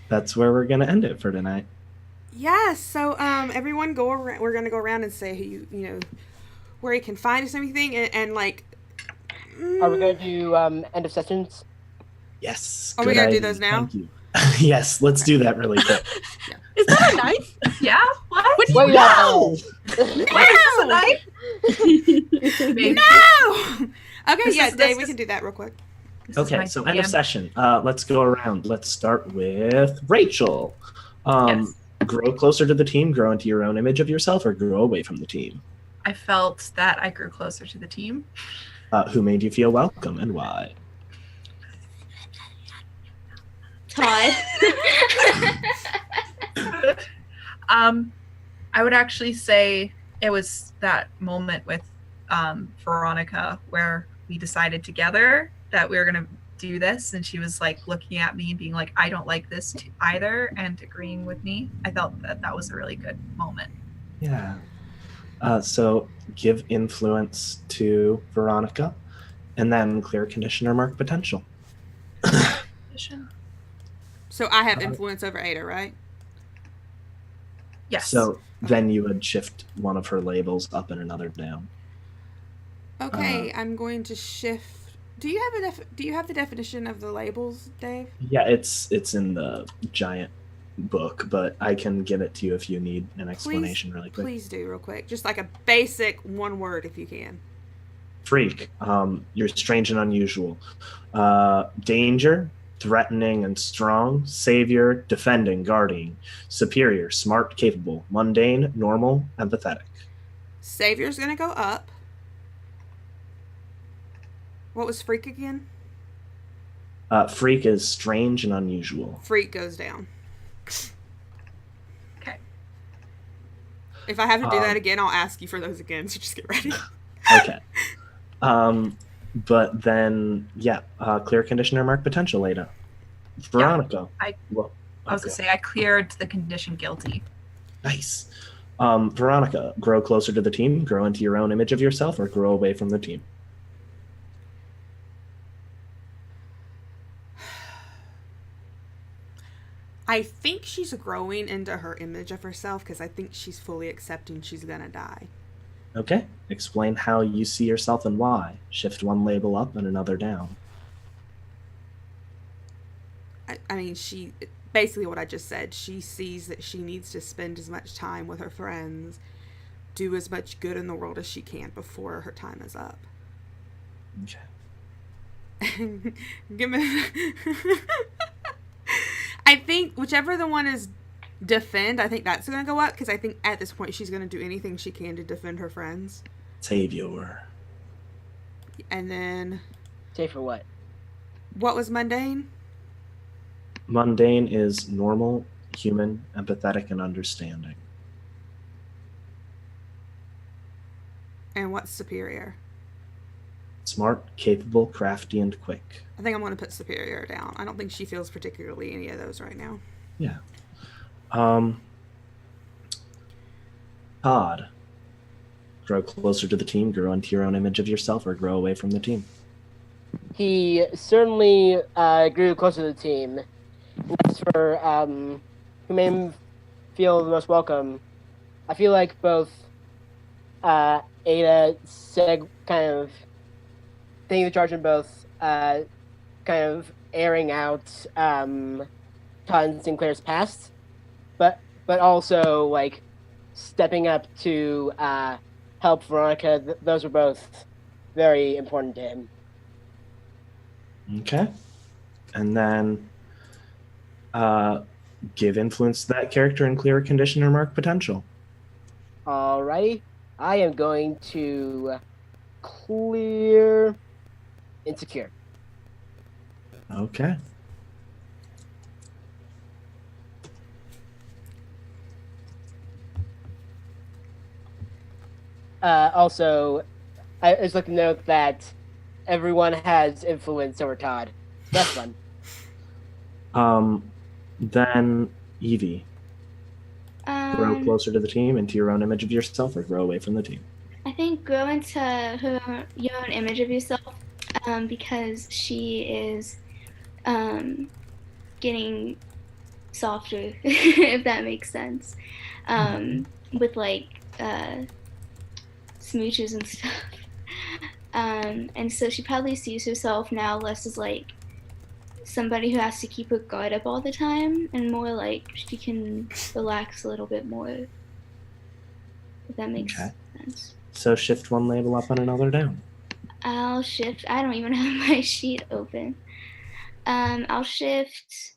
That's where we're going to end it for tonight. Yeah, so everyone go around. We're gonna go around and say who you know where you can find us and everything, and like. Are we going to do end of sessions? Yes. Are we good gonna do idea. those now? Thank you. Yes, let's do that really quick. Is that a knife? Yeah? What? What do you Well, know? yeah. Maybe. No. Okay, This yeah, is- Dave, this we is- can do that real quick. This is my Okay, so end of DM. session. Let's go around. Let's start with Rachel. Yes. Grow closer to the team, grow into your own image of yourself, or grow away from the team. I felt that I grew closer to the team. Who made you feel welcome and why? Todd. I would actually say it was that moment with Veronica where we decided together that we were going to do this, and she was like looking at me and being like, I don't like this either, and agreeing with me. I felt that was a really good moment. Yeah. So give influence to Veronica, and then clear conditioner mark potential. So I have influence over Ada, right? Yes. So then you would shift one of her labels up and another down. Okay, I'm going to shift. Do you have the definition of the labels, Dave? Yeah, it's in the giant book, but I can give it to you if you need an explanation really quick. Please do, real quick. Just like a basic one word, if you can. Freak. You're strange and unusual. Danger, threatening and strong. Savior, defending, guarding. Superior, smart, capable. Mundane, normal, empathetic. Savior's gonna go up. What was freak again? Freak is strange and unusual. Freak goes down. Okay. If I have to do that again, I'll ask you for those again, so just get ready. Okay. But then, yeah, clear conditioner mark potential, Ada. Veronica. I Well, was going to say I cleared the condition guilty. Nice. Veronica, grow closer to the team, grow into your own image of yourself, or grow away from the team. I think she's growing into her image of herself because I think she's fully accepting she's gonna die. Okay. Explain how you see yourself and why. Shift one label up and another down. I mean, she basically what I just said. She sees that she needs to spend as much time with her friends, do as much good in the world as she can before her time is up. Okay. Give me. I think whichever the one is defend, I think that's going to go up because I think at this point she's going to do anything she can to defend her friends. Savior. And then. Say for what? What was mundane? Mundane is normal, human, empathetic, and understanding. And what's superior? Smart, capable, crafty, and quick. I think I'm going to put superior down. I don't think she feels particularly any of those right now. Yeah. Todd. Grow closer to the team, grow into your own image of yourself, or grow away from the team. He certainly grew closer to the team. As for who made him feel the most welcome, I feel like both Ada, Seg, kind of taking the charge in both, kind of airing out Todd and Sinclair's past, but also like stepping up to help Veronica. Those were both very important to him. Okay. And then give influence to that character and clear a condition or mark potential. Alrighty. I am going to clear insecure. Okay. Also, I just like to note that everyone has influence over Todd. That's fun. Then Evie. Grow closer to the team, into your own image of yourself, or grow away from the team. I think grow into your own image of yourself because she is getting softer, if that makes sense, with like smooches and stuff. And so she probably sees herself now less as like somebody who has to keep her guard up all the time and more like she can relax a little bit more, if that makes sense. So shift one label up and another down. I'll shift. I don't even have my sheet open. I'll shift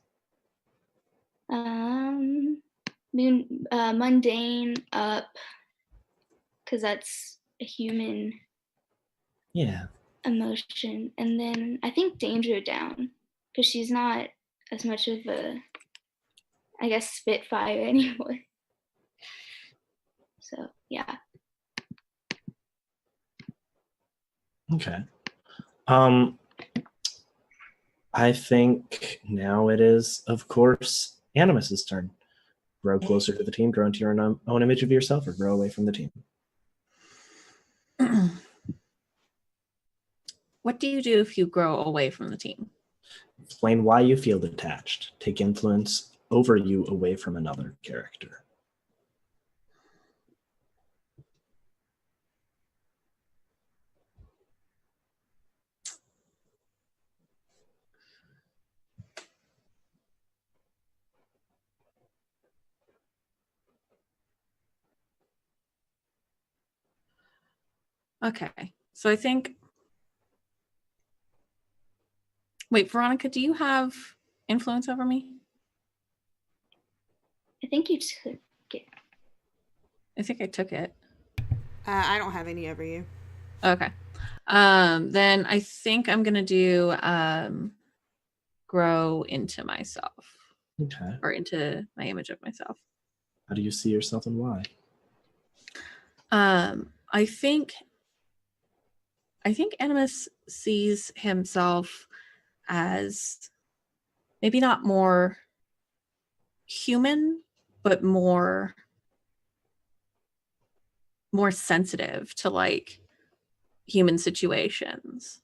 mundane up because that's a human emotion, and then I think danger down because she's not as much of a, I guess, spitfire anymore. So yeah. Okay. I think now it is, of course, Animus's turn. Grow closer to the team, grow into your own image of yourself, or grow away from the team. What do you do if you grow away from the team? Explain why you feel detached. Take influence over you away from another character. Okay, so I think. Wait, Veronica, do you have influence over me? I think you took it. I think I took it. I don't have any over you. Okay. Then I think I'm gonna do grow into myself. Okay. Or into my image of myself. How do you see yourself and why? I think Animus sees himself as maybe not more human, but more sensitive to like human situations.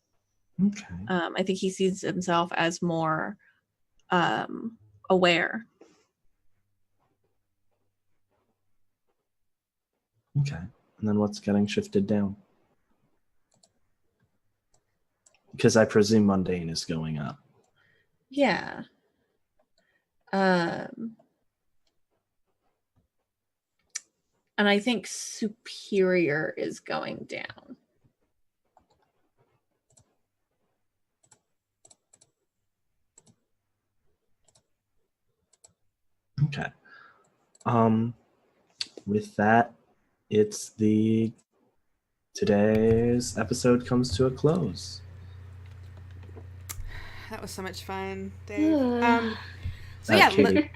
Okay. I think he sees himself as more aware Okay. And then what's getting shifted down? Because I presume mundane is going up. Yeah. And I think superior is going down. Okay. With that, today's episode comes to a close. That was so much fun, Dave. So Katie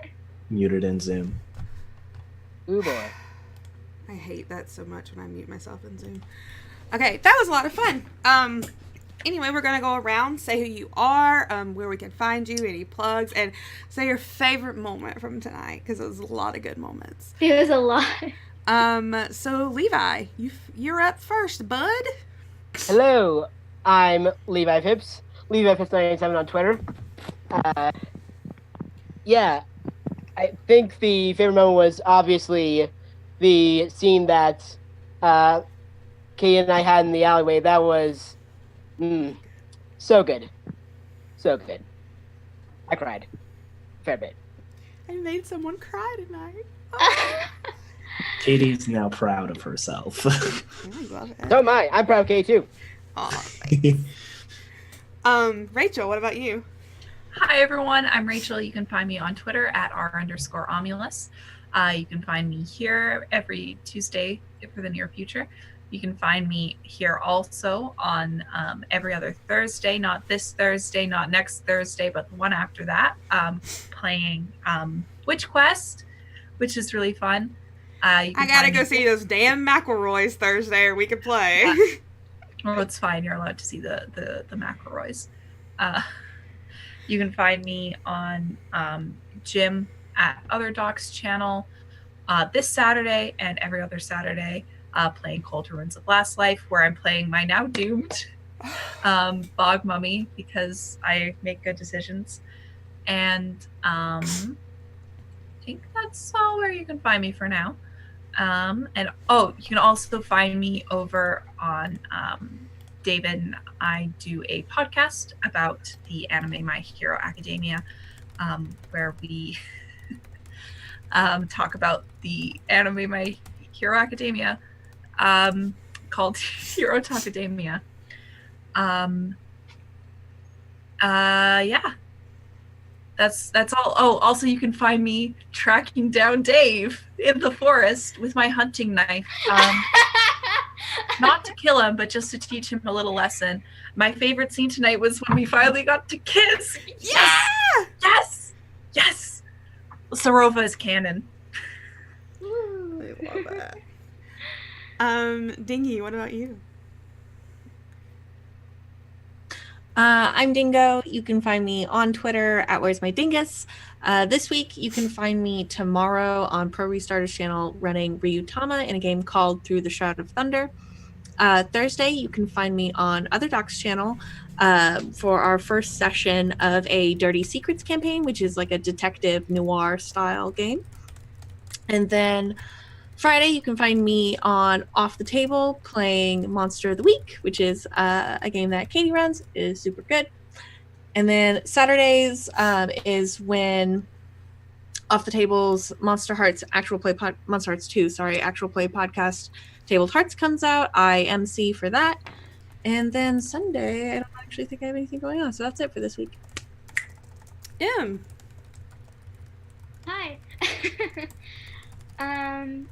muted in Zoom. Ooh boy. I hate that so much when I mute myself in Zoom. Okay, that was a lot of fun. Anyway, we're gonna go around, say who you are, where we can find you, any plugs, and say your favorite moment from tonight, because it was a lot of good moments. There was a lot. So Levi, you're up first, bud. Hello, I'm Levi Phipps. Levi Phipps 987 on Twitter. Yeah, I think the favorite moment was obviously the scene that Kate and I had in the alleyway. That was so good. So good. I cried a fair bit. I made someone cry tonight. Katie's now proud of herself. I love it. So am I. I'm proud of Kate too. Rachel, what about you? Hi, everyone. I'm Rachel. You can find me on Twitter at @r_omulus. You can find me here every Tuesday for the near future. You can find me here also on every other Thursday, not this Thursday, not next Thursday, but the one after that, playing Witch Quest, which is really fun. I gotta go see those damn McElroys Thursday, or we could play. Well, it's fine. You're allowed to see the McElroys. You can find me on Jim at Other Docs channel this Saturday and every other Saturday, playing Cold Ruins of Last Life, where I'm playing my now doomed Bog Mummy because I make good decisions. And I think that's all where you can find me for now. And you can also find me over on David and I do a podcast about the anime My Hero Academia, where we talk about the anime My Hero Academia, called Hero Talkademia. Yeah. That's all. Oh, also you can find me tracking down Dave in the forest with my hunting knife. Not to kill him, but just to teach him a little lesson. My favorite scene tonight was when we finally got to kiss. Yeah! Yes! Yes! Sarova is canon. Ooh, I love that. Dingy, what about you? I'm Dingo. You can find me on Twitter at Where's My Dingus. This week, you can find me tomorrow on Pro Restarter's channel running Ryutama in a game called Through the Shroud of Thunder. Thursday, you can find me on Other Docs channel for our first session of a Dirty Secrets campaign, which is like a detective noir style game. And then Friday, you can find me on Off the Table playing Monster of the Week, which is a game that Katie runs. It is super good. And then Saturdays is when Off the Table's Monster Hearts Monster Hearts 2, actual play podcast Tabled Hearts comes out. I MC for that. And then Sunday, I don't actually think I have anything going on. So that's it for this week. Hi. I'm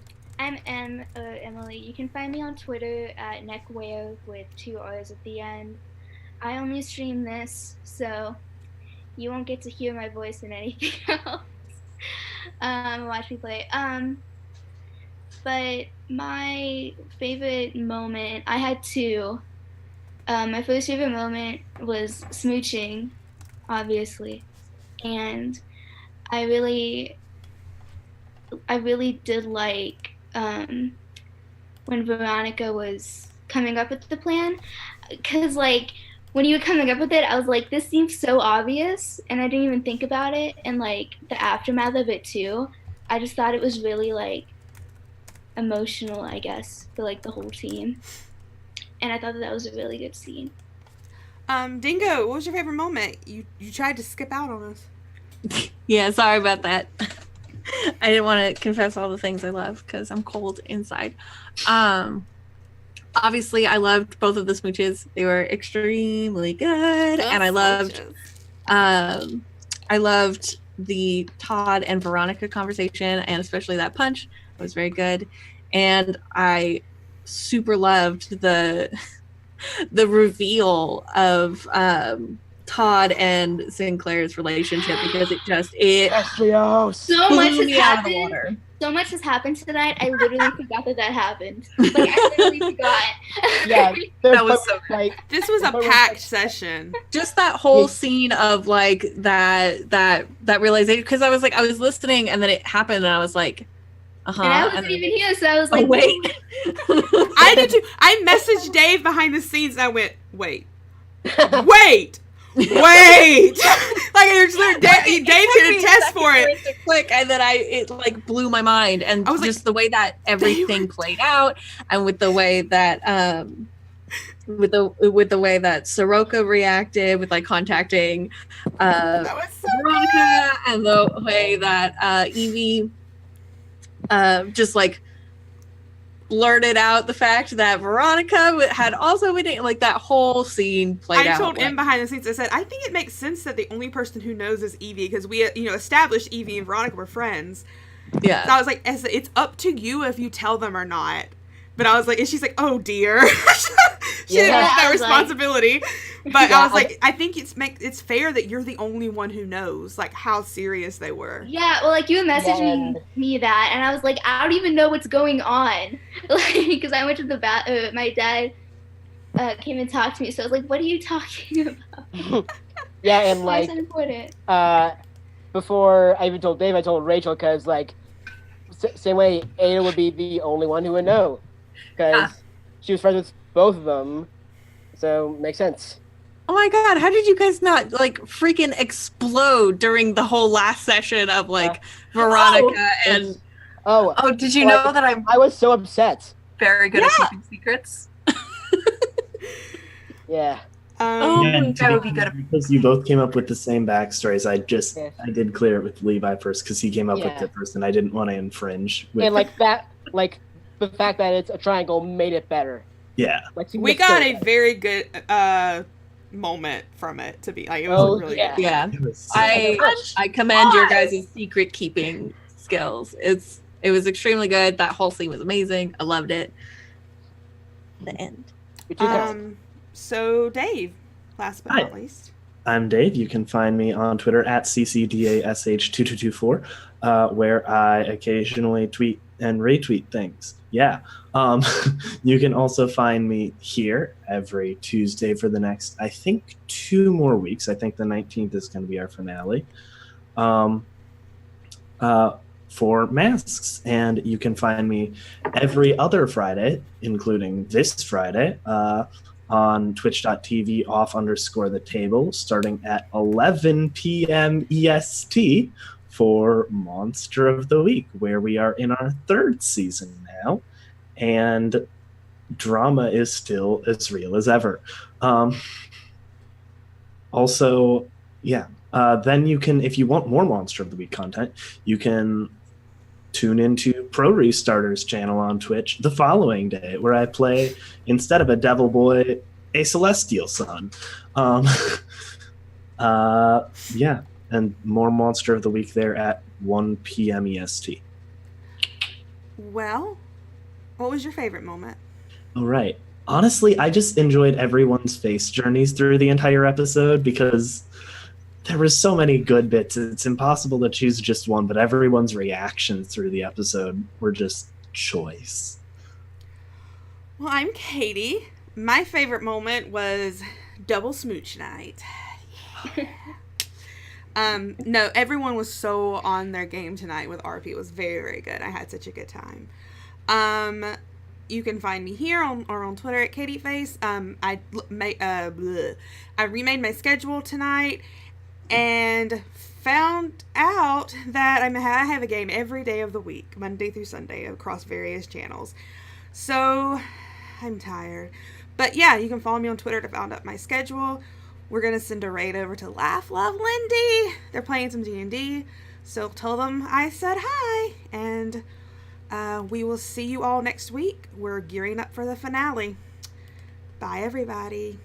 Emily. You can find me on Twitter at neckweo with 2 R's at the end. I only stream this, so you won't get to hear my voice in anything else. Watch me play. But my favorite moment, I had 2. My first favorite moment was smooching, obviously, and I really did like when Veronica was coming up with the plan, because like when you were coming up with it, I was like, this seems so obvious, and I didn't even think about it, and like the aftermath of it too, I just thought it was really like emotional, I guess, for like the whole team. And I thought that was a really good scene. Dingo, what was your favorite moment? You tried to skip out on us. Yeah, sorry about that. I didn't want to confess all the things I love because I'm cold inside. Obviously, I loved both of the smooches. They were extremely good, and I loved the Todd and Veronica conversation, and especially that punch. It was very good, and I super loved the reveal of Todd and Sinclair's relationship because it Castrios. So blew much has me out of the happened. water. So much has happened tonight. I literally forgot that happened. Like I literally forgot. Yeah, That was so good. like This was a packed session. Just that whole scene of like that realization, because I was listening and then it happened and I was like, And I wasn't even here, so I was like, wait. I did too. I messaged Dave behind the scenes and I went, wait. Like Dave can attest for it. To click, and then it like blew my mind, and I was just the way that everything played out, and with the way that with the way that Soroka reacted with like contacting That was so Veronica, and the way that Evie just like blurted out the fact that Veronica had also been like that whole scene played out. I told him behind the scenes, I said, I think it makes sense that the only person who knows is Evie because we, established Evie and Veronica were friends. Yeah. So I was like, it's up to you if you tell them or not. But I was like, and she's like, oh dear. She didn't want that responsibility. But I was like, I think it's fair that you're the only one who knows, like, how serious they were. yeah, well, like, you messaged me that, and I was like, I don't even know what's going on. Like, because I went to the my dad came and talked to me, so I was like, what are you talking about? Yeah, and Why is like, that important? before I even told Dave, I told Rachel, because, like, same way Ada would be the only one who would know. Because she was friends with both of them, so makes sense. Oh my god, how did you guys not like freaking explode during the whole last session of like Veronica and did you know that I was so upset. very good at keeping secrets? Yeah. That would be good. Because you both came up with the same backstories. I did clear it with Levi first because he came up with it first, and I didn't want to infringe. And like that, like the fact that it's a triangle made it better. Yeah. Like, we got a very good moment from it to be like it was really good. Yeah. So I commend your guys' secret keeping skills. It was extremely good. That whole scene was amazing. I loved it. The end. So Dave, last but not least. I'm Dave. You can find me on Twitter at ccdash2224, where I occasionally tweet and retweet things. Yeah. You can also find me here every Tuesday for the next, I think, 2 more weeks. I think the 19th is going to be our finale. For masks. And you can find me every other Friday, including this Friday, on twitch.tv/the table, starting at 11 p.m. EST for Monster of the Week, where we are in our 3rd season now, and drama is still as real as ever. Then you can, if you want more Monster of the Week content, you can tune into Pro Restarter's channel on Twitch the following day, where I play, instead of a devil boy, a celestial son. And more Monster of the Week there at 1 p.m. EST. Well, what was your favorite moment? All right. Honestly, I just enjoyed everyone's face journeys through the entire episode because there were so many good bits. It's impossible to choose just one, but everyone's reactions through the episode were just choice. Well, I'm Katie. My favorite moment was double smooch night. Yeah. No, everyone was so on their game tonight with RP. It was very, very good. I had such a good time. You can find me here on Twitter at KatieFace. I remade my schedule tonight, and found out that I have a game every day of the week, Monday through Sunday, across various channels. So I'm tired. But yeah, you can follow me on Twitter to find out my schedule. We're going to send a raid over to Laugh Love Lindy. They're playing some D&D. So tell them I said hi. And we will see you all next week. We're gearing up for the finale. Bye, everybody.